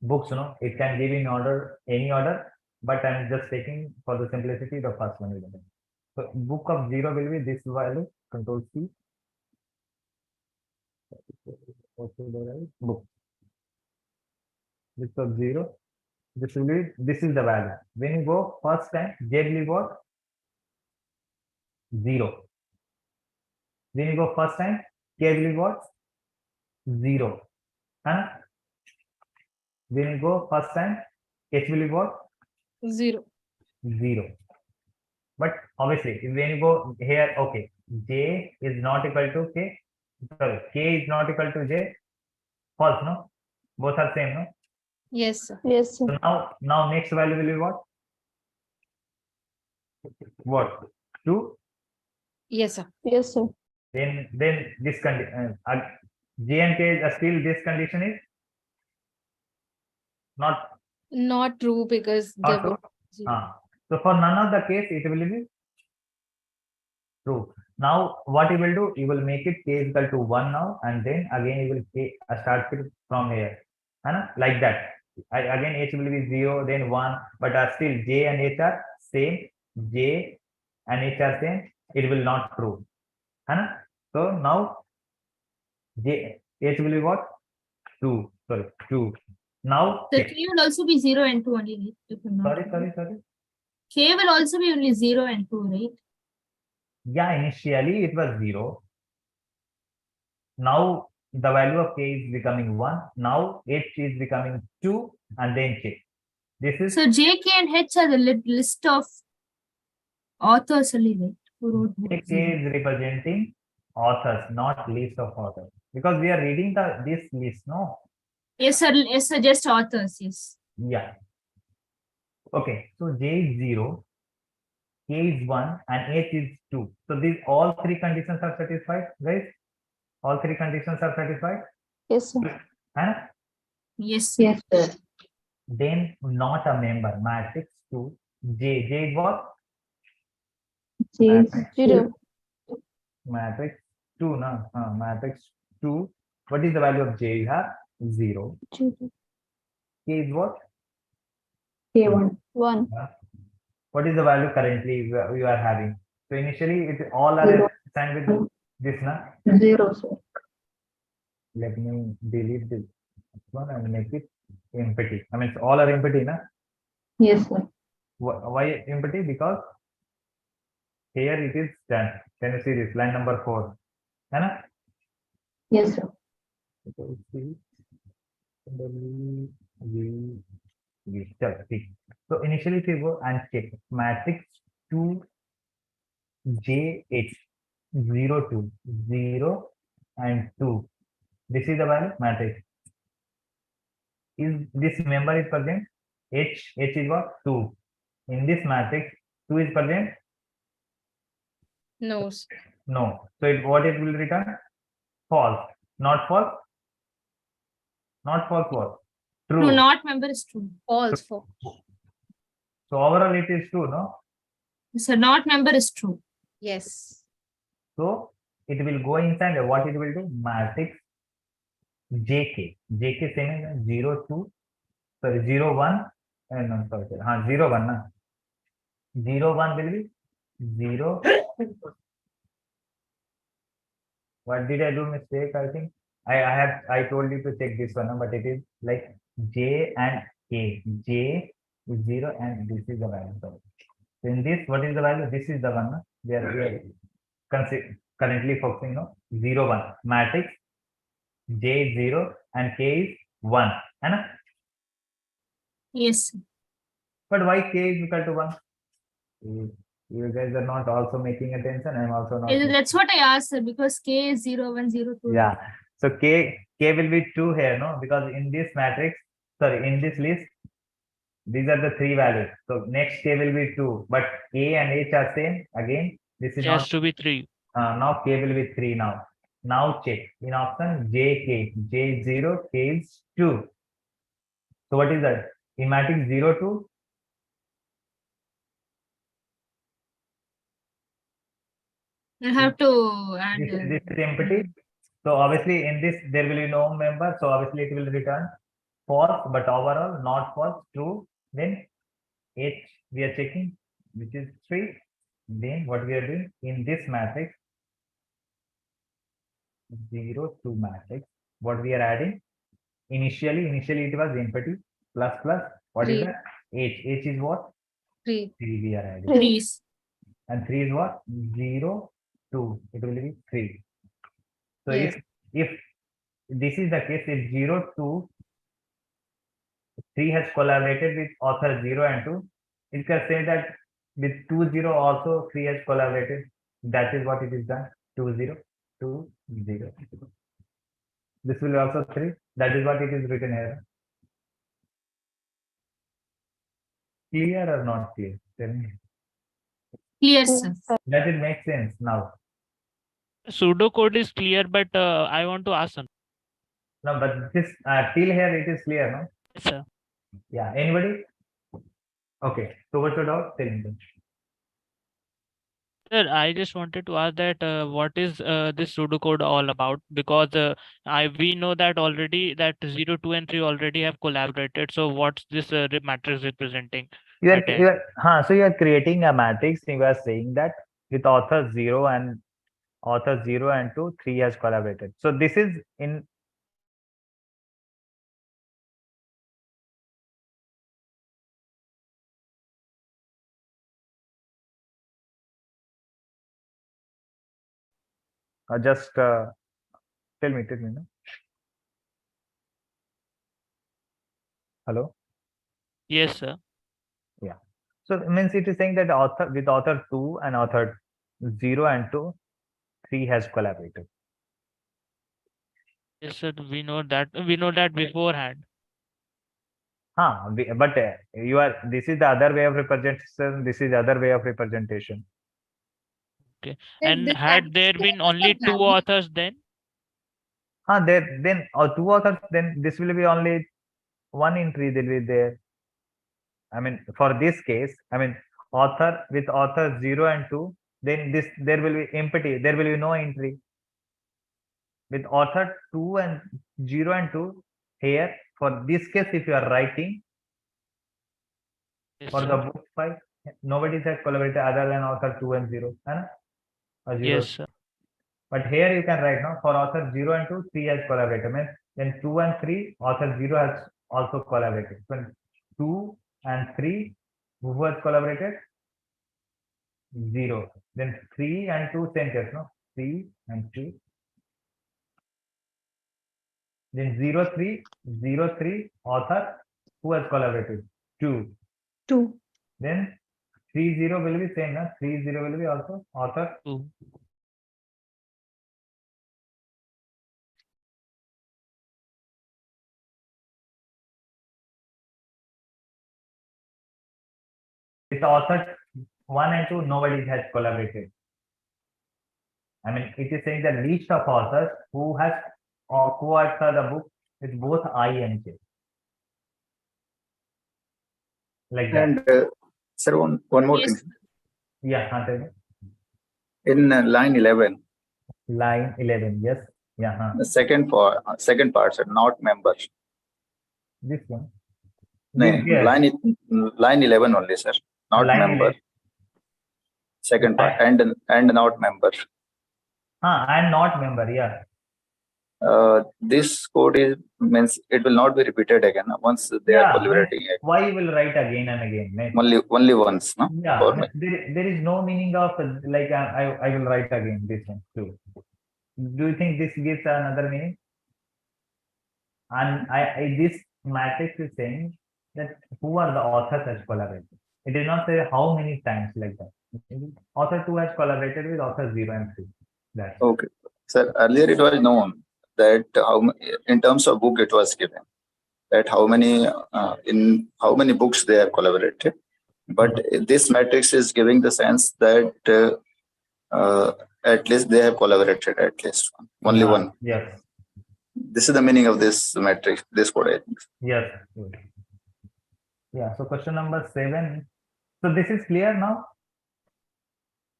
books, it can give in order, any order, but I'm just taking for the simplicity the first one. So book of 0 will be this value, Control C. Book. This of 0. This will be, this is the value. When you go first time, J will be what? 0. When you go first time, K will be what? 0. And when you go first time, H will be what? 0. 0. But obviously, when you go here, okay, J is not equal to K. Sorry, K is not equal to J. False, no? Both are same, no? Yes, sir. Yes, sir. So now next value will be what? What? 2? Yes, sir. Yes, sir. Then this condition, J and K is still this condition is not true because not true. So for none of the case, it will be true. Now what you will do, you will make it K is equal to 1 now, and then again you will start it from here, like that. Again H will be 0, then 1, but still J and H are same. J and H are same. It will not true. So now H will be what? 2. Sorry, 2. Now The K will also be 0 and 2 only. Right? Sorry. K will also be only 0 and 2, right? Yeah, initially it was 0. Now the value of K is becoming 1. Now H is becoming 2, and then K. This is So J, K, and H are the list of authors only, right? Who wrote books. K is representing authors, not list of authors. Because we are reading this list, no? Yes, sir. Yes, sir. Just authors. Yes. Yeah. Okay. So J is 0, K is 1, and H is 2. So these all three conditions are satisfied, right? All three conditions are satisfied. Yes, sir. Yes. Yes, sir. Then not a member. Matrix 2. J is what? J is 0. Matrix 2, no? Matrix 2. What is the value of J? You have 0. K is what? K1. 1. What is the value currently you are having? So initially, it all are assigned with this, na? 0, sir. Let me delete this one and make it empty. I mean, all are empty, na? Yes, sir. Why empty? Because here it is done. Can you see this line number 4? Hai? Yes, sir. So initially, if you go and check matrix 2 JH 0 2 0 and 2. This is the value matrix. Is this member is present? H is what? 2. In this matrix, 2 is present? No. No. So what it will return? False. Not false? Not false what? True. True, not member is true. False. So overall it is true, no? So not member is true. Yes. So it will go inside what it will do? Matrix JK. JK same as 0, 2, sorry, 0, 1, and no, sorry, 0, 1. Na? 0, 1 will be 0. What did I do mistake? I think I told you to check this one, but it is like J and K. J is 0 and this is the value. So in this, what is the value? This is the one. Na? We are currently focusing on 0, 1. Matrix J is 0 and K is 1. Anna? Yes. But why K is equal to 1? You guys are not also making attention. I'm also not. That's what I asked, sir, because K is 0, 1, 0, 2. Yeah. So K will be 2 here, no? Because in this matrix, sorry, in this list, these are the 3 values. So next K will be 2, but K and H are same. Again, this is It has to be 3. Now K will be 3 now. Now check in option JK. J is 0, K is 2. So what is that? In matrix 0, 2. I have to add. This is empty. So obviously in this there will be no member. So obviously it will return false, but overall not false, true. Then H we are checking, which is 3. Then what we are doing in this matrix 0, 2 matrix, what we are adding? Initially it was empty, plus. What is 3. that? H is what? 3. 3 we are adding. 3. And 3 is what? 0, 2. It will be 3. So Yes. if this is the case, if 0, 2, 3 has collaborated with author 0 and 2, it can say that with 2, 0 also 3 has collaborated. That is what it is done. 2, 0, 2, 0. This will be also 3. That is what it is written here. Clear or not clear? Tell me. Clear, sir. That it makes sense now. Pseudocode is clear, but I want to ask something. No, but this till here it is clear, no? Yes, sir. Yeah. Anybody? Okay. So what's your doubt? Tell me. Sir, I just wanted to ask that what is this pseudocode all about? Because we know that already that 0, 2, and 3 already have collaborated. So what's this matrix representing? So you are creating a matrix. You are saying that with author 0 and 2, 3 has collaborated. So this is in just tell me. No? Hello. Yes, sir. Yeah. So it means it is saying that author 2 and author 0 and 2, 3 has collaborated. Yes, sir. We know that beforehand. But this is the other way of representation. This is the other way of representation. Okay. And had there been only 2 authors then? Then 2 authors, then this will be only 1 entry will be there. I mean, for this case, I mean, author with author 0 and 2, then there will be empty. There will be no entry. With author 2 and 0 and 2, here for this case, if you are writing Yes, for sir. the book file, nobody has collaborated other than author 2 and 0. Or 0. Yes, sir. But here you can write now for author 0 and 2, 3 has collaborated. Means then 2 and 3, author 0 has also collaborated. When 2 and 3, who has collaborated? 0. Then 3 and 2, same case, no? 3 and 2. Then 0, 3, author, who has collaborated? 2. 2. Then 3, 0 will be same, no? 3, 0 will be also author 2. with authors 1 and 2, nobody has collaborated. I mean, it is saying the list of authors who has co-authored the book with both I and J. Like that. And sir, one more Yes. thing. Yeah, Hunter. In line 11, Line 11, yes. Yeah. the second part, sir, not member. This one. No, Yes. line 11 only, sir. Not Line member. 11. Second part, and not member. And not member, yeah. This code means it will not be repeated again once they are collaborating. Why you will write again and again? Mate? Only once, no? Yeah, For me. there is no meaning of like I will write again this one too. Do you think this gives another meaning? And this matrix is saying that who are the authors has collaborated. It did not say how many times like that. Author 2 has collaborated with author 0 and 3. That's Okay. Sir, earlier it was known that in terms of book it was given that how many books they have collaborated, but this matrix is giving the sense that at least they have collaborated at least only one. Yes. This is the meaning of this matrix, this code, I think. Yes. Good. Yeah. So question number 7. So this is clear now.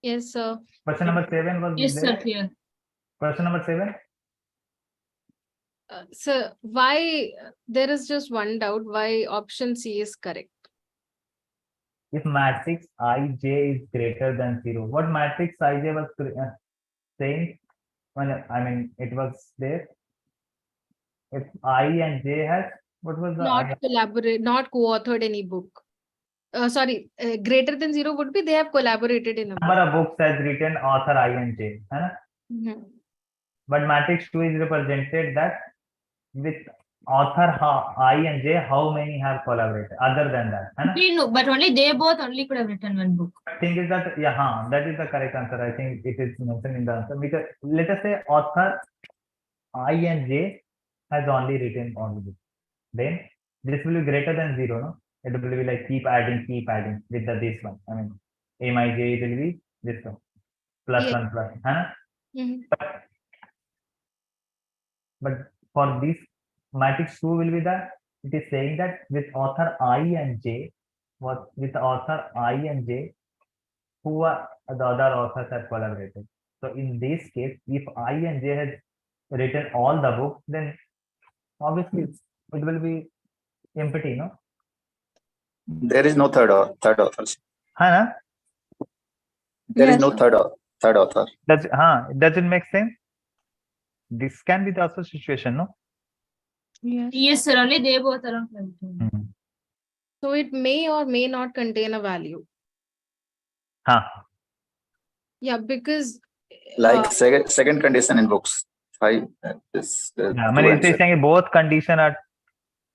Yes, sir. Question number 7 was Yes, there. sir, clear. Question number 7. So why there is just one doubt why option C is correct. If matrix Ij is greater than 0, what matrix Ij was saying? When I mean it was there. If I and J has, what was the Not collaborate, not co-authored any book. Greater than 0 would be they have collaborated in a book. number of books has written author I and J, है ना? Mhm. But matrix 2 is represented that with author I and J, how many have collaborated other than that, है ना? No, but only they both only could have written one book. Thing is that that is the correct answer. I think it is mentioned in the answer because let us say author I and J has only written on the book. Then this will be greater than 0, no? It will be like keep adding with this one. I mean, Mij will be this one plus 1 plus, है ना? But for this matrix 2 will be that it is saying that with author I and J, with author I and J, who are the other authors have collaborated. So in this case, if I and J has written all the books, then obviously it will be empty, no? There is no third author. Huh? There is no third author. Does it make sense? This can be the also situation, no? Yes, sir. Only they both are on. So it may or may not contain a value. Yeah, because Like second condition in books. I mean, it is saying both condition are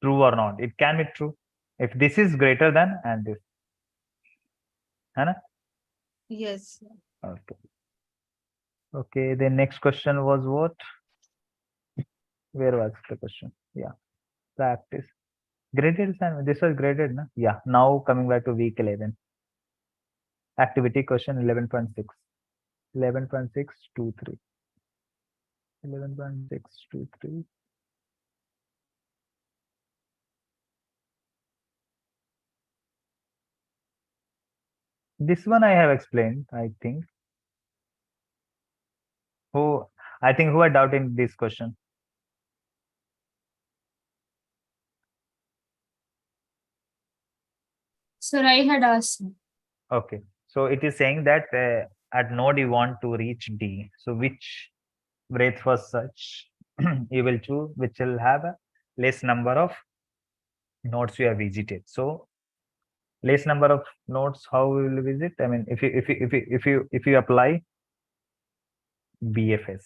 true or not. It can be true if this is greater than and this. Hana? Yes. Okay. Okay. The next question was what? Where was the question? Yeah. Practice. Graded assignment. This was graded, na? Yeah. Now coming back to week 11. Activity question 11.6. 11.623. 11.623. This one I have explained, I think. Who are doubting this question? Sir, I had asked. Okay. So it is saying that at node you want to reach D. So which breadth first search you will choose, which will have a less number of nodes you have visited. So less number of nodes, how we will visit? I mean, if you apply BFS,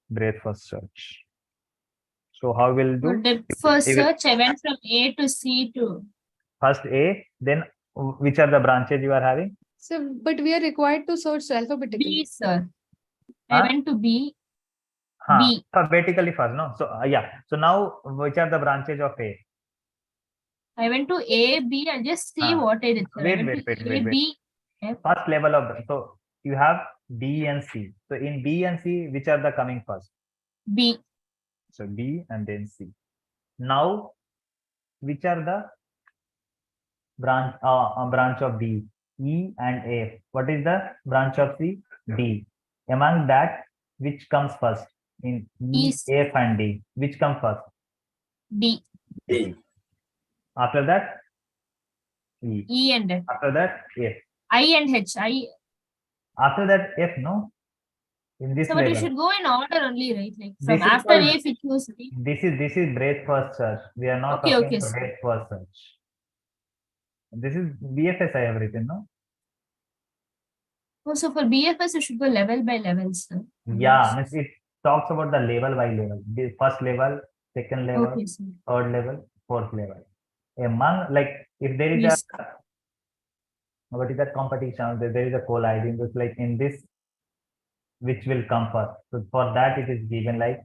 breadth first search. So how will do? For depth first search, I went from A to C to. First A, then which are the branches you are having? So, but we are required to search alphabetically. B, sir. I went to B. B. Alphabetically first, no? So yeah. So now which are the branches of A? I went to A, B. I'll just see what I did. Sir. I Wait, went wait, to wait, A, wait, wait. B, F. First level of so you have B and C. So in B and C, which are the coming first? B. So B and then C. Now, which are the branch of B? E and F. What is the branch of C? D. Among that, which comes first? In E, East. F and D. Which comes first? D. D. After that, E. E and F. After that, F. I and H. I. After that, F, no? In this So, but we level. should go in order only, right? Like This from is after called- A, if we choose D. This is breadth first search. We are not Okay, talking okay, about sir. breadth first search. This is BFS I have written, no? Oh, so for BFS, we should go level by level, sir. Yeah, means it talks about the level by level. The first level, second level, Okay, sir. third level, fourth level. Among like if there is Yes. a what is that competition? There is a colliding. It's like in this, which will come first. So for that, it is given like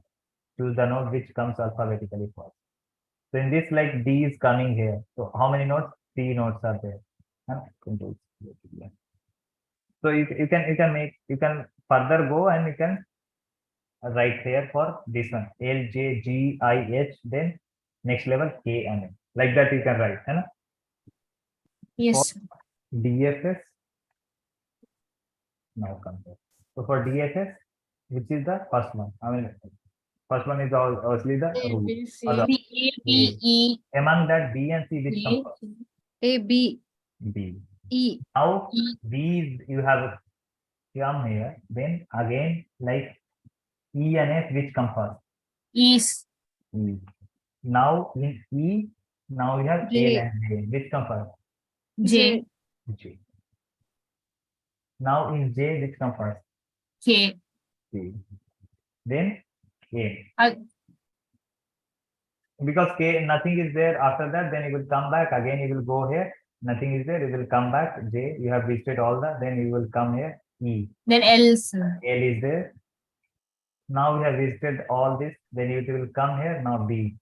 choose the node which comes alphabetically first. So in this, like D is coming here. So how many nodes? 3 nodes are there. Huh? So you can further go and you can write here for this one L J G I H, then next level K and M. Like that you can write. Huh? Yes. For DFS now come here. So for DFS, which is the first one? I mean, first one is obviously the A, rule. B, C. Other- B, A, B, E. Among that, B and C, which A, come first? A, B, B. E. Now E. these you have come here, then again like E and F, which come first? East. E. Now in E, now we have J. L and J, which come first? J. J. Now in J, which come first? K. K. Then K. Uh, Because K, nothing is there after that, then you will come back again, you will go here, nothing is there, you will come back, J, you have visited all that, then you will come here, E. Then L, sir. L is there. Now we have visited all this, then it will come here, now B.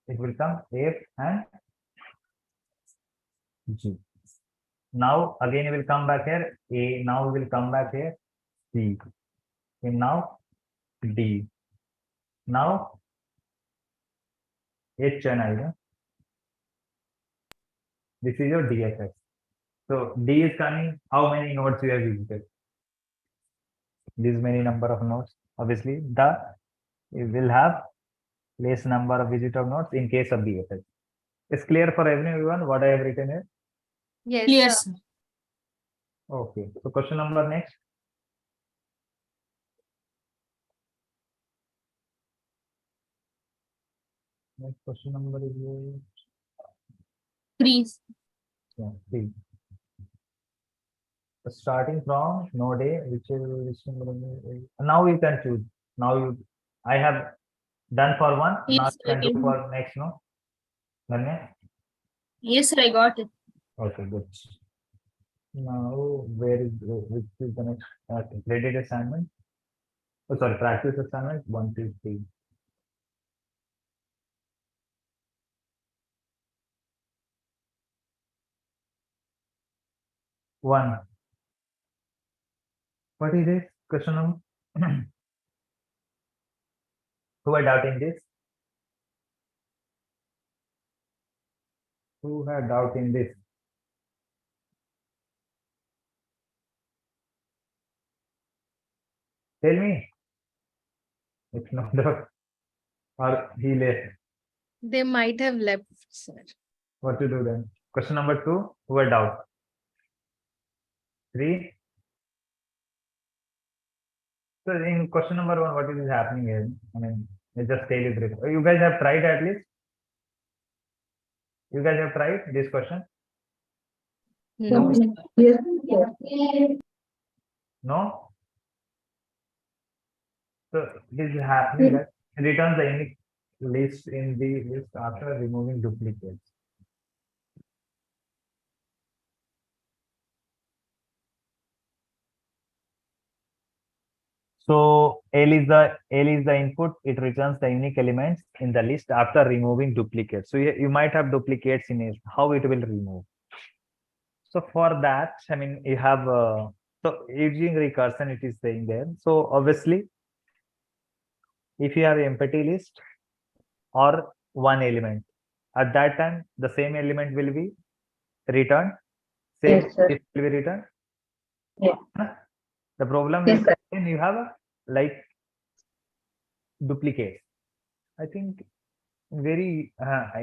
It will come F and G. Now again you will come back here, A, now we will come back here, C. And now D. Now H and I. This is your DFS. So D is coming, how many nodes you have visited? This many number of nodes. Obviously, you will have less number of visit of nodes in case of DFS. It's clear for everyone what I have written here? Yes, Clear, sir. sir. Okay. So question number next. Next question number is 3. yeah, 3. So starting from node A, which number is now you can choose. Now I have done for one. Now Yes, you can do sir. for next, no? Danya? Yes, sir, I got it. Okay, good. Now, which is the next graded assignment? Oh, sorry, practice assignment 1, 2, 3. One. What is this? Question number? Who had doubt in this? Who had doubt in this? Tell me. It's not doubt. Or he left. They might have left, sir. What to do then? Question number 2. Who had doubt? 3. So in question number 1, what is happening here? I mean, let's just tell you brief. You guys have tried at least? You guys have tried this question? No. Yes. No? So this is happening that it returns the unique list in the list after removing duplicates. So L is the input. It returns the unique elements in the list after removing duplicates. So you might have duplicates in it. How it will remove? So for that, I mean, you have so using recursion, it is saying there. So obviously, if you have empty list or one element, at that time the same element will be returned. Same Yes, sir. list will be returned. Yeah. The problem Yes, is sir. then you have a like duplicate. I think very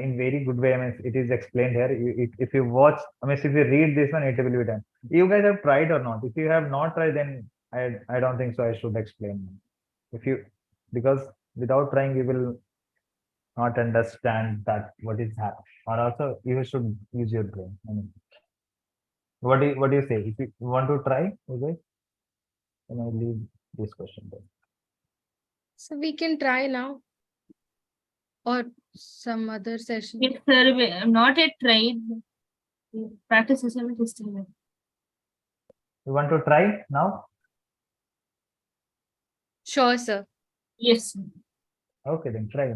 in very good way. I mean, it is explained here. If you watch, I mean, if you read this one, it will be done. You guys have tried or not? If you have not tried, then I don't think so. I should explain. If you, because without trying, you will not understand that what is happening. Or also, you should use your brain. I mean, what do you say? If you want to try, okay, then I leave this question there. So we can try now. Or some other session. Yes, sir. We have not yet tried. Practice assignment is still there. You want to try now? Sure, sir. Yes. Okay, then try.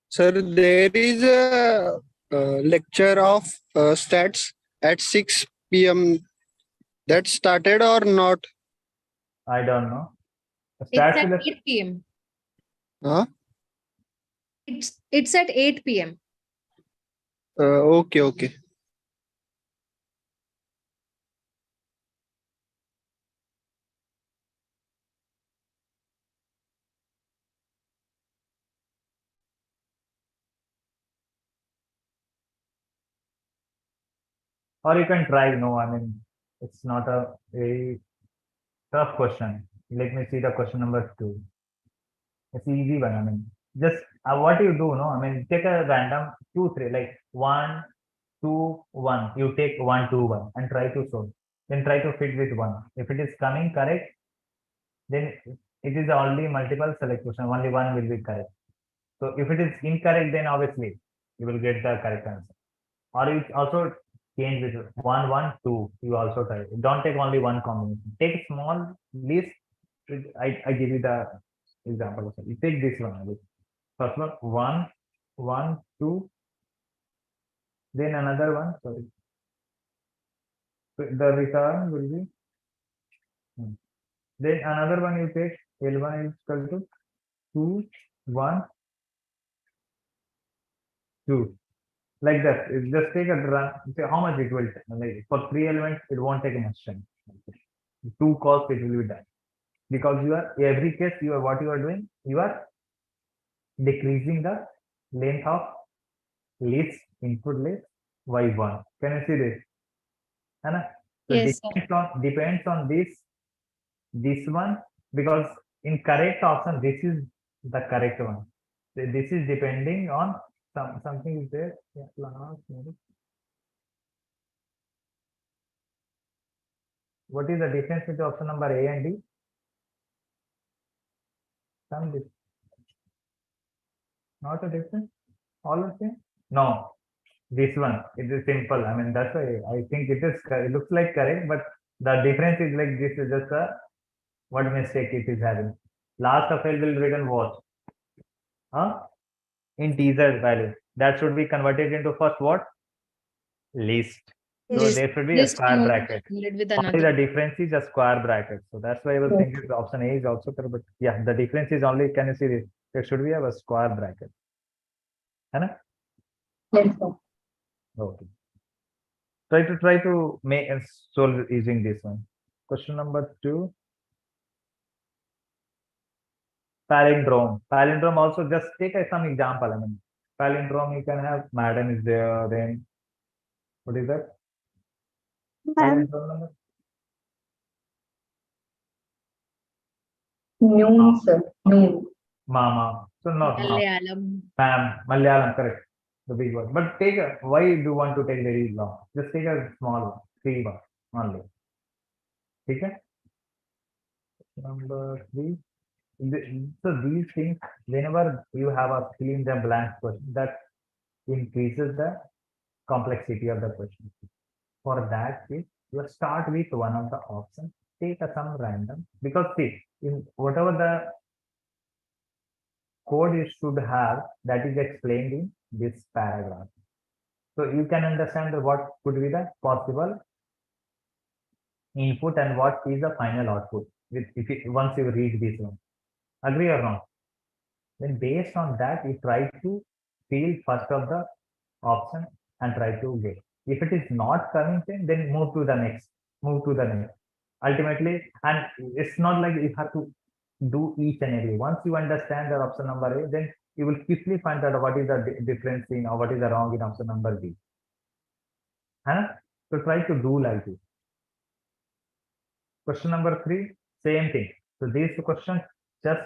Sir, there is a lecture of stats at 6 p.m. That started or not? I don't know. It's at 8 p.m. Huh? It's at 8 p.m. Okay, okay. Or you can try. No, I mean, it's not a very tough question. Let me see the question number 2. It's easy one. I mean, just what you do, no? I mean, take a random 2, 3, like 1, 2, 1. You take 1, 2, 1 and try to solve. Then try to fit with 1. If it is coming correct, then it is only multiple select question. Only one will be correct. So if it is incorrect, then obviously you will get the correct answer. Or you also change with 1, 1, 2. You also try. Don't take only one combination. Take small list. I give you the example. You take this one. First one, 1, 1, 2. Then another one. Sorry. So the return will be. Then another one you take. L1 is equal to 2, 1, 2. Like that. Just take a run. Say how much it will take. Like for 3 elements, it won't take much time. 2 calls, it will be done. Because you are every case, you are what you are doing, you are decreasing the length of list, input list by 1. Can you see this? Anna? So Yes, depends on this one, because in correct option, this is the correct one. So this is depending on something is there. Yeah, last minute. What is the difference between option number A and D? Not a difference? All the same? No. This one, it is simple. I mean, that's why I think it looks like correct, but the difference is like this is just a what mistake it is having. Last of L will written what? Integer value. That should be converted into first what? List. So there should be a square bracket. With Only the difference is a square bracket. So that's why I was thinking the option A is also correct. But yeah, the difference is only, can you see this? There should be a square bracket. Anna? Yes, sir. Okay. Try to make and solve using this one. Question number 2. Palindrome. Palindrome also, just take some example. I mean, palindrome you can have Madden is there. Then what is that? Palindrome number? Noon, sir. Noon. Mama. So not Malayalam. Ma'am. Malayalam, correct. The big one. But take a, why do you want to take very long? Just take a small one, 3 one only. Okay? Number 3. So these things, whenever you have a fill in the blank question, that increases the complexity of the question. For that, you start with one of the options, take some random, because see, in whatever the code you should have, that is explained in this paragraph. So you can understand what could be the possible input and what is the final output once you read this one. Agree or not? Then based on that, you try to fill first of the option and try to get. If it is not coming, then move to the next. Ultimately, and it's not like you have to do each and every. Once you understand the option number A, then you will quickly find out what is the difference in or what is the wrong in option number B. So try to do like this. Question number 3, same thing. So these two questions, just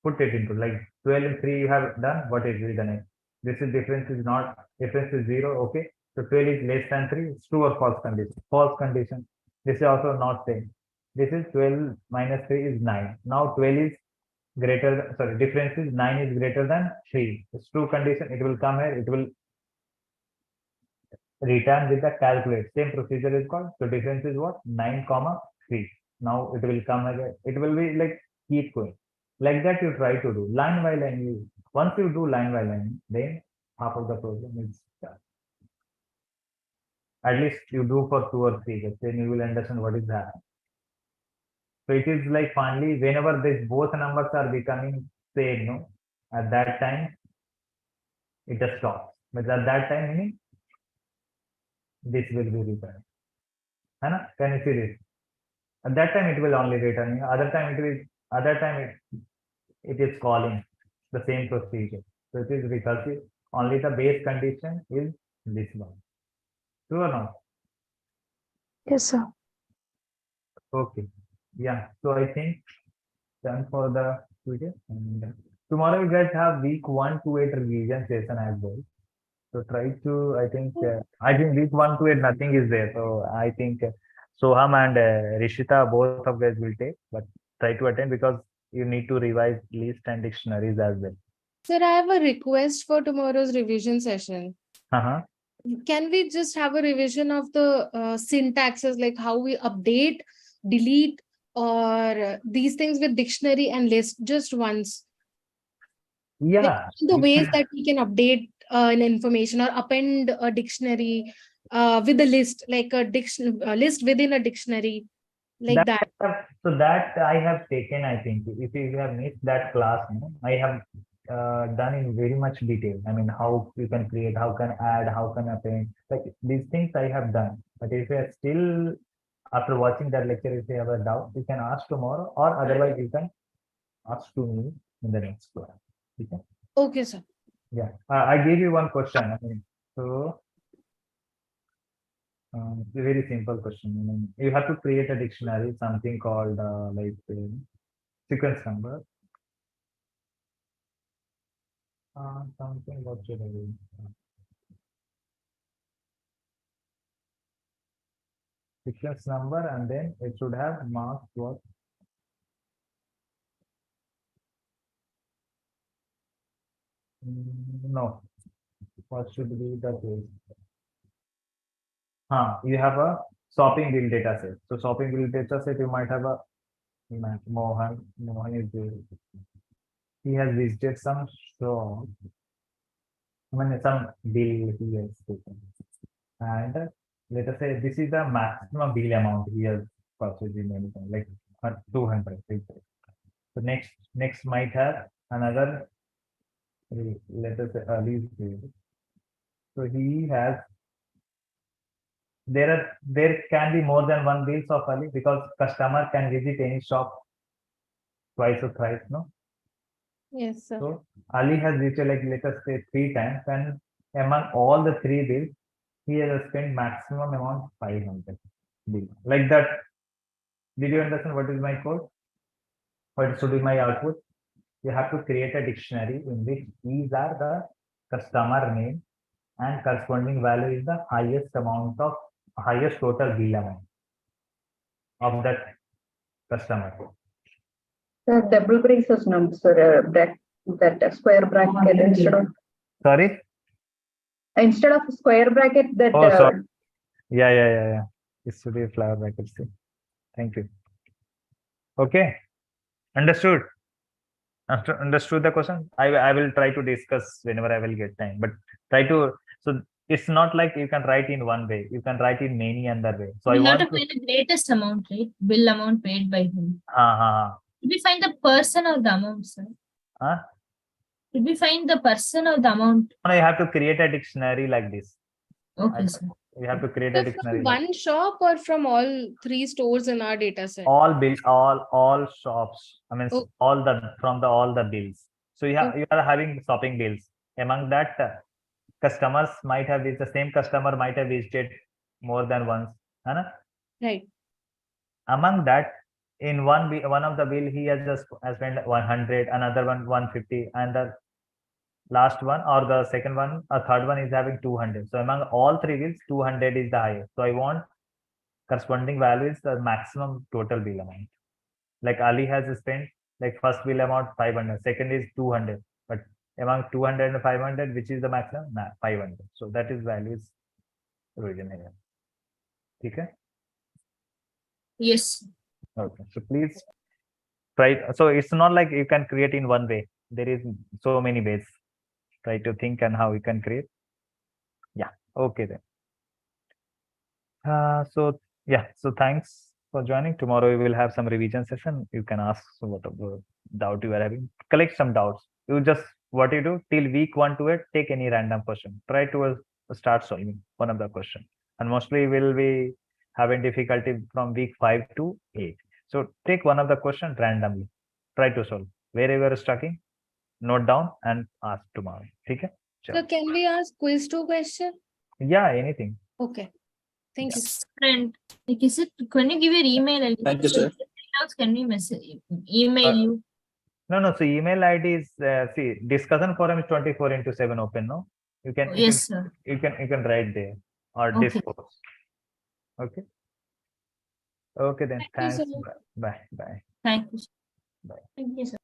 put it into like 12 and 3 you have done. What is the next? This is difference is 0. Okay. So 12 is less than 3. It's true or false condition. False condition. This is also not same. This is 12 minus 3 is 9. Now 12 is greater. Sorry, difference is 9 is greater than 3. It's true condition. It will come here. It will return with the calculate. Same procedure is called. So difference is what? 9, 3. Now it will come again. It will be like keep going. Like that you try to do line by line. Once you do line by line, then half of the problem is done. At least you do for 2 or 3, then you will understand what is happening. So it is like finally, whenever both numbers are becoming same, no, at that time it just stops. But at that time, meaning this will be returned. Can you see this? At that time it will only return. Other time it is calling the same procedure. So it is recursive. Only the base condition is this one. True or not? Yes, sir. Okay. Yeah. So I think done for the video. And tomorrow you guys have week 1 to 8 revision session as well. So try to, I think week 1 to 8 nothing is there. So I think Soham and Rishita, both of guys will take, but try to attend because you need to revise list and dictionaries as well. Sir, I have a request for tomorrow's revision session. Can we just have a revision of the syntaxes, like how we update, delete, or these things with dictionary and list just once? Yeah. Like the ways that we can update an information or append a dictionary with a list, like a list within a dictionary, like that. So that I have taken, I think. If you have missed that class, I have done in very much detail. I mean, how you can create, how can add, how can append, like these things I have done. But if you are still, after watching that lecture, if you have a doubt, you can ask tomorrow, or otherwise you can ask to me in the next class. Okay? Okay, sir. Yeah, I gave you one question. I mean, so it's a very simple question. I mean, you have to create a dictionary, something called sequence number. Something what should I do? Sequence number, and then it should have marks what? No. What should be the case? You have a shopping bill data set. So shopping bill data set, you might have a Mohan is there. He has visited some shop. I mean, some bill he has taken. And let us say this is the maximum bill amount he has purchased in anything, like 200. So next might have another, let us say early bill. So he has, there can be more than one bills of Ali because customer can visit any shop twice or thrice, no? Yes, sir. So Ali has visited, like let us say 3 times, and among all the 3 bills, he has spent maximum amount 500 bills. Like that. Did you understand what is my code? What should be my output? You have to create a dictionary in which these are the customer name and corresponding value is the highest total bill amount of that customer. The double braces number, sir, that square bracket instead of. Sorry? instead of square bracket that Oh, sorry. Yeah. It should be flower brackets. Thank you. Okay. Understood. Understood the question. I will try to discuss whenever I will get time, but try to, so it's not like you can write in one way, you can write in many other way. So I We have want to find the greatest amount, right? Bill amount paid by whom. Did we find the person or the amount, sir? Did we find the person or the amount? I have to create a dictionary like this. Okay, sir. We have to create a So dictionary. from like one shop or from all three stores in our data set? all bills, all shops. I mean, Oh. all the bills. So you are having shopping bills. Among that, customers might have the same customer might have visited more than once. Right. Among that, in one of the bill he has just spent 100, another one 150, and the last one or the second one, a third one is having 200. So among all three bills, 200 is the highest. So I want corresponding value is the maximum total bill amount. Like Ali has spent like first bill amount 500, second is 200, but among 200 and 500, which is the maximum? 500. So that is values originated. Okay. Yes. Okay. So please try. So it's not like you can create in one way. There is so many ways. Try to think and how you can create. Yeah. Okay then. So yeah. So thanks for joining. Tomorrow we will have some revision session. You can ask whatever doubt you are having. Collect some doubts. You just what you do till week 1 to 8. Take any random question. Try to start solving one of the question. And mostly will be having difficulty from week 5 to 8. So take one of the question randomly. Try to solve. Wherever you are stuck in, note down and ask tomorrow. Okay? So can we ask quiz 2 question? Yeah, anything. Okay. Thank you. Friend, like, is it? Can you give your email? And Thank you, sir. Can we email you? No. So email ID is see discussion forum is 24/7 open. No, you can. Yes, sir. You can write there or Okay. discourse. Okay. Okay then. Thank you, Thanks. sir. Bye. Thank you. Bye. Thank you, sir.